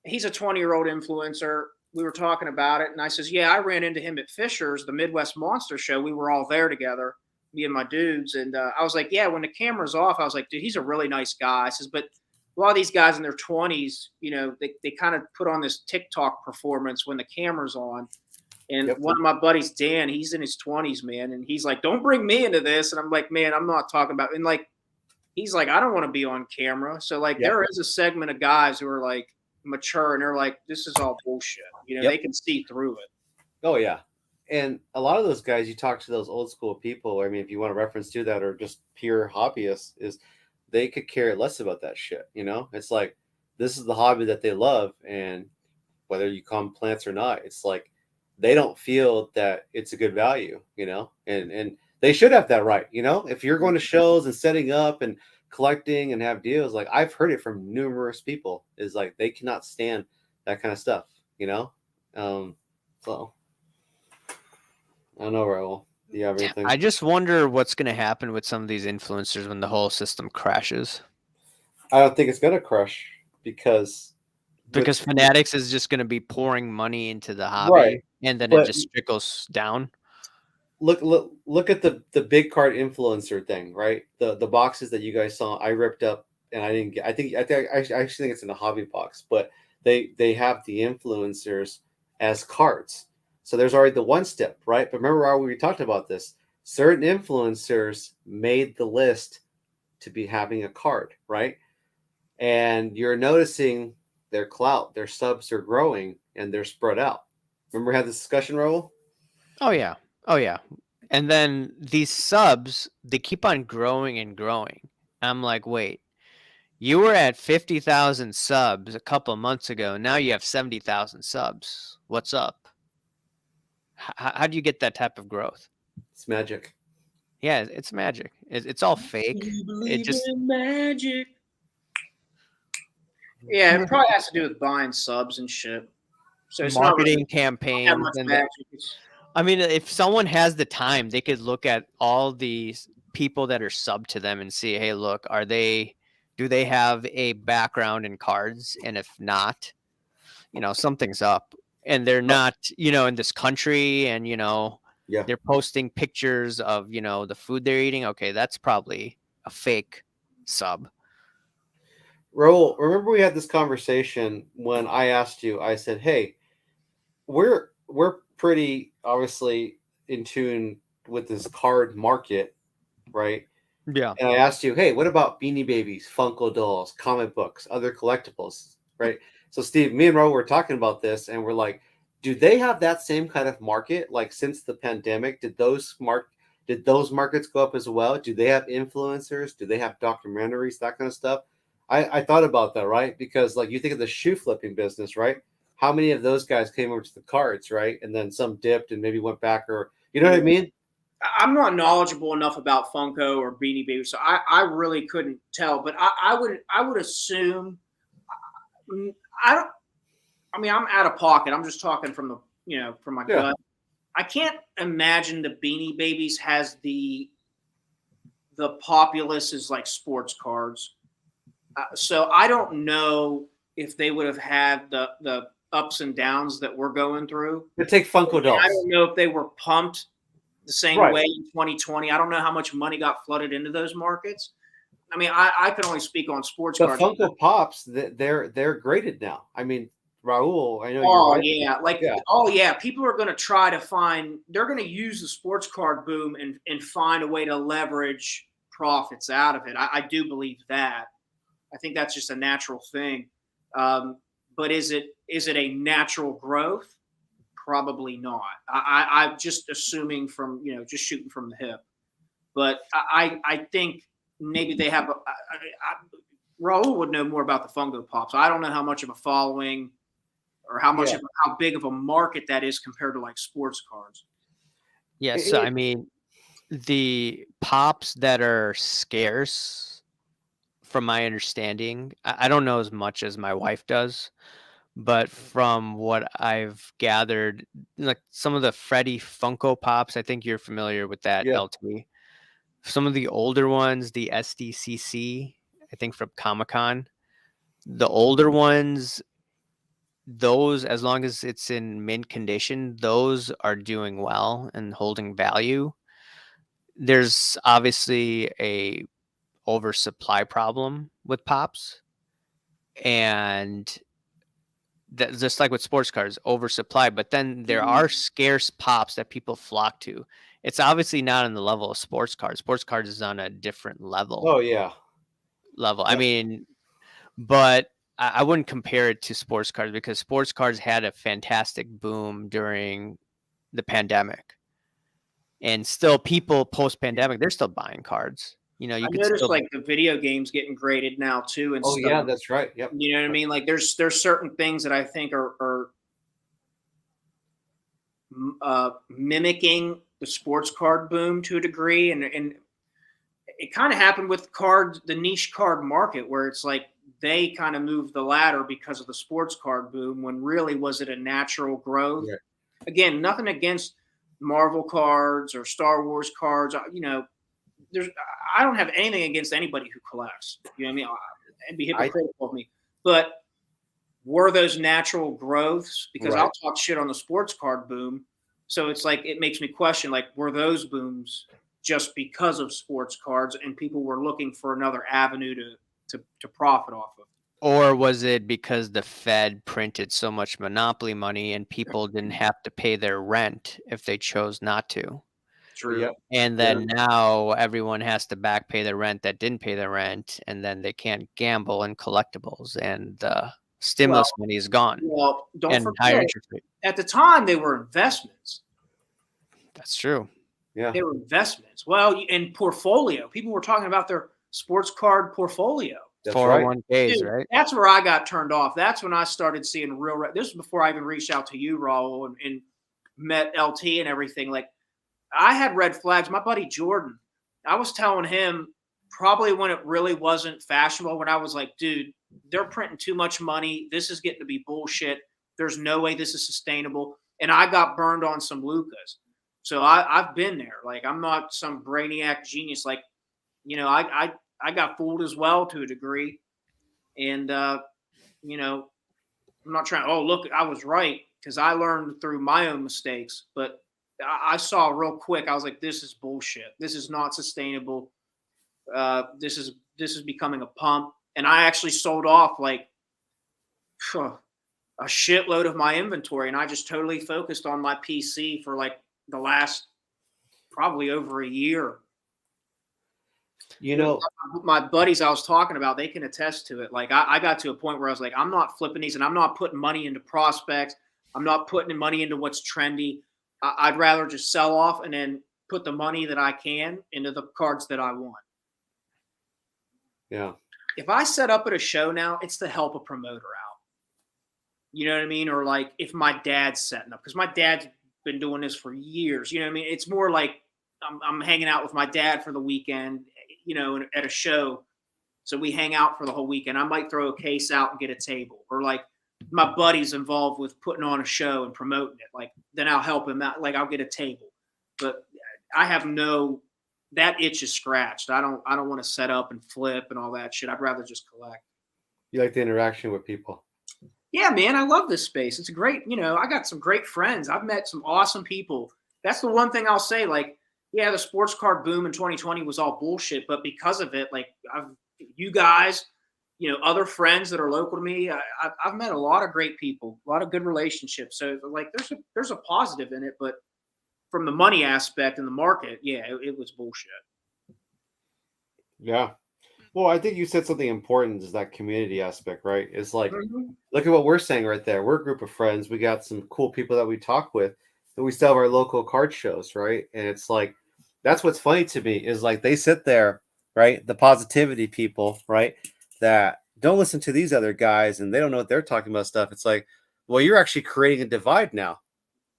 He's a 20-year-old influencer. We were talking about it. And I says, yeah, I ran into him at Fisher's, the Midwest Monster Show. We were all there together, me and my dudes. And I was like, yeah, when the camera's off, I was like, dude, he's a really nice guy. I says, but a lot of these guys in their 20s, they kind of put on this TikTok performance when the camera's on. And yep, one of my buddies, Dan, he's in his 20s, man. And he's like, don't bring me into this. And I'm like, man, I'm not talking about, and like, he's like, I don't want to be on camera. So like yep, there is a segment of guys who are like mature and they're like, this is all bullshit. They yep. can see through it. Oh yeah. And a lot of those guys, you talk to those old school people. I mean, if you want to reference to that or just pure hobbyists, is they could care less about that shit. It's like this is the hobby that they love, and whether you call them plants or not, it's like they don't feel that it's a good value. And they should have that right. If you're going to shows and setting up and collecting and have deals, like I've heard it from numerous people, is like they cannot stand that kind of stuff. So. I don't know, Raul. Do you have anything? I just wonder what's going to happen with some of these influencers when the whole system crashes. I don't think it's gonna crush because Fanatics is just going to be pouring money into the hobby, right. and then it But just trickles down. look at the big card influencer thing, right? The boxes that you guys saw, I ripped up and I didn't get. I actually think it's in a hobby box, but they have the influencers as cards. So there's already the one step, right? But remember how we talked about this? Certain influencers made the list to be having a card, right? And you're noticing their clout, their subs are growing and they're spread out. Remember we had this discussion, Raul? Oh yeah. Oh yeah. And then these subs, they keep on growing and growing. I'm like, wait, you were at 50,000 subs a couple of months ago. Now you have 70,000 subs. What's up? How do you get that type of growth? It's magic. Yeah, it's magic. It's all fake. It just in magic. Yeah, it probably has to do with buying subs and shit. So it's marketing not campaigns. that much And magic. I mean, if someone has the time, they could look at all these people that are sub to them and see, hey, look, do they have a background in cards? And if not, something's up. And they're not, in this country, and Yeah. they're posting pictures of, the food they're eating. Okay, that's probably a fake sub. Raul, remember we had this conversation when I asked you, I said, hey, we're pretty obviously in tune with this card market, right? Yeah. And I asked you, hey, what about Beanie Babies, Funko dolls, comic books, other collectibles, right? So Steve, me and Raul were talking about this and we're like, do they have that same kind of market? Like since the pandemic, did those markets go up as well? Do they have influencers? Do they have documentaries, that kind of stuff? I thought about that, right? Because like you think of the shoe flipping business, right? How many of those guys came over to the cards, right? And then some dipped and maybe went back, or you know what I mean? I'm not knowledgeable enough about Funko or Beanie Baby, so I really couldn't tell. But I would assume I don't. I mean, I'm out of pocket. I'm just talking from from my Yeah. gut. I can't imagine the Beanie Babies has the populace is like sports cards. So I don't know if they would have had the ups and downs that we're going through. They take Funko I dolls. don't know if they were pumped the same Right. way in 2020. I don't know how much money got flooded into those markets. I mean, I can only speak on sports The cards. Funko Pops, they're graded now. I mean, Raul, I know Oh you're right. yeah, oh yeah. People are going to try to find. They're going to use the sports card boom and find a way to leverage profits out of it. I do believe that. I think that's just a natural thing. But is it a natural growth? Probably not. I'm just assuming from just shooting from the hip. But I think maybe they have. Raul would know more about the Funko Pops. I don't know how much of a following or how much of how big of a market that is compared to like sports cards. Yeah, so I mean, the pops that are scarce, from my understanding, I don't know as much as my wife does, but from what I've gathered, like some of the Freddy Funko Pops, I think you're familiar with that, Yeah. LT. Some of the older ones, the SDCC, I think from Comic-Con, the older ones, those, as long as it's in mint condition, those are doing well and holding value. There's obviously a oversupply problem with pops, and that, just like with sports cars, oversupply. But then there are scarce pops that people flock to. It's obviously not on the level of sports cars. Sports cars is on a different level. Oh yeah. I mean, but I wouldn't compare it to sports cars because sports cars had a fantastic boom during the pandemic, and still people post pandemic, they're still buying cards. You know, you I could noticed still like the video games getting graded now too, and Oh stuff. yeah, that's right. Yep. You know what I mean? Like there's certain things that I think are mimicking the sports card boom to a degree, and it kind of happened with cards, the niche card market, where it's like they kind of moved the ladder because of the sports card boom. When really was it a natural growth? Right. Again, nothing against Marvel cards or Star Wars cards. You know, I don't have anything against anybody who collects. You know what I mean? It'd be hypocritical of me, but were those natural growths? Because Right. I'll talk shit on the sports card boom. So it's like, it makes me question, like, were those booms just because of sports cards and people were looking for another avenue to profit off of? Or was it because the Fed printed so much monopoly money and people didn't have to pay their rent if they chose not to? True. Yep. And then now everyone has to back pay their rent that didn't pay their rent, and then they can't gamble in collectibles, and the stimulus money is gone. Well, don't and higher forget, interest rate. at the time they were investments. That's true. Yeah. They were investments. Well, in portfolio, people were talking about their sports card portfolio. That's right. 401ks, Dude, right? that's where I got turned off. That's when I started seeing this was before I even reached out to you, Raul, and met LT and everything. Like, I had red flags. My buddy Jordan, I was telling him probably when it really wasn't fashionable, when I was like, dude, they're printing too much money. This is getting to be bullshit. There's no way this is sustainable. And I got burned on some Lucas. So I've been there. Like, I'm not some brainiac genius. Like, you know, I got fooled as well to a degree. And, you know, I'm not trying, oh, look, I was right, because I learned through my own mistakes. But I saw real quick, I was like, this is bullshit. This is not sustainable. This is becoming a pump. And I actually sold off like a shitload of my inventory. And I just totally focused on my PC for like the last probably over a year. You know, My buddies I was talking about, they can attest to it. Like, I got to a point where I was like, I'm not flipping these, and I'm not putting money into prospects. I'm not putting money into what's trendy. I'd rather just sell off and then put the money that I can into the cards that I want. yeah. If I set up at a show now, it's to help a promoter out. You know what I mean? Or like if my dad's setting up, because my dad's been doing this for years. You know what I mean? It's more like I'm hanging out with my dad for the weekend, you know, at a show. So we hang out for the whole weekend. I might throw a case out and get a table. Or like my buddy's involved with putting on a show and promoting it, like then I'll help him out. Like I'll get a table, but I have that itch is scratched. I don't want to set up and flip and all that shit. I'd rather just collect. You like the interaction with people. Yeah, man, I love this space. It's a great, I got some great friends. I've met some awesome people. That's the one thing I'll say. Like, yeah, the sports card boom in 2020 was all bullshit, but because of it, like you guys, other friends that are local to me, I've met a lot of great people, a lot of good relationships. So like, there's a positive in it, but from the money aspect and the market, yeah, it was bullshit. Yeah. Well, I think you said something important is that community aspect, right? It's like, look at what we're saying right there. We're a group of friends. We got some cool people that we talk with, and we still have our local card shows, right? And it's like, that's what's funny to me is like they sit there, right? The positivity people, right? That don't listen to these other guys and they don't know what they're talking about stuff. It's like, well, you're actually creating a divide now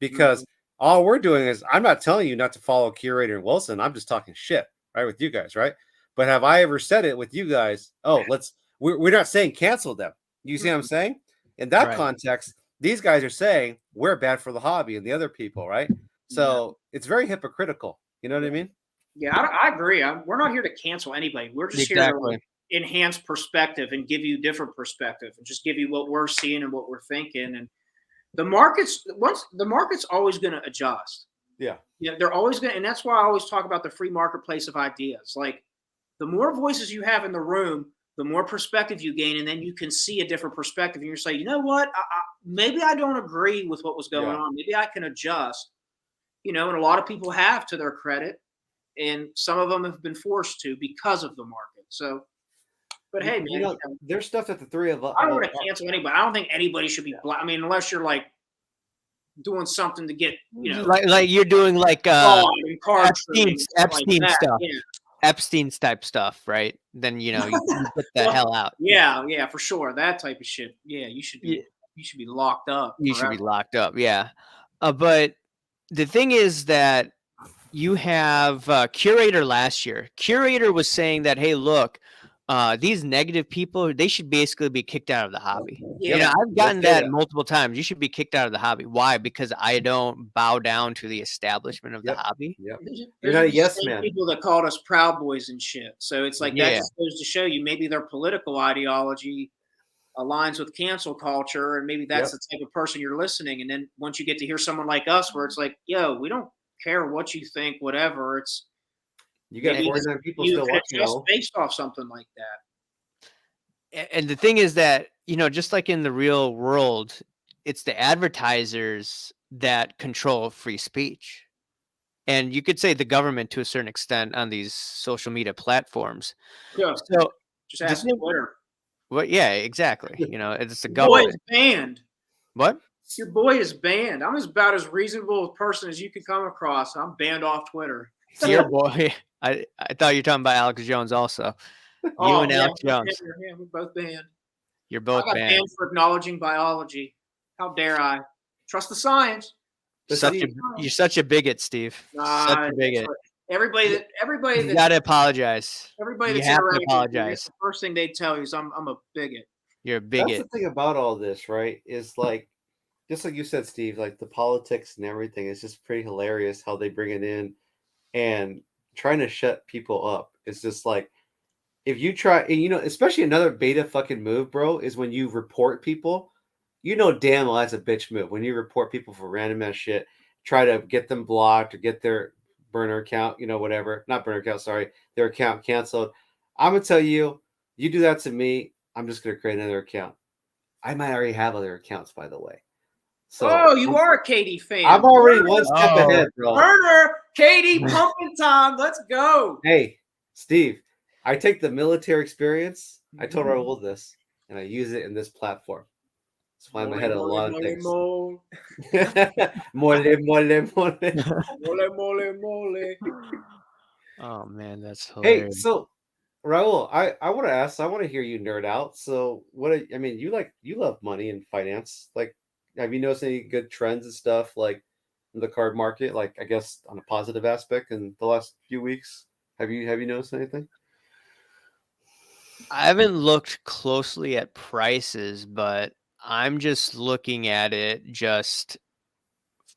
because all we're doing is I'm not telling you not to follow Curator and Wilson. I'm just talking shit, right? With you guys, right? But have I ever said it with you guys? Oh, we're not saying cancel them. You see what I'm saying? In that context, these guys are saying we're bad for the hobby and the other people, right? So it's very hypocritical. You know what I mean? Yeah, I agree. We're not here to cancel anybody. We're just here to enhance perspective and give you different perspective and just give you what we're seeing and what we're thinking. And the market's always going to adjust. Yeah. Yeah, they're always going to, and that's why I always talk about the free marketplace of ideas. Like the more voices you have in the room, the more perspective you gain, and then you can see a different perspective. And you're saying, you know what? Maybe I don't agree with what was going on. Maybe I can adjust. And a lot of people have, to their credit, and some of them have been forced to because of the market. So, but hey, man, there's stuff that the three of us. I don't want to cancel anybody. I don't think anybody should be. I mean, unless you're like doing something to get, like you're doing like Epstein stuff. Yeah. Epstein's type stuff, right? Then you get the hell out. Yeah, for sure. That type of shit. Yeah, you should be locked up. You should be locked up. Yeah, but the thing is that you have Curator last year. Curator was saying that, hey, look, these negative people, they should basically be kicked out of the hobby. Yeah. I've gotten that multiple times. You should be kicked out of the hobby. Why? Because I don't bow down to the establishment of the hobby. Yep. You're not a yes man. People that called us Proud Boys and shit. So it's like that just goes to show you maybe their political ideology aligns with cancel culture, and maybe that's the type of person you're listening. And then once you get to hear someone like us, where it's like, yo, we don't care what you think, whatever. It's you got 49 people still watching based off something like that. And the thing is that, just like in the real world, it's the advertisers that control free speech. And you could say the government to a certain extent on these social media platforms. Yeah. So just ask Twitter. Well, yeah, exactly. It's the government. Boy is banned. What? Your boy is banned. I'm about as reasonable a person as you could come across. I'm banned off Twitter. Your boy. I thought you were talking about Alex Jones also. You and Alex Jones. Yeah, we're both banned. You're both banned for acknowledging biology. How dare I? Trust the science. You're such a bigot, Steve. Such a bigot. Everybody you gotta apologize. Everybody you have to apologize. The first thing they tell you is I'm a bigot. You're a bigot. That's the thing about all this, right? Is like, just like you said, Steve, like the politics and everything is just pretty hilarious how they bring it in and trying to shut people up. It's just like, if you try, especially another beta fucking move, bro, is when you report people, damn well that's a bitch move. When you report people for random ass shit, try to get them blocked or get their burner account, whatever, not burner account, sorry, their account canceled. I'm gonna tell you, you do that to me, I'm just gonna create another account. I might already have other accounts, by the way. So you are a Katie fan. I'm already one step ahead, bro. Burner, Katie, pumping time. Let's go. Hey, Steve, I take the military experience. I told Raul this, and I use it in this platform. That's why I'm ahead of a lot of things. Mole. Oh man, that's hilarious. Hey, so Raul, I want to ask. I want to hear you nerd out. So, you love money and finance. Like, have you noticed any good trends and stuff like in the card market? Like, I guess on a positive aspect in the last few weeks. Have you noticed anything? I haven't looked closely at prices, but I'm just looking at it just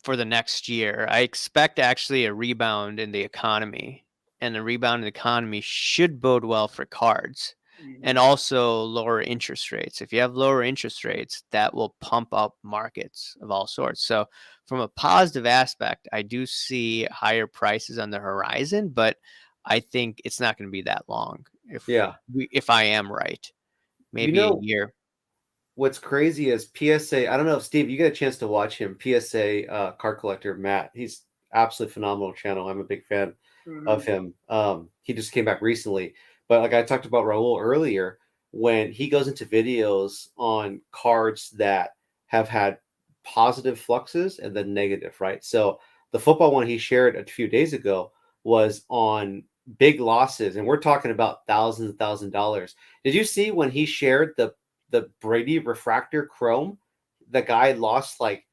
for the next year. I expect actually a rebound in the economy, and the rebound in the economy should bode well for cards and also lower interest rates. If you have lower interest rates, that will pump up markets of all sorts. So, from a positive aspect, I do see higher prices on the horizon, but I think it's not going to be that long. Yeah. If I am right, You maybe a know, year. what's crazy is PSA. I don't know if Steve, you get a chance to watch him. PSA card collector Matt. He's absolutely phenomenal channel. I'm a big fan of him. He just came back recently, but like I talked about Raul earlier, when he goes into videos on cards that have had positive fluxes and then negative, right? So the football one he shared a few days ago was on big losses, and we're talking about thousands and thousands of dollars. Did you see when he shared the Brady refractor chrome? The guy lost like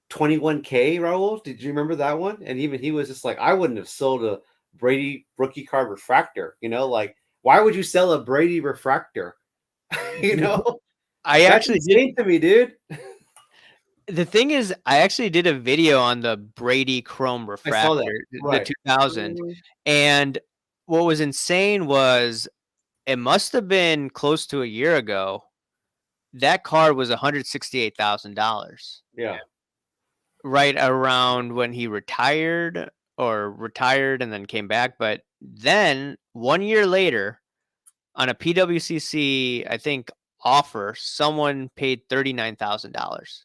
21K, Raul. Did you remember that one? And even he was just like, I wouldn't have sold a Brady rookie card refractor. Like, why would you sell a Brady refractor? I That's actually did. insane to me, dude. The thing is, I actually did a video on the Brady Chrome I saw that. refractor, the Right. 2000, and what was insane was it must have been close to a year ago. That card was $168,000, Yeah. right around when he retired and then came back. But then 1 year later, on a PWCC, I think offer, someone paid $39,000.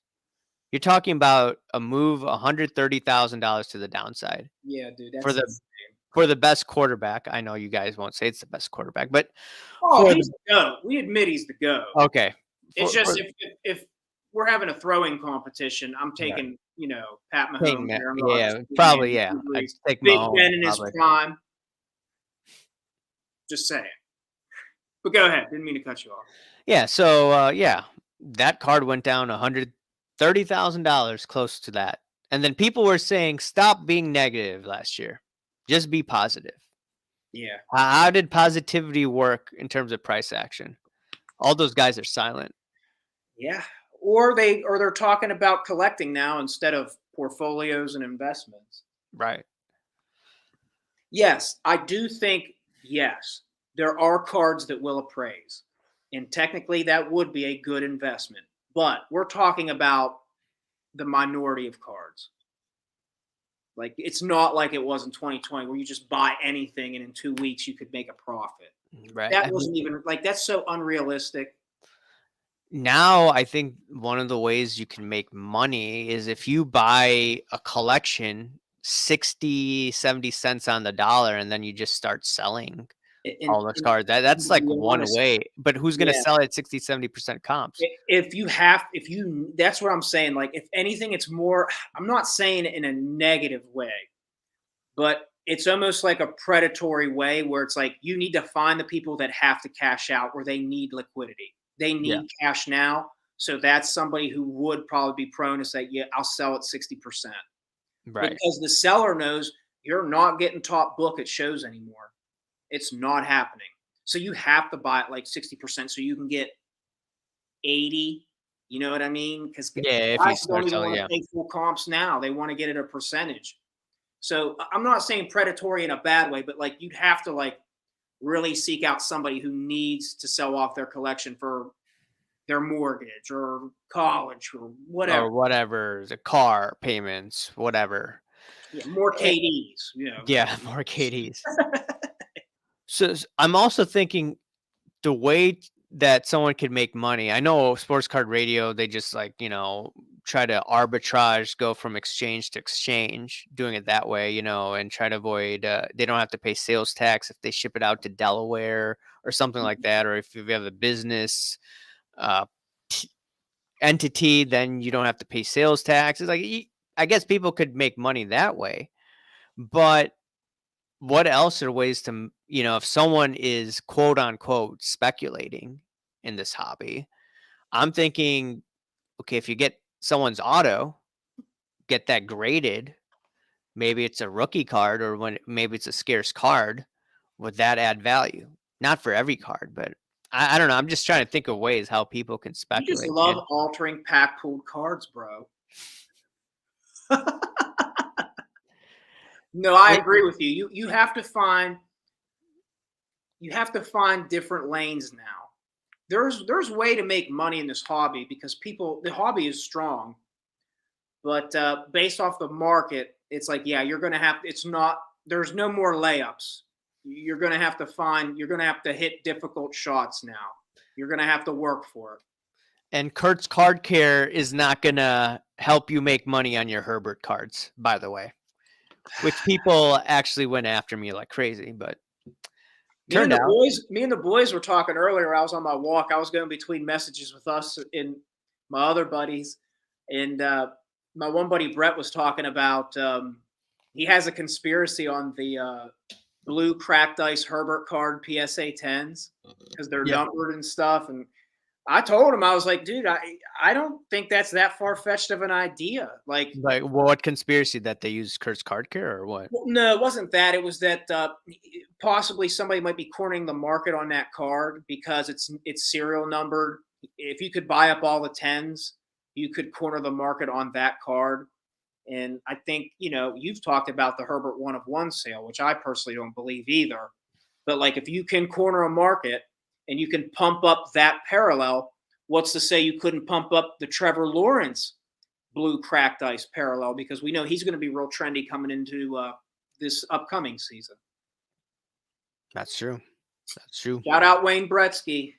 You're talking about a move $130,000 to the downside Yeah, dude, for that's the for the best quarterback. I know you guys won't say it's the best quarterback, but oh, for he's the go. We admit he's the go. okay. It's just if we're having a throwing competition, I'm Yeah. taking Pat Mahomes Matt, here. I'm yeah, not probably, yeah. I'd take Big Mahomes, Ben in his probably. prime. Just saying. But go ahead. Didn't mean to cut you off. Yeah, so yeah, that card went down $130,000, close to that. And then people were saying, stop being negative last year. Just be positive. Yeah. How did positivity work in terms of price action? All those guys are silent. Yeah. Or they're talking about collecting now instead of portfolios and investments. Right. Yes, I do think yes, there are cards that will appraise. And technically that would be a good investment. But we're talking about the minority of cards. Like it's not like it was in 2020 where you just buy anything and in 2 weeks you could make a profit. Right. That wasn't even like that's so unrealistic. Now I think one of the ways you can make money is if you buy a collection 60-70 cents on the dollar and then you just start selling all those cards. That's To like be one honest, way. But who's gonna yeah. sell it at 60-70% comps? If you that's what I'm saying. Like if anything, it's more I'm not saying it in a negative way, but it's almost like a predatory way where it's like you need to find the people that have to cash out where they need liquidity. They Yeah. need cash now. So that's somebody who would probably be prone to say, yeah, I'll sell at 60%. Right. Because the seller knows you're not getting top book at shows anymore. It's not happening. So you have to buy it like 60% so you can get 80. You know what I mean? Because Yeah, if you guys start don't even selling, want yeah. to pay full comps now. They want to get it a percentage. So I'm not saying predatory in a bad way, but like you'd have to like really seek out somebody who needs to sell off their collection for their mortgage or college or whatever. Or whatever, the car payments, whatever. Yeah, more Eh, KDs, Yeah, more KDs. So I'm also thinking the way that someone could make money. I know sports card radio, they just like, try to arbitrage, go from exchange to exchange, doing it that way, and try to avoid, they don't have to pay sales tax if they ship it out to Delaware or something like that. Or if you have a business uh, entity, then you don't have to pay sales tax. It's like, I guess people could make money that way. But what else are ways to, if someone is quote unquote speculating in this hobby, I'm thinking, okay, if you get someone's auto, get that graded, maybe it's a rookie card or maybe it's a scarce card, would that add value? Not for every card, but I don't know. I'm just trying to think of ways how people can You just speculate. love man. altering pack pooled cards, bro. No, I agree with you. You have to find different lanes now. There's way to make money in this hobby because the hobby is strong, but based off the market, it's like, yeah, you're gonna have. It's not. There's no more layups. You're gonna have to hit difficult shots now. You're gonna have to work for it. And Kurt's Card Care is not gonna help you make money on your Herbert cards, by the way. Which people actually went after me like crazy, but turned out. Me and the boys were talking earlier. I was on my walk. I was going between messages with us and my other buddies, and my one buddy Brett was talking about he has a conspiracy on the blue cracked ice Herbert card PSA 10s because they're numbered and stuff. And I told him, I was like, dude, I don't think that's that far fetched of an idea. Like what conspiracy that they use Kurt's Card Care or what? well, no, it wasn't that. It was that possibly somebody might be cornering the market on that card because it's serial numbered. If you could buy up all the 10s, you could corner the market on that card. And I think, you've talked about the Herbert 1-of-1 sale, which I personally don't believe either. But like if you can corner a market and you can pump up that parallel, what's to say you couldn't pump up the Trevor Lawrence blue cracked ice parallel, because we know he's going to be real trendy coming into this upcoming season. That's true. That's true. Shout out Wayne Gretzky.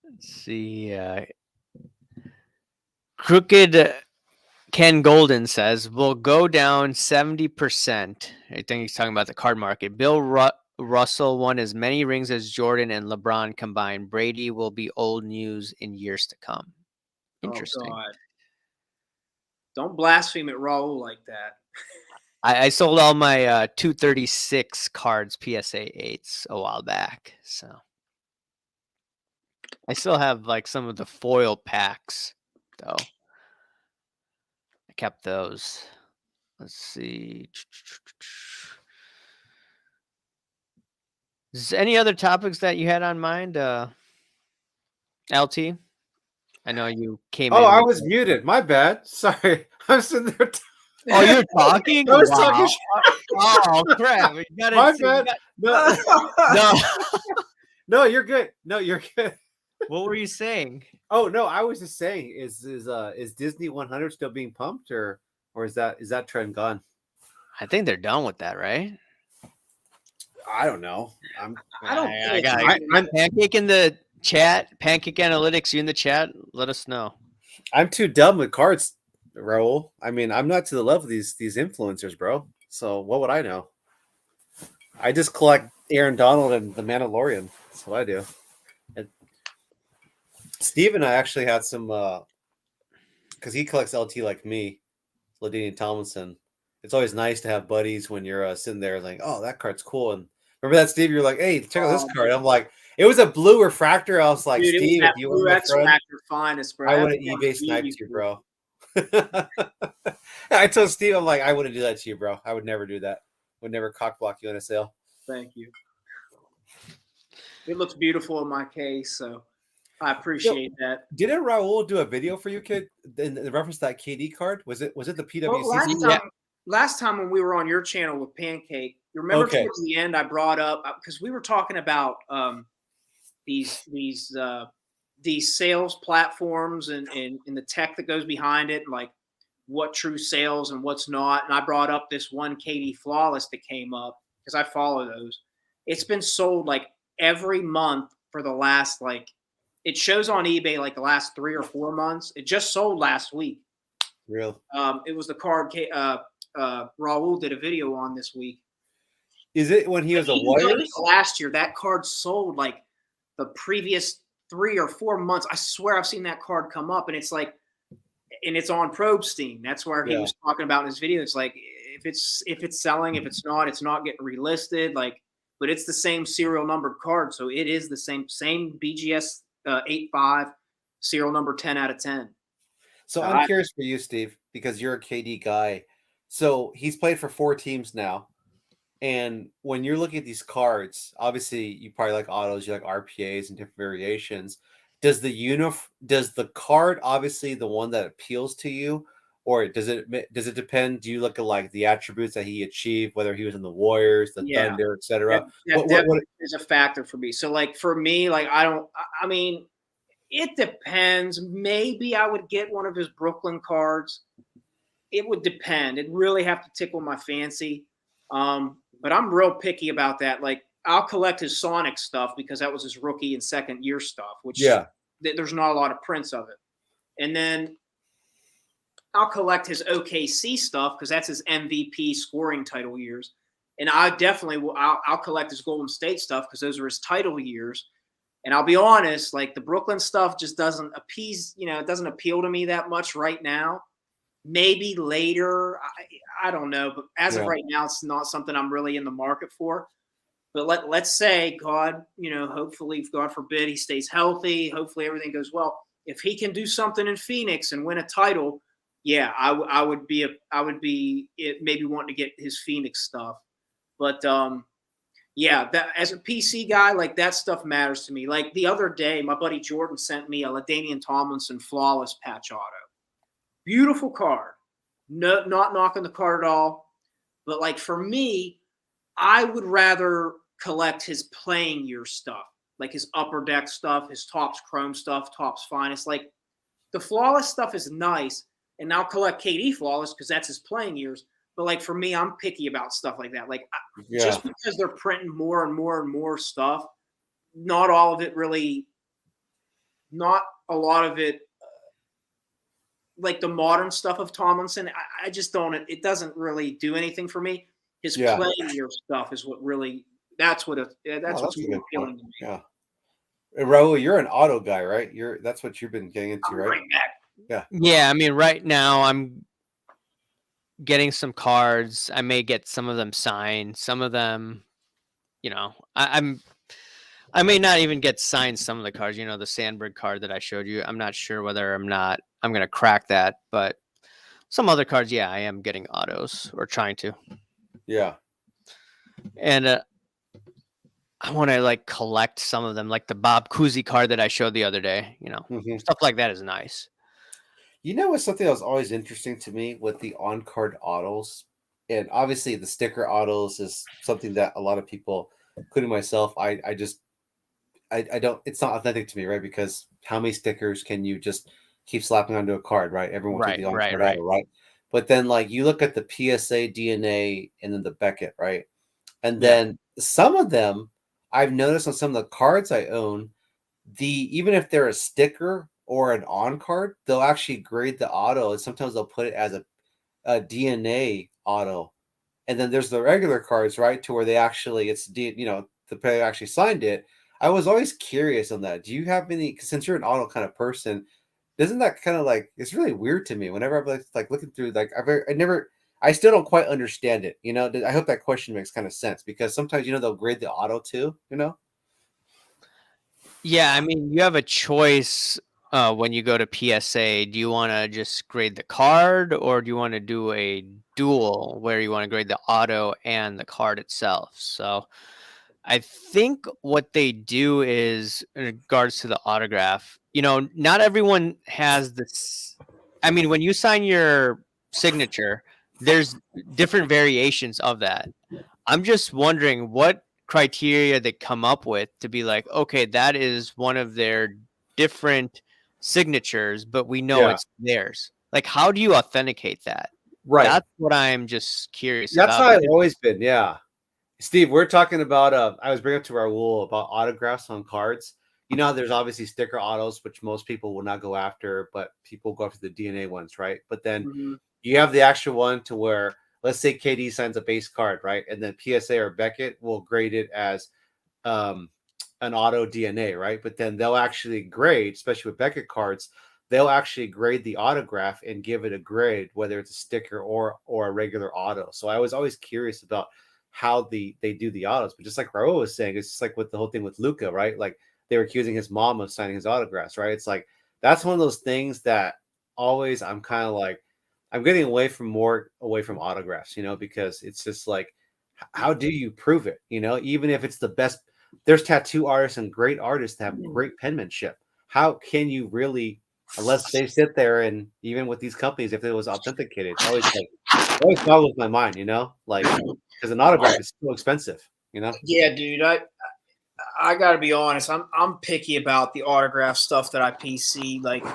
Let's see. Crooked Ken Golden says we'll go down 70%. I think he's talking about the card market. Bill Russell won as many rings as Jordan and LeBron combined. Brady will be old news in years to come. Interesting. Oh, God. Don't blaspheme at Raul like that. I sold all my 236 cards PSA 8s a while back. So I still have like some of the foil packs though. I kept those. Let's see. Is any other topics that you had on mind, LT? I know you came in. Oh, I was muted. My bad. Sorry. I'm sitting there. Oh, you're talking? I was Wow. talking. Oh, crap. You gotta My see- bad. No, No. no, you're good. No, you're good. What were you saying? Oh no, I was just saying, is Disney 100 still being pumped, or is that trend gone? I think they're done with that, right? I don't know. I don't I think got it's- I'm Pancake in the chat. Pancake Analytics, you in the chat? Let us know. I'm too dumb with cards, Raul. I mean, I'm not to the level of these influencers, bro. So what would I know? I just collect Aaron Donald and the Mandalorian. That's what I do. And Steve and I actually had some because he collects LT like me, Ladinian Tomlinson. It's always nice to have buddies when you're sitting there like, oh, that card's cool. And remember that, Steve? You're like, hey, check out this card. I'm like, it was a blue refractor. I was like, Dude, Steve, if you were my friend, finest, bro. I That would have was eBay easy, sniped you, bro. I told Steve, I'm like, I wouldn't do that to you, bro. I would never do that. Would never cock block you on a sale. Thank you. It looks beautiful in my case, so I appreciate that. Didn't Raul do a video for you, kid, in reference to that KD card? Was it the PWC? Well, last time when we were on your channel with Pancake, you remember Okay. towards the end I brought up because we were talking about these sales platforms and the tech that goes behind it, and like what true sales and what's not. And I brought up this one KD Flawless that came up because I follow those. It's been sold like every month for the last it shows on eBay like the last 3 or 4 months. It just sold last week. Real. It was the card Raul did a video on this week. Is it when he was a Warriors? Last year, that card sold like the previous 3 or 4 months. I swear I've seen that card come up, and it's like, and it's on Probstein. That's where he was talking about in his video. It's like if it's selling, if it's not getting relisted. Like, but it's the same serial numbered card, so it is the same BGS 85 serial number 10 out of 10. So I'm curious for you, Steve, because you're a KD guy. So he's played for 4 teams now. And when you're looking at these cards, obviously you probably like autos, you like RPAs and different variations. Does the card obviously the one that appeals to you, or does it depend? Do you look at like the attributes that he achieved, whether he was in the Warriors, the Yeah, Thunder, that etc.? that definitely is a factor for me. So, like, for me, like, I mean, it depends. Maybe I would get one of his Brooklyn cards. It would depend. It'd really have to tickle my fancy. But I'm real picky about that. Like, I'll collect his Sonic stuff because that was his rookie and second year stuff, which Yeah, there's not a lot of prints of it. And then I'll collect his OKC stuff because that's his MVP scoring title years. And I definitely will. I'll collect his Golden State stuff because those are his title years. And I'll be honest, like the Brooklyn stuff just doesn't it doesn't appeal to me that much right now. Maybe later, I don't know. But as of yeah, right now, it's not something I'm really in the market for. But let's say God, hopefully, God forbid, he stays healthy. Hopefully, everything goes well. If he can do something in Phoenix and win a title, yeah, I would be maybe wanting to get his Phoenix stuff. But yeah, that as a PC guy, like that stuff matters to me. Like the other day, my buddy Jordan sent me a LaDainian Tomlinson flawless patch auto. Beautiful card. No, not knocking the card at all. But like for me, I would rather collect his playing year stuff, like his upper deck stuff, his Topps Chrome stuff, Topps Finest. Like the flawless stuff is nice, and I'll collect KD flawless because that's his playing years. But like for me, I'm picky about stuff like that. Like yeah. just because they're printing more and more and more stuff, not all of it really, not a lot of it. Like the modern stuff of Tomlinson, I just don't. It doesn't really do anything for me. His Yeah. playing year stuff is what really. That's Oh, what's that's a more good appealing point. to me. Yeah. Raul, you're an auto guy, right? That's what you've been getting into, right? Right back. Yeah. Yeah, I mean, right now I'm getting some cards. I may get some of them signed. Some of them, I may not even get signed some of the cards. The Sandberg card that I showed you. I'm not sure whether I'm gonna crack that, but some other cards, yeah, I am getting autos or trying to. Yeah. And I want to like collect some of them, like the Bob Cousy card that I showed the other day. Mhm. Stuff like that is nice. What's something that was always interesting to me with the on-card autos, and obviously the sticker autos is something that a lot of people, including myself, I don't. It's not authentic to me, right? Because how many stickers can you just keep slapping onto a card, right? Everyone will take the on-card auto, right? But then, like, you look at the PSA, DNA, and then the Beckett, right? And Yeah. then some of them, I've noticed on some of the cards I own, even if they're a sticker or an on card, they'll actually grade the auto, and sometimes they'll put it as a DNA auto. And then there's the regular cards, right, to where the player actually signed it. I was always curious on that. Do you have any? Since you're an auto kind of person, doesn't that kind of like it's really weird to me whenever I'm like looking through I still don't quite understand it. I hope that question makes kind of sense because sometimes they'll grade the auto too. Yeah, I mean, you have a choice when you go to PSA. Do you want to just grade the card, or do you want to do a dual where you want to grade the auto and the card itself? So I think what they do is, in regards to the autograph, not everyone has this. I mean, when you sign your signature, there's different variations of that. I'm just wondering what criteria they come up with to be like, okay, that is one of their different signatures, but we know Yeah. it's theirs. Like, how do you authenticate that? Right. That's what I'm just curious That's about. how I've always been. Yeah. Steve, we're talking about I was bringing up to Raul about autographs on cards. There's obviously sticker autos, which most people will not go after, but people go after the DNA ones, right? But then Mhm. you have the actual one to where, let's say KD signs a base card, right? And then PSA or Beckett will grade it as an auto DNA, right? But then they'll actually grade, especially with Beckett cards, they'll actually grade the autograph and give it a grade, whether it's a sticker or a regular auto. So I was always curious about how they do the autos. But just like Raul was saying, it's just like with the whole thing with Luca, right? Like they were accusing his mom of signing his autographs, right? It's like that's one of those things that always I'm kind of like I'm getting away from autographs, because it's just like how do you prove it? You know, even if it's the best, there's tattoo artists and great artists that have great penmanship. How can you really, unless they sit there and even with these companies, if it was authenticated, it's always like, it always boggles my mind, you know, like because an autograph is so expensive, you know. Yeah, dude. I gotta be honest. I'm picky about the autograph stuff that I PC. Like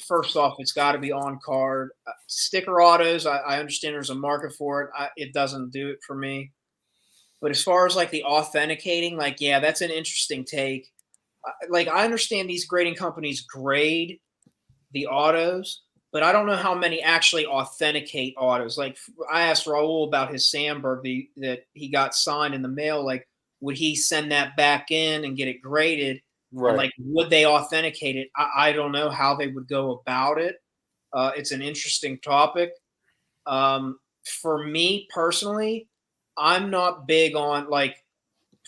first off, it's got to be on card. Sticker autos, I understand there's a market for it. It doesn't do it for me. But as far as like the authenticating, like yeah, that's an interesting take. Like I understand these grading companies grade the autos, but I don't know how many actually authenticate autos. Like I asked Raul about his Sandberg that he got signed in the mail. Like, would he send that back in and get it graded? And like, would they authenticate it? I don't know how they would go about it. It's an interesting topic. For me personally, I'm not big on like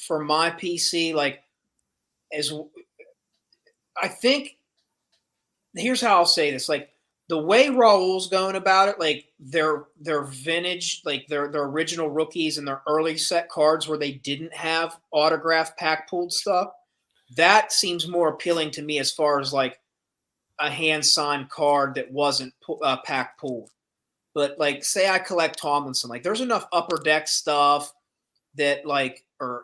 for my PC. Like, as I think here's how I'll say this: like the way Raul's going about it, like their vintage, like their original rookies and their early set cards where they didn't have autograph pack pulled stuff. That seems more appealing to me as far as like a hand signed card that wasn't pack pulled. But like, say I collect Tomlinson, like there's enough upper deck stuff that like, or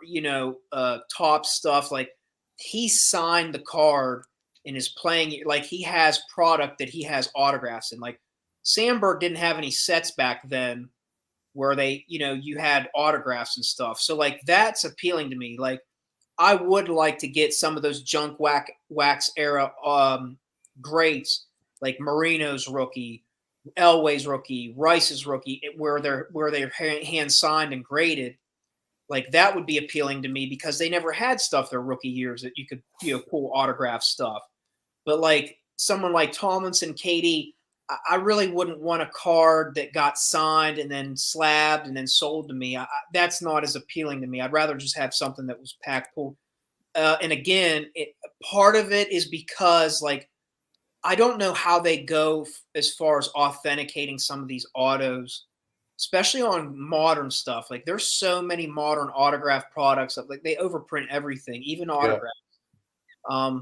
top stuff like he signed the card and is playing like he has product that he has autographs in. Like Sandberg didn't have any sets back then where they, you had autographs and stuff. So like that's appealing to me. Like I would like to get some of those junk wax era greats like Marino's rookie, Elway's rookie, Rice's rookie, where they're hand signed and graded. Like that would be appealing to me because they never had stuff their rookie years that you could pull autograph stuff. But like someone like Tomlinson, Katie, I really wouldn't want a card that got signed and then slabbed and then sold to me. That's not as appealing to me. I'd rather just have something that was pack pulled. And again, part of it is because like I don't know how they go as far as authenticating some of these autos, especially on modern stuff. Like there's so many modern autograph products that like they overprint everything, even autographs. Yeah.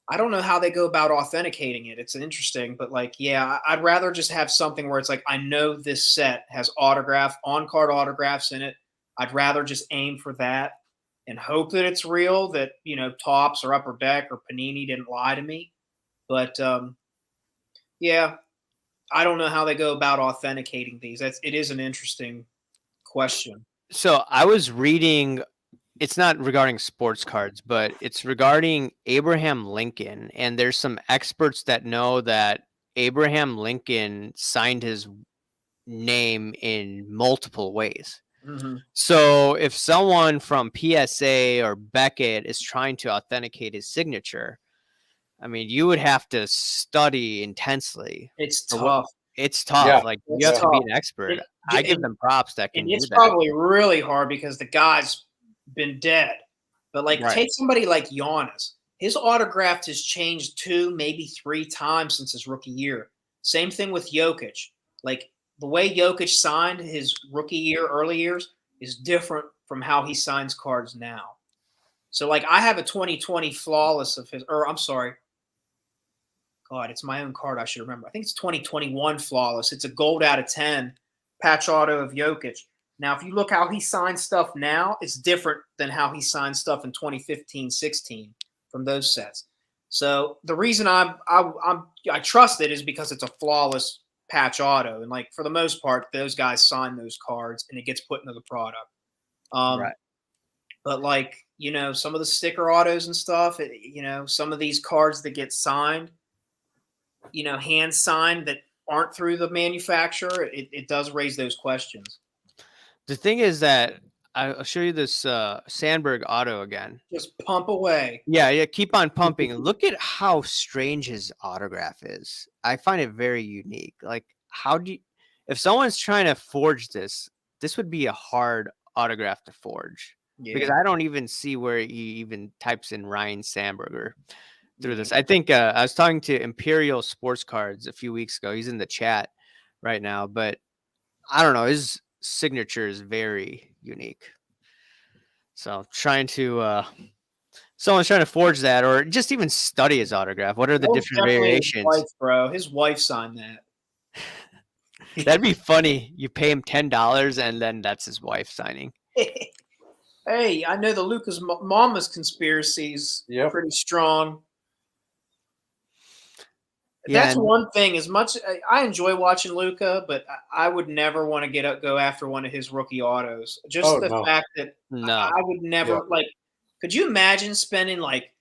I don't know how they go about authenticating it. It's interesting, but like, yeah, I'd rather just have something where it's like, I know this set has on-card autographs in it. I'd rather just aim for that and hope that it's real, that, Tops or Upper Deck or Panini didn't lie to me. But yeah, I don't know how they go about authenticating these. It is an interesting question. So I was reading, it's not regarding sports cards, but it's regarding Abraham Lincoln. And there's some experts that know that Abraham Lincoln signed his name in multiple ways. Mm-hmm. So if someone from PSA or Beckett is trying to authenticate his signature, I mean, you would have to study intensely. It's tough. It's tough. Yeah, like you have to be an expert. I give them props that can do that. It's probably really hard because the guy's been dead. But like take somebody like Giannis. His autograph has changed 2, maybe 3 times since his rookie year. Same thing with Jokic. Like the way Jokic signed his rookie year, early years, is different from how he signs cards now. So like I have a 2020 flawless of his, or I'm sorry. God, it's my own card. I should remember. I think it's 2021 flawless. It's a gold out of 10 patch auto of Jokic. Now, if you look how he signs stuff now, it's different than how he signed stuff in 2015-16 from those sets. So the reason I trust it is because it's a flawless patch auto, and like for the most part, those guys sign those cards and it gets put into the product. Right. But like some of the sticker autos and stuff, some of these cards that get signed, hand signed that aren't through the manufacturer, it does raise those questions. The thing is that I'll show you this Sandberg auto again. Just pump away. Yeah, keep on pumping. Look at how strange his autograph is. I find it very unique. Like, if someone's trying to forge this would be a hard autograph to forge. Yeah. Because I don't even see where he even types in Ryan Sandberger through this. I think I was talking to Imperial Sports Cards a few weeks ago. He's in the chat right now, but I don't know. signature is very unique. So trying to someone's trying to forge that, or just even study his autograph. What are the That was different definitely variations? His wife, bro. His wife signed that. That'd be funny. You pay him $10 and then that's his wife signing. Hey, I know the Luca's Mama's conspiracy is pretty strong. Yeah, That's one thing. As much I enjoy watching Luca, but I would never want to go after one of his rookie autos. Just fact that no. I would never like. Could you imagine spending like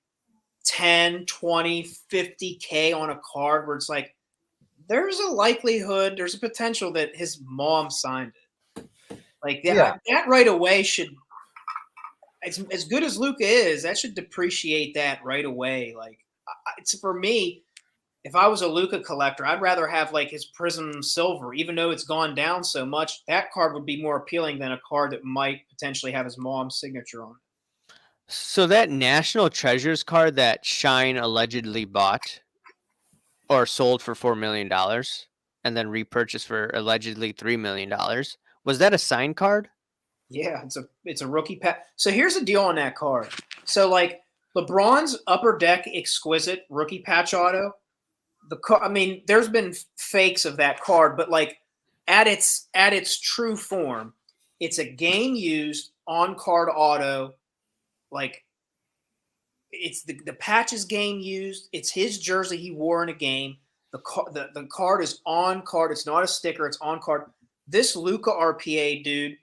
10, 20, 50K on a card where it's like there's a likelihood, there's a potential that his mom signed it. Like that right away should. As good as Luca is, that should depreciate that right away. Like it's for me. If I was a Luca collector, I'd rather have like his Prism Silver, even though it's gone down so much. That card would be more appealing than a card that might potentially have his mom's signature on it. So that National Treasures card that Shine allegedly bought or sold for $4 million and then repurchased for allegedly $3 million, was that a signed card? Yeah, it's a rookie pack. So here's the deal on that card. So like LeBron's Upper Deck Exquisite rookie patch auto. There's been fakes of that card, but like at its true form, it's a game used on card auto. Like it's the patch is game used. It's his jersey he wore in a game. The card is on card. It's not a sticker. It's on card. This Luca RPA, dude,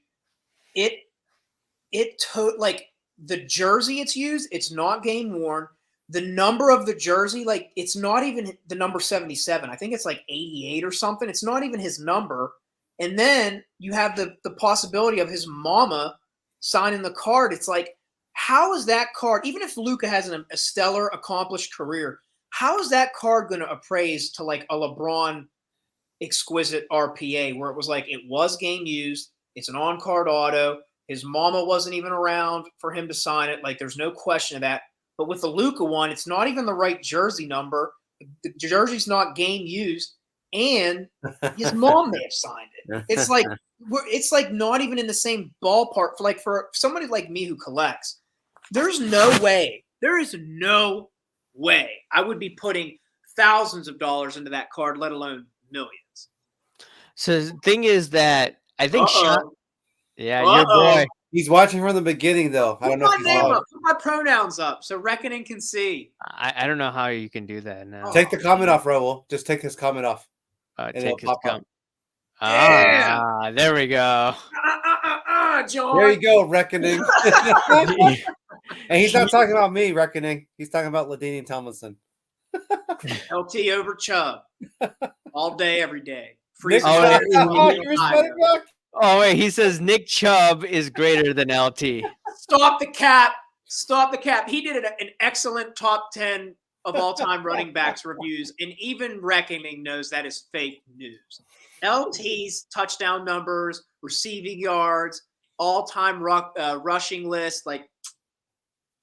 like the jersey it's used. It's not game worn. The number of the jersey, like it's not even the number 77. I think it's like 88 or something. It's not even his number. And then you have the possibility of his mama signing the card. It's like, how is that card, even if Luca has a stellar, accomplished career, how is that card going to appraise to like a LeBron Exquisite RPA where it was like it was game used, it's an on-card auto, his mama wasn't even around for him to sign it. Like there's no question of that. But with the Luca one, it's not even the right jersey number. The jersey's not game used, and his mom may have signed it. It's like not even in the same ballpark. For somebody like me who collects, there's no way. There is no way I would be putting thousands of dollars into that card, let alone millions. So the thing is that I think your boy. He's watching from the beginning, though. I don't know. Put my name up. Put my pronouns up so Reckoning can see. I don't know how you can do that now. Take the comment off, Raul. Just take his comment off. Take his comment. Yeah. There we go. John. There you go, Reckoning. And he's not talking about me, Reckoning. He's talking about LaDainian Tomlinson. LT over Chubb. All day, every day. Oh, wait, he says Nick Chubb is greater than LT. Stop the cap. Stop the cap. He did an excellent top 10 of all-time running backs reviews, and even Reckoning knows that is fake news. LT's touchdown numbers, receiving yards, all-time rushing list, like,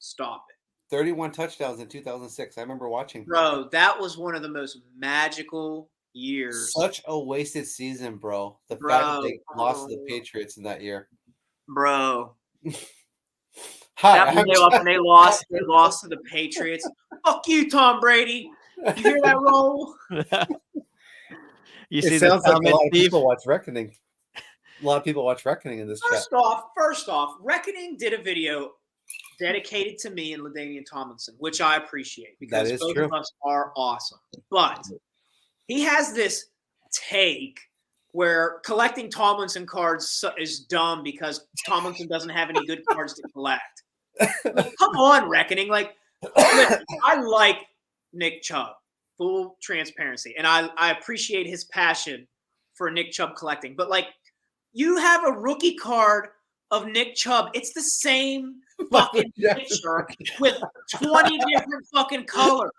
stop it. 31 touchdowns in 2006. I remember watching. Bro, that was one of the most magical years. Such a wasted season, bro. The fact that they lost to the Patriots in that year. Bro. Hi, that playoff and they lost to the Patriots. Fuck you, Tom Brady. You hear that roll? You see, it sounds like a lot of people watch Reckoning. A lot of people watch Reckoning in this chat. First off, Reckoning did a video dedicated to me and LaDainian Tomlinson, which I appreciate because both of us are awesome. But he has this take where collecting Tomlinson cards is dumb because Tomlinson doesn't have any good cards to collect. Like, come on, Reckoning. Like, listen, I like Nick Chubb, full transparency, and I appreciate his passion for Nick Chubb collecting. But, like, you have a rookie card of Nick Chubb. It's the same fucking picture with 20 different fucking colors.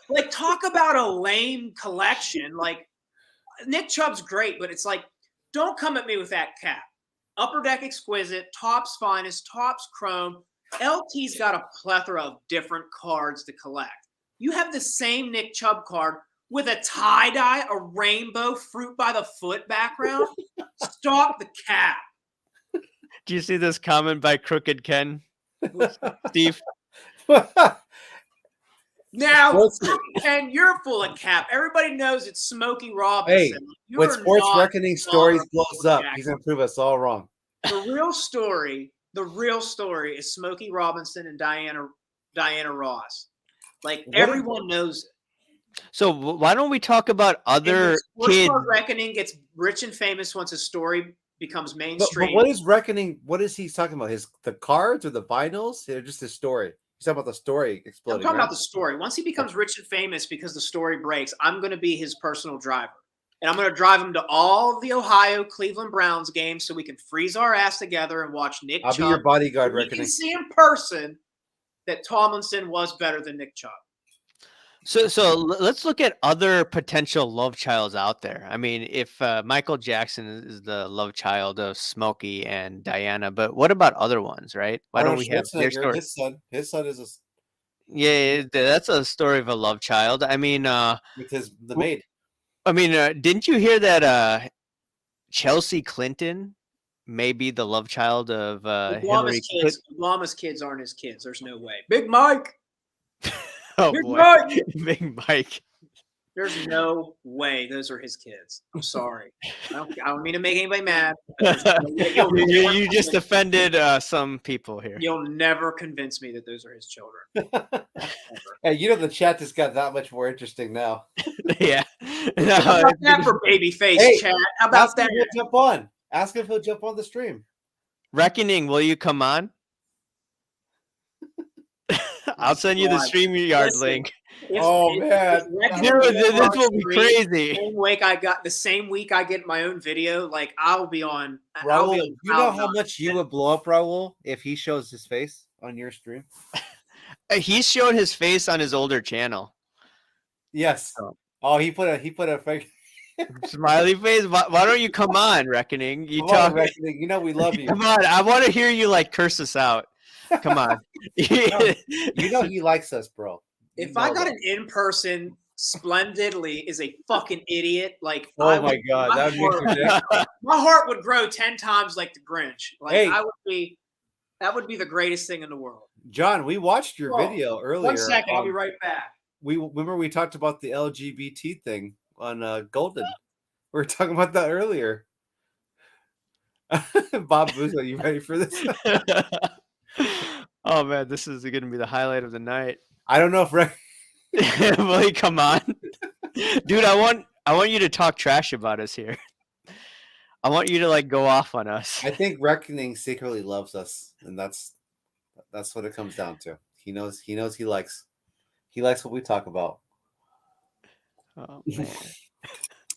Like, talk about a lame collection. Like, Nick Chubb's great, but it's like, don't come at me with that cap. Upper Deck Exquisite, Topps Finest, Topps Chrome. LT's got a plethora of different cards to collect. You have the same Nick Chubb card with a tie-dye, a rainbow, fruit by the foot background. Stop the cap. Do you see this comment by Crooked Ken, Steve? Now, Sports- Ken, you're full of cap. Everybody knows it's Smokey Robinson. Hey, You when are Sports not Reckoning the Stories father of blows Michael up, Jackson. he's gonna prove us all wrong. The real story is Smokey Robinson and Diana Ross. Like everyone knows it. So why don't we talk about other Sports kids? Card Reckoning gets rich and famous once a story becomes But mainstream. what is Reckoning? What is he talking about? The cards or the vinyls? They're just his story. He's talking about the story I'm exploding. talking right? about the story. Once he becomes rich and famous because the story breaks, I'm going to be his personal driver. And I'm going to drive him to all the Ohio Cleveland Browns games so we can freeze our ass together and watch Nick I'll Chubb. be your bodyguard, We Reckoning. can see in person that Tomlinson was better than Nick Chubb. So let's look at other potential love childs out there. I mean, if Michael Jackson is the love child of Smokey and Diana, but what about other ones, right? Why don't we have their Schwarzenegger, story? his son? His son is Yeah, that's a story of a love child. I mean, with the maid. Didn't you hear that Chelsea Clinton may be the love child of Hillary Clinton? Obama's kids aren't his kids. There's no way. Big Mike. Oh Big boy, Mike. Big Mike. There's no way those are his kids. I'm sorry. I don't mean to make anybody mad. But You just offended some people here. You'll never convince me that those are his children. Hey, the chat just got that much more interesting now. Yeah. How about that for babyface chat? How about that? He'll jump on. Ask him if he'll jump on the stream. Reckoning, will you come on? I'll send you the StreamYard link. Man. Dude, this will be crazy. The same week I get my own video, like I'll be on. Raul, you know how much you would blow up, Raul, if he shows his face on your stream? He showed his face on his older channel. Yes. Oh, he put a fake smiley face. Why don't you come on, Reckoning? Reckoning. We love you. Come on, I want to hear you curse us out. Come on. He likes us, bro. If I got an in-person, Splendidly is a fucking idiot. Like, oh my god, my heart would grow 10 times like the Grinch. Like, hey, that would be the greatest thing in the world. John, we watched your video earlier. 1 second, I'll be right back. We talked about the LGBT thing on Golden. We were talking about that earlier. Bob Booza, you ready for this? Oh man, this is going to be the highlight of the night. I don't know if will he come on, dude? I want you to talk trash about us here. I want you to go off on us. I think Reckoning secretly loves us, and that's what it comes down to. He knows he likes what we talk about. Oh man.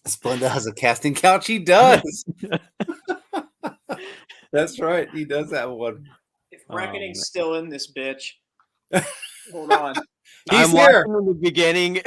Splenda has a casting couch. He does. That's right. He does have one. If Reckoning's still in this bitch, hold on. He's here in the beginning.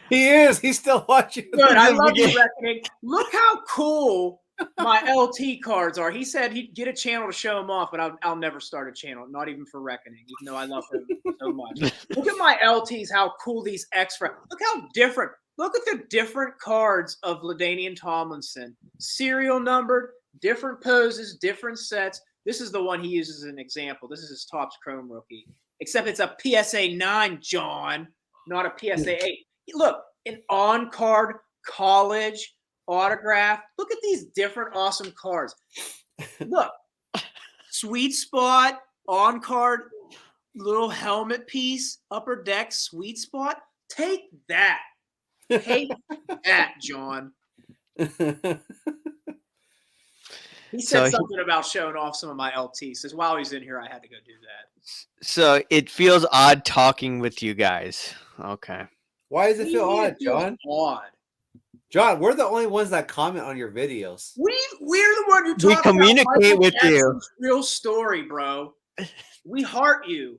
He is. He's still watching. Good. I love you, Reckoning. Look how cool my LT cards are. He said he'd get a channel to show him off, but I'll never start a channel, not even for Reckoning, even though I love him so much. Look at my LTs, how cool these Look how different. Look at the different cards of LaDainian Tomlinson. Serial numbered, different poses, different sets. This is the one he uses as an example. This is his Topps Chrome rookie. Except it's a PSA 9, John, not a PSA 8. Look, an on-card college autograph. Look at these different awesome cards. Look, sweet spot, on-card, little helmet piece, upper deck, sweet spot. Take that. Take that, John. He said something about showing off some of my LTs. Says while he's in here, I had to go do that. So it feels odd talking with you guys. Okay. Why does it feel odd, John? Odd. John, we're the only ones that comment on your videos. We're the one you're talking about. We communicate with you. Real story, bro. We heart you.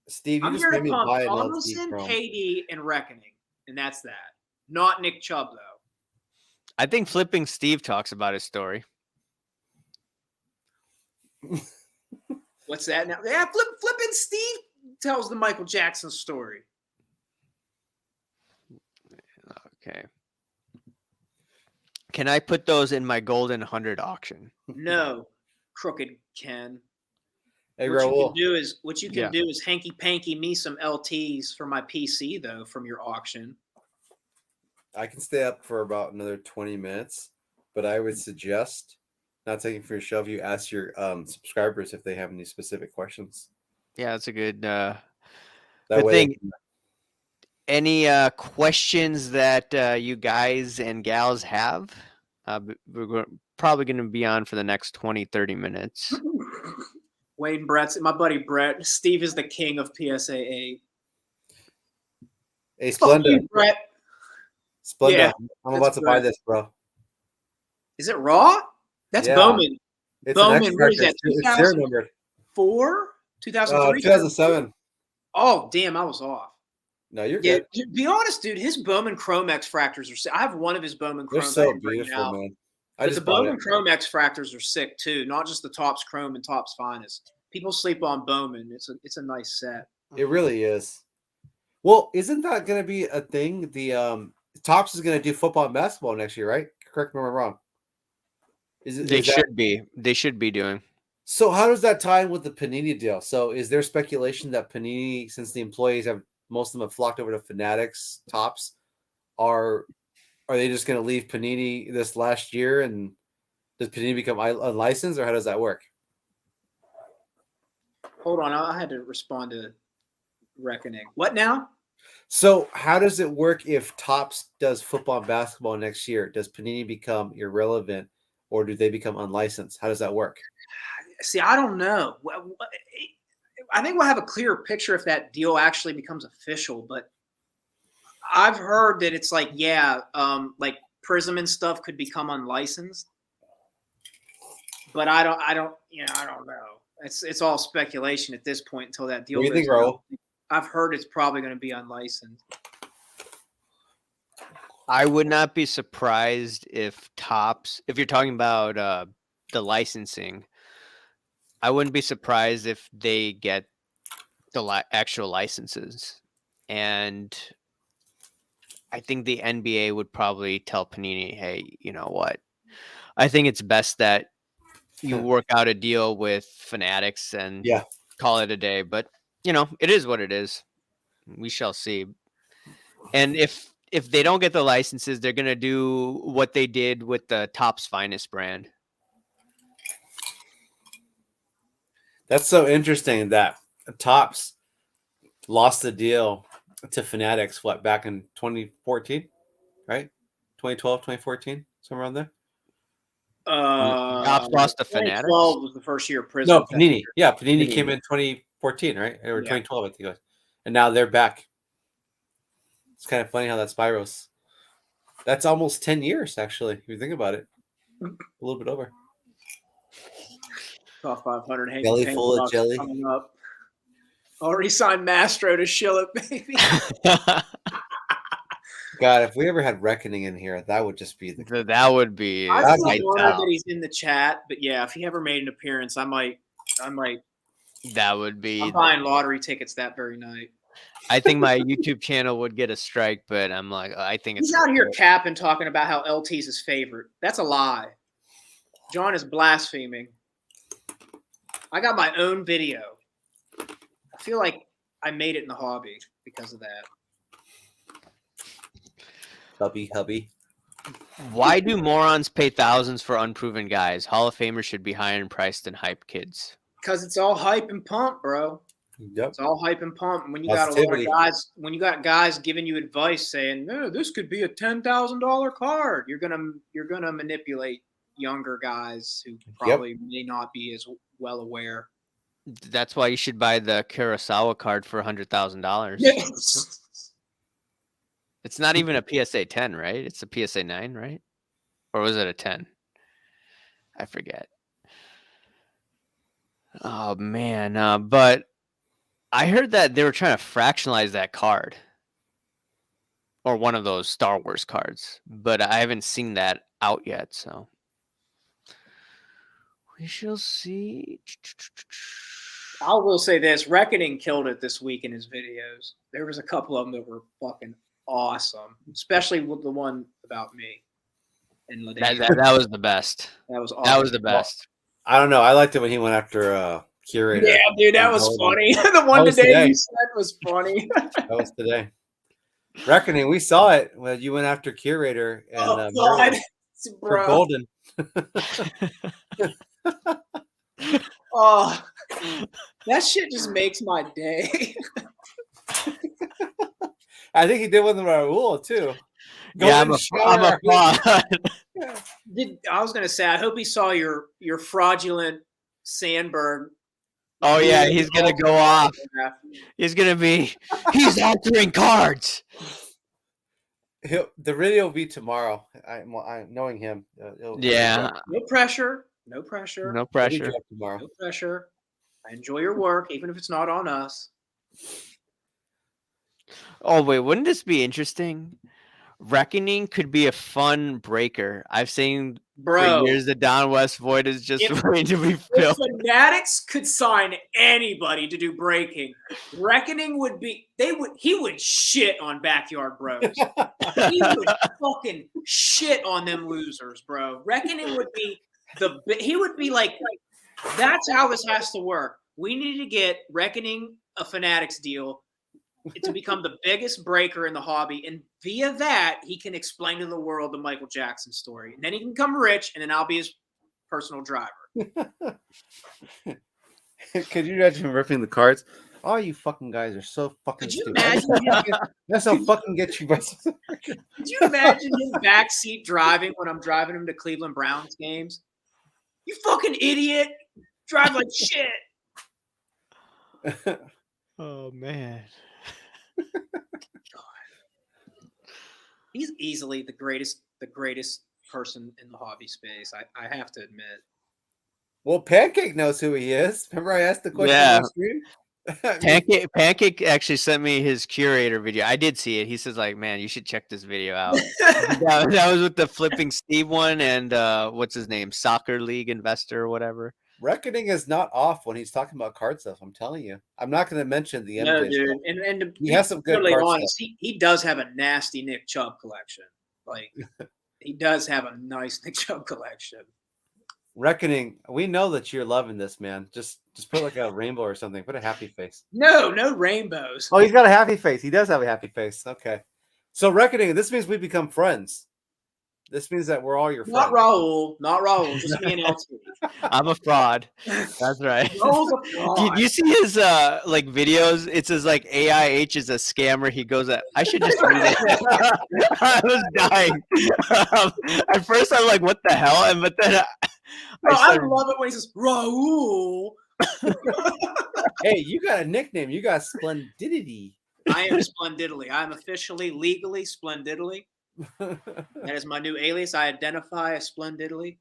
Steve, I'm here to pump Tomlinson, KD, and Reckoning, and that's that. Not Nick Chubb, though. I think Flipping Steve talks about his story. What's that now? Yeah, Flipping Steve tells the Michael Jackson story. Okay. Can I put those in my Golden 100 auction? No. Crooked Ken. Hey, What you Raul. can do is Yeah. hanky panky me some LTs for my PC though from your auction. I can stay up for about another 20 minutes, but I would suggest, not taking for your shelf, you ask your subscribers if they have any specific questions. Yeah, that's a good That good way, thing. Any questions that you guys and gals have? We're probably going to be on for the next 20, 30 minutes. Wayne Brett's my buddy Brett. Steve is the king of PSAA. hey, Fuck Splenda, you, Brett. Splenda, Yeah, I'm that's about to buy Brett. this, bro. Is it raw? That's Yeah. Bowman. It's an Bowman, X what is Factor. that? It's serial numbered. 2004? 2003? 2007. Oh, damn, I was off. No, you're Yeah, good. to be honest, dude, his Bowman Chrome X fractors are sick. I have one of his Bowman They're Chrome. so beautiful, man. I But just the bought Bowman it. Chrome X fractors are sick too, not just the Topps Chrome and Topps Finest. People sleep on Bowman. It's a nice set. It really is. Well, isn't that going to be a thing? The Topps is going to do football and basketball next year, right? Correct me if I'm wrong. They should be. They should be doing. So how does that tie in with the Panini deal? So is there speculation that Panini, since the employees have most of them have flocked over to Fanatics, Topps, are they just going to leave Panini this last year, and does Panini become unlicensed, or how does that work? Hold on, I had to respond to Reckoning. What now? So how does it work if Topps does football and basketball next year? Does Panini become irrelevant, or do they become unlicensed? How does that work? See, I don't know. I think we'll have a clearer picture if that deal actually becomes official. But I've heard that it's like, like Prism and stuff could become unlicensed. But I don't know. It's all speculation at this point until that deal. What do you think, goes Raul? out. I've heard it's probably going to be unlicensed. I would not be surprised if Topps, if you're talking about the licensing, I wouldn't be surprised if they get the actual licenses. And I think the NBA would probably tell Panini, hey, you know what? I think it's best that you work out a deal with Fanatics and call it a day. But, it is what it is. We shall see. And if they don't get the licenses, they're going to do what they did with the Topps Finest brand. That's so interesting that Topps lost the deal to Fanatics, back in 2014, right? 2012, 2014, somewhere around there? Topps lost to Fanatics? 2012 was the first year Prism. No, Panini. Yeah, Panini came in 2014, right? Or 2012, I think it was. And now they're back. It's kind of funny how that spirals. That's almost 10 years, actually, if you think about it. A little bit over. Top 500. Belly full of jelly. Coming up. Already signed Mastro to shill it, baby. God, if we ever had Reckoning in here, that would just be that would be. I'm That'd so be honored that he's in the chat, but yeah, if he ever made an appearance, I might. That would be. I'm buying lottery tickets that very night. I think my YouTube channel would get a strike, but I'm like, I think it's. He's out here capping, talking about how LT's his favorite. That's a lie. John is blaspheming. I got my own video. I feel like I made it in the hobby because of that. hubby. Why do morons pay thousands for unproven guys? Hall of Famers should be higher in price than hype kids. Because it's all hype and pump, bro. Yep. It's all hype and pump. And when you got a lot of guys, when you got guys giving you advice saying, "No, this could be a $10,000 card," you're gonna manipulate younger guys who probably may not be as well aware. That's why you should buy the Kurosawa card for $100,000. Yes. It's not even a PSA 10, right? It's a PSA 9, right? Or was it a 10? I forget. Oh, man. But I heard that they were trying to fractionalize that card. Or one of those Star Wars cards. But I haven't seen that out yet, so. We shall see. I will say this. Reckoning killed it this week in his videos. There was a couple of them that were fucking awesome, especially with the one about me and that was the best. That was awesome. That was the best. I don't know. I liked it when he went after Curator. Yeah, dude, that was funny. The one was today today. you said was funny. That was today. Reckoning, we saw it when you went after Curator and Oh Muriel God, for bro. Golden. Oh, that shit just makes my day. I think he did one with Raul too. Yeah, I'm a fraud. I was gonna say, I hope he saw your fraudulent Sandberg. Oh yeah, he's gonna go off. He's gonna be. He's altering cards. The video will be tomorrow. I'm knowing him. Yeah. No pressure. No pressure. No It'll be pressure. dropped tomorrow. No pressure. I enjoy your work, even if it's not on us. Oh wait, wouldn't this be interesting? Reckoning could be a fun breaker. I've seen Bro, for years the Down West Void is just If- waiting to be if filled. Fanatics could sign anybody to do breaking, Reckoning would be. He would shit on Backyard Bros. He would fucking shit on them losers, bro. Reckoning would be he would be like, that's how this has to work. We need to get Reckoning a Fanatics deal to become the biggest breaker in the hobby, and via that he can explain to the world the Michael Jackson story, and then he can become rich, and then I'll be his personal driver. Could you imagine ripping the cards? Oh, you fucking guys are so fucking Could you stupid. imagine That's how fucking get you by. Could you imagine him backseat driving when I'm driving him to Cleveland Browns games? You fucking idiot! Drive like shit. Oh man. He's easily the greatest person in the hobby space. I have to admit. Well, Pancake knows who he is. Remember, I asked the question Yeah. on stream. I mean, Pancake actually sent me his Curator video. I did see it. He says like, man, you should check this video out. that was with the Flipping Steve one and what's his name? Soccer League Investor or whatever. Reckoning is not off when he's talking about card stuff. I'm telling you. I'm not going to mention the MJ No, dude. stuff. And to He be has some good totally card honest, he does have a nasty Nick Chubb collection. Like he does have a nice Nick Chubb collection. Reckoning, we know that you're loving this, man. Just put like a rainbow or something. Put a happy face. No rainbows. Oh, he's got a happy face. He does have a happy face. Okay. So Reckoning, this means we become friends. This means that we're all your friends. Not Raul, just me and LT. I'm a fraud. That's right. Raul's a fraud. Did you see his like videos? It says like AIH is a scammer. He goes, I should just read it. I was dying. At first, I'm like, what the hell? And but then Bro, I love it when he says Raul. Hey, you got a nickname. You got Splendidity. I am Splendidly. I'm officially, legally Splendidly. That is my new alias. I identify as Splendidly.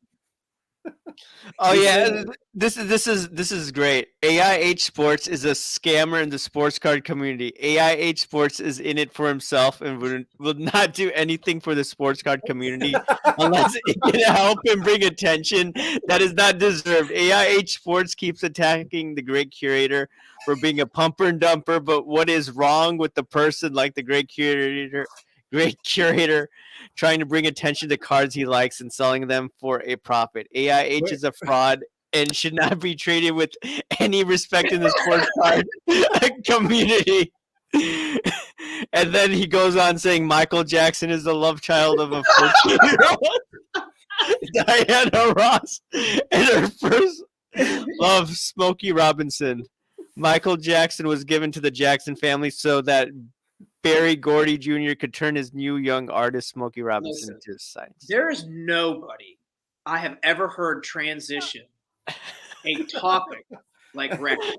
Oh yeah, this is great. AIH Sports is a scammer in the sports card community. AIH Sports is in it for himself and will not do anything for the sports card community unless it can help him bring attention that is not deserved. AIH Sports keeps attacking the great curator for being a pumper and dumper, but what is wrong with the person like the great curator trying to bring attention to cards he likes and selling them for a profit? AIH is a fraud and should not be treated with any respect in the sports card community. And then he goes on saying Michael Jackson is the love child of a 14-year-old Diana Ross and her first love, Smokey Robinson. Michael Jackson was given to the Jackson family so that Barry Gordy Jr. could turn his new young artist, Smokey Robinson, into his science. There is nobody I have ever heard transition a topic like record.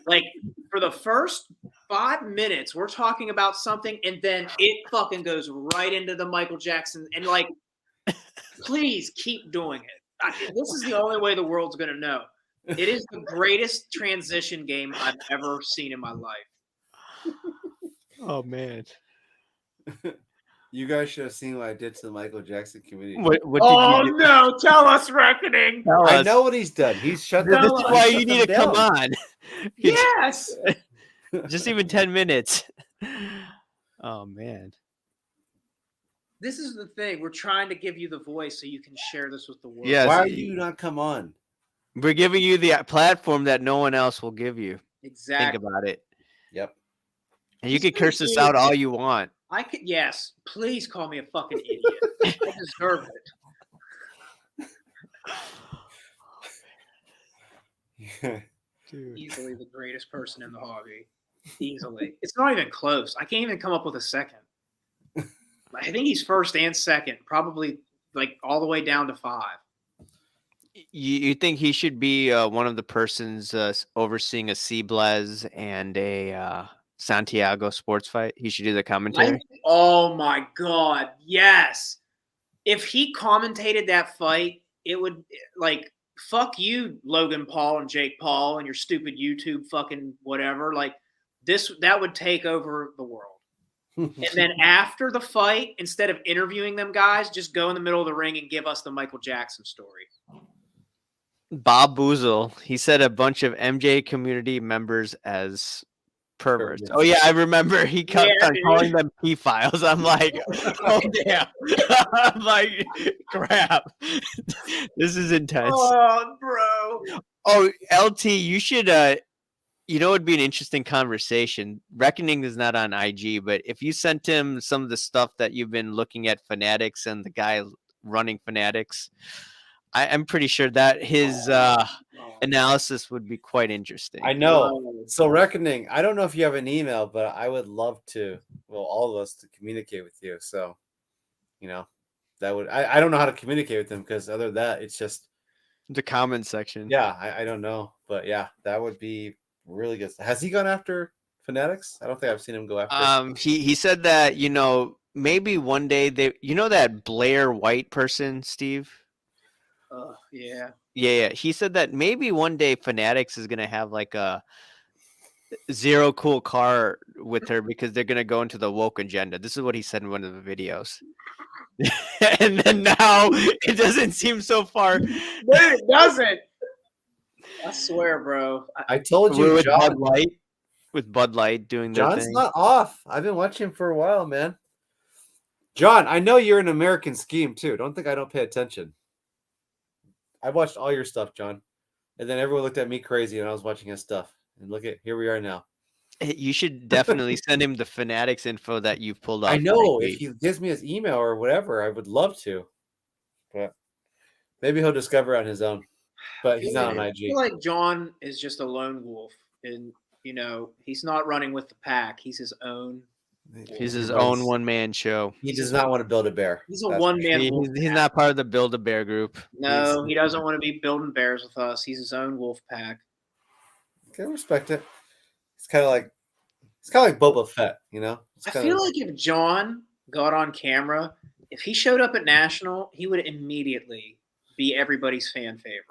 Like for the first 5 minutes, we're talking about something, and then it fucking goes right into the Michael Jackson. And like, please keep doing it. This is the only way the world's gonna know. It is the greatest transition game I've ever seen in my life. Oh man! You guys should have seen what I did to the Michael Jackson community. What did you do? No! Tell us, Reckoning. Tell I us. know what he's done. He's shut This them is down. why Shut you them need to come down. on. Yes. Just even 10 minutes. Oh man! This is the thing. We're trying to give you the voice so you can share this with the world. Yes. Why do you not come on? We're giving you the platform that no one else will give you. Exactly. Think about it. Yep. And you He's can curse pretty us cute. out all you want. I could, yes. Please call me a fucking idiot. I deserve it. Dude. Easily the greatest person in the hobby. Easily. It's not even close. I can't even come up with a second. I think he's first and second, probably like all the way down to 5. You think he should be one of the persons overseeing a Splenda and a Santiago sports fight? He should do the commentary. Oh my God. Yes. If he commentated that fight, it would like fuck you, Logan Paul and Jake Paul, and your stupid YouTube fucking whatever. Like that would take over the world. And then after the fight, instead of interviewing them guys, just go in the middle of the ring and give us the Michael Jackson story. Bob Boozle, he said a bunch of MJ community members as perverts. Oh yeah, I remember he kept on calling them P-files. I'm like, oh damn. I'm like, crap. This is intense. Oh, bro. Oh, LT, you should you know, it'd be an interesting conversation. Reckoning is not on IG, but if you sent him some of the stuff that you've been looking at Fanatics and the guy running Fanatics, I'm pretty sure that his analysis would be quite interesting. I know. So Reckoning, I don't know if you have an email, but I would love to, well, all of us to communicate with you. So, you know, that would, I don't know how to communicate with him because other than that, it's just the comment section. Yeah, I don't know. But yeah, that would be really good. Has he gone after Fanatics? I don't think I've seen him go after. He said that, you know, maybe one day you know that Blair White person, Steve? Yeah. Yeah. He said that maybe one day Fanatics is gonna have like a zero cool car with her because they're gonna go into the woke agenda. This is what he said in one of the videos. And then now it doesn't seem so far. Dude, it doesn't. I swear, bro. I told you, with John, Bud Light doing their John's thing. not off. I've been watching him for a while, man. John, I know you're an American scheme too. Don't think I don't pay attention. I watched all your stuff, John. And then everyone looked at me crazy and I was watching his stuff. And look at, here we are now. You should definitely send him the Fanatics info that you've pulled off. I know. If he gives me his email or whatever, I would love to. But maybe he'll discover on his own. But he's not on IG. I feel like John is just a lone wolf. And, you know, he's not running with the pack. He's his own. He's his own one-man show. He does not want to build a bear. He's a one-man. He's not part of the Build-A-Bear group. No, he doesn't want to be building bears with us. He's his own wolf pack. Okay, respect it. It's kind of like Boba Fett, you know. I feel like if John got on camera, if he showed up at National, he would immediately be everybody's fan favorite.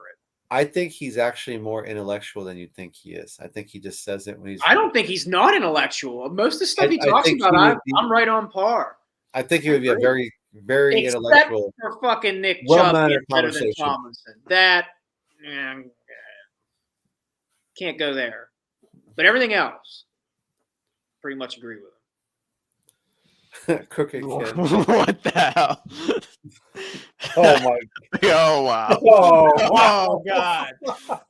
I think he's actually more intellectual than you think he is. I think he just says it when he's. I don't think he's not intellectual. Most of the stuff he talks about, I'm right on par. I think he would be a very, very Except intellectual. for fucking Nick Chubb well-mannered being better than conversation. Tomlinson. That can't go there. But everything else, pretty much agree with him. Crooked kid. What the hell? Oh my! Oh wow! Oh, Oh god!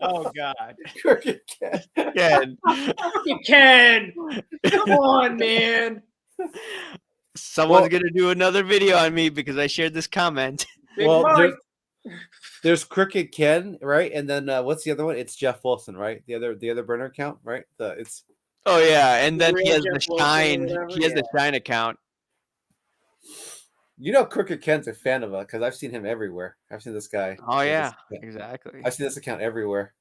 Oh god! Crooked kid. Ken. You can. Come on, man. Someone's gonna do another video on me because I shared this comment. Big Well, Mike. there's Crooked Ken, right? And then what's the other one? It's Jeff Wilson, right? The other burner account, right? Oh yeah, and then he Real has Jeff the Wilson or Shine. whatever, He has the yeah. Shine account. You know, Crooked Ken's a fan of it because I've seen him everywhere. I've seen this guy. Oh yeah, This- exactly. I've seen this account everywhere.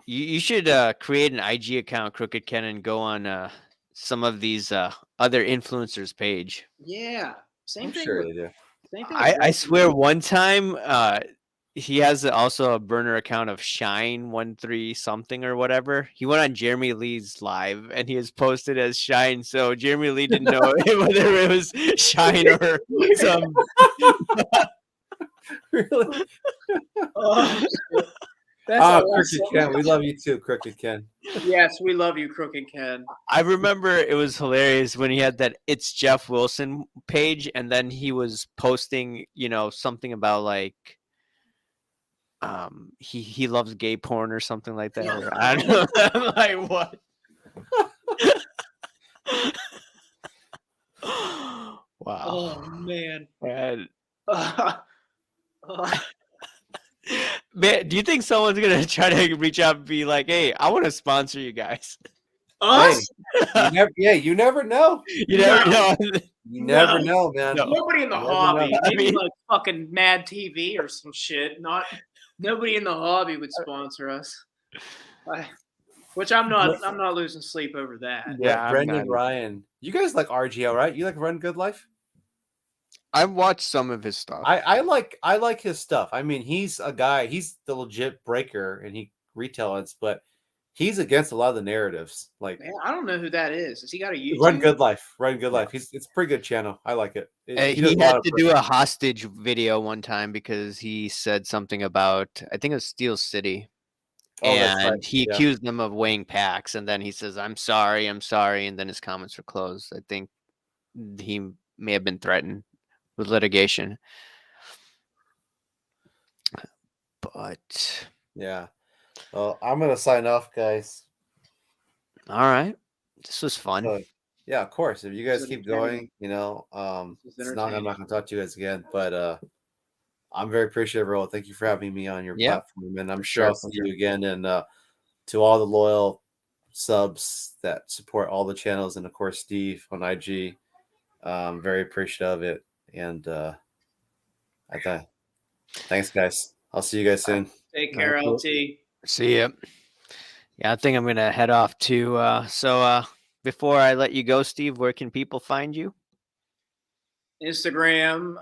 You should create an IG account, Crooked Ken, and go on some of these other influencers' page. Yeah. Same I'm thing. sure with, they do. same thing I with swear, one time he has also a burner account of Shine 13 something or whatever. He went on Jeremy Lee's live and he was posted as Shine, so Jeremy Lee didn't know whether it was Shine or some. Really? Oh, shit. That's Crooked awesome. Ken. We love you too, Crooked Ken. Yes, we love you, Crooked Ken. I remember it was hilarious when he had that It's Jeff Wilson page, and then he was posting, you know, something about like he loves gay porn or something like that. Or, I don't know. I'm like, what? Wow. Oh man. Man. Uh, Man, do you think someone's gonna try to reach out and be like, "Hey, I want to sponsor you guys"? us? You never know. You never know. You never No. know, man. No. Nobody in the You never hobby. know. Maybe I mean- like fucking Mad TV or some shit. Nobody in the hobby would sponsor us. Which I'm not losing sleep over that. Yeah, I'm Brendan not- Ryan. You guys like RGL, right? You like Run Good Life? I've watched some of his stuff. I like his stuff. I mean, he's a guy, he's the legit breaker and he retails, but he's against a lot of the narratives. Like Man, I don't know who that is. Has he got a YouTube? Run Good Life. Run Good Life. It's a pretty good channel. I like it. He does a lot had of to do a hostage video one time because he said something about, I think it was Steel City. Oh, that's And right. he Yeah. accused them of weighing packs, and then he says, I'm sorry, and then his comments were closed. I think he may have been threatened with litigation. But Yeah. Well, I'm gonna sign off, guys. all right. This was fun. So, yeah, of course. If you guys This is keep entertaining. going, This is it's not I'm entertaining. not gonna talk to you guys again. But I'm very appreciative, Earl. Thank you for having me on your Yeah, platform. And I'm for sure sure, I'll see you again. And to all the loyal subs that support all the channels, and of course Steve on IG. Very appreciative of it. And I thought thanks, guys. I'll see you guys soon. Take care, All right, LT. See ya. Yeah, I think I'm gonna head off too. Before I let you go, Steve, where can people find you? Instagram.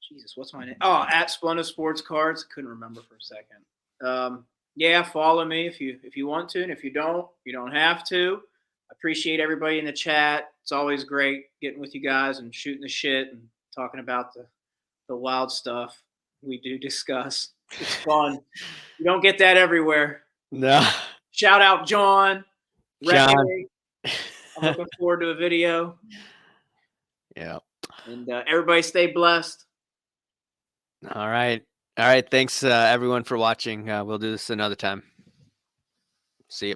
Jesus, what's my name? Oh, at Splenda Sports Cards. Couldn't remember for a second. Yeah, follow me if you want to, and if you don't have to. I appreciate everybody in the chat. It's always great getting with you guys and shooting the shit and talking about the wild stuff we do discuss. It's fun. You don't get that everywhere. No. Shout out John. John. Reckoning. I'm looking forward to a video. Yeah. And everybody stay blessed. All right. All right. Thanks, everyone, for watching. We'll do this another time. See you.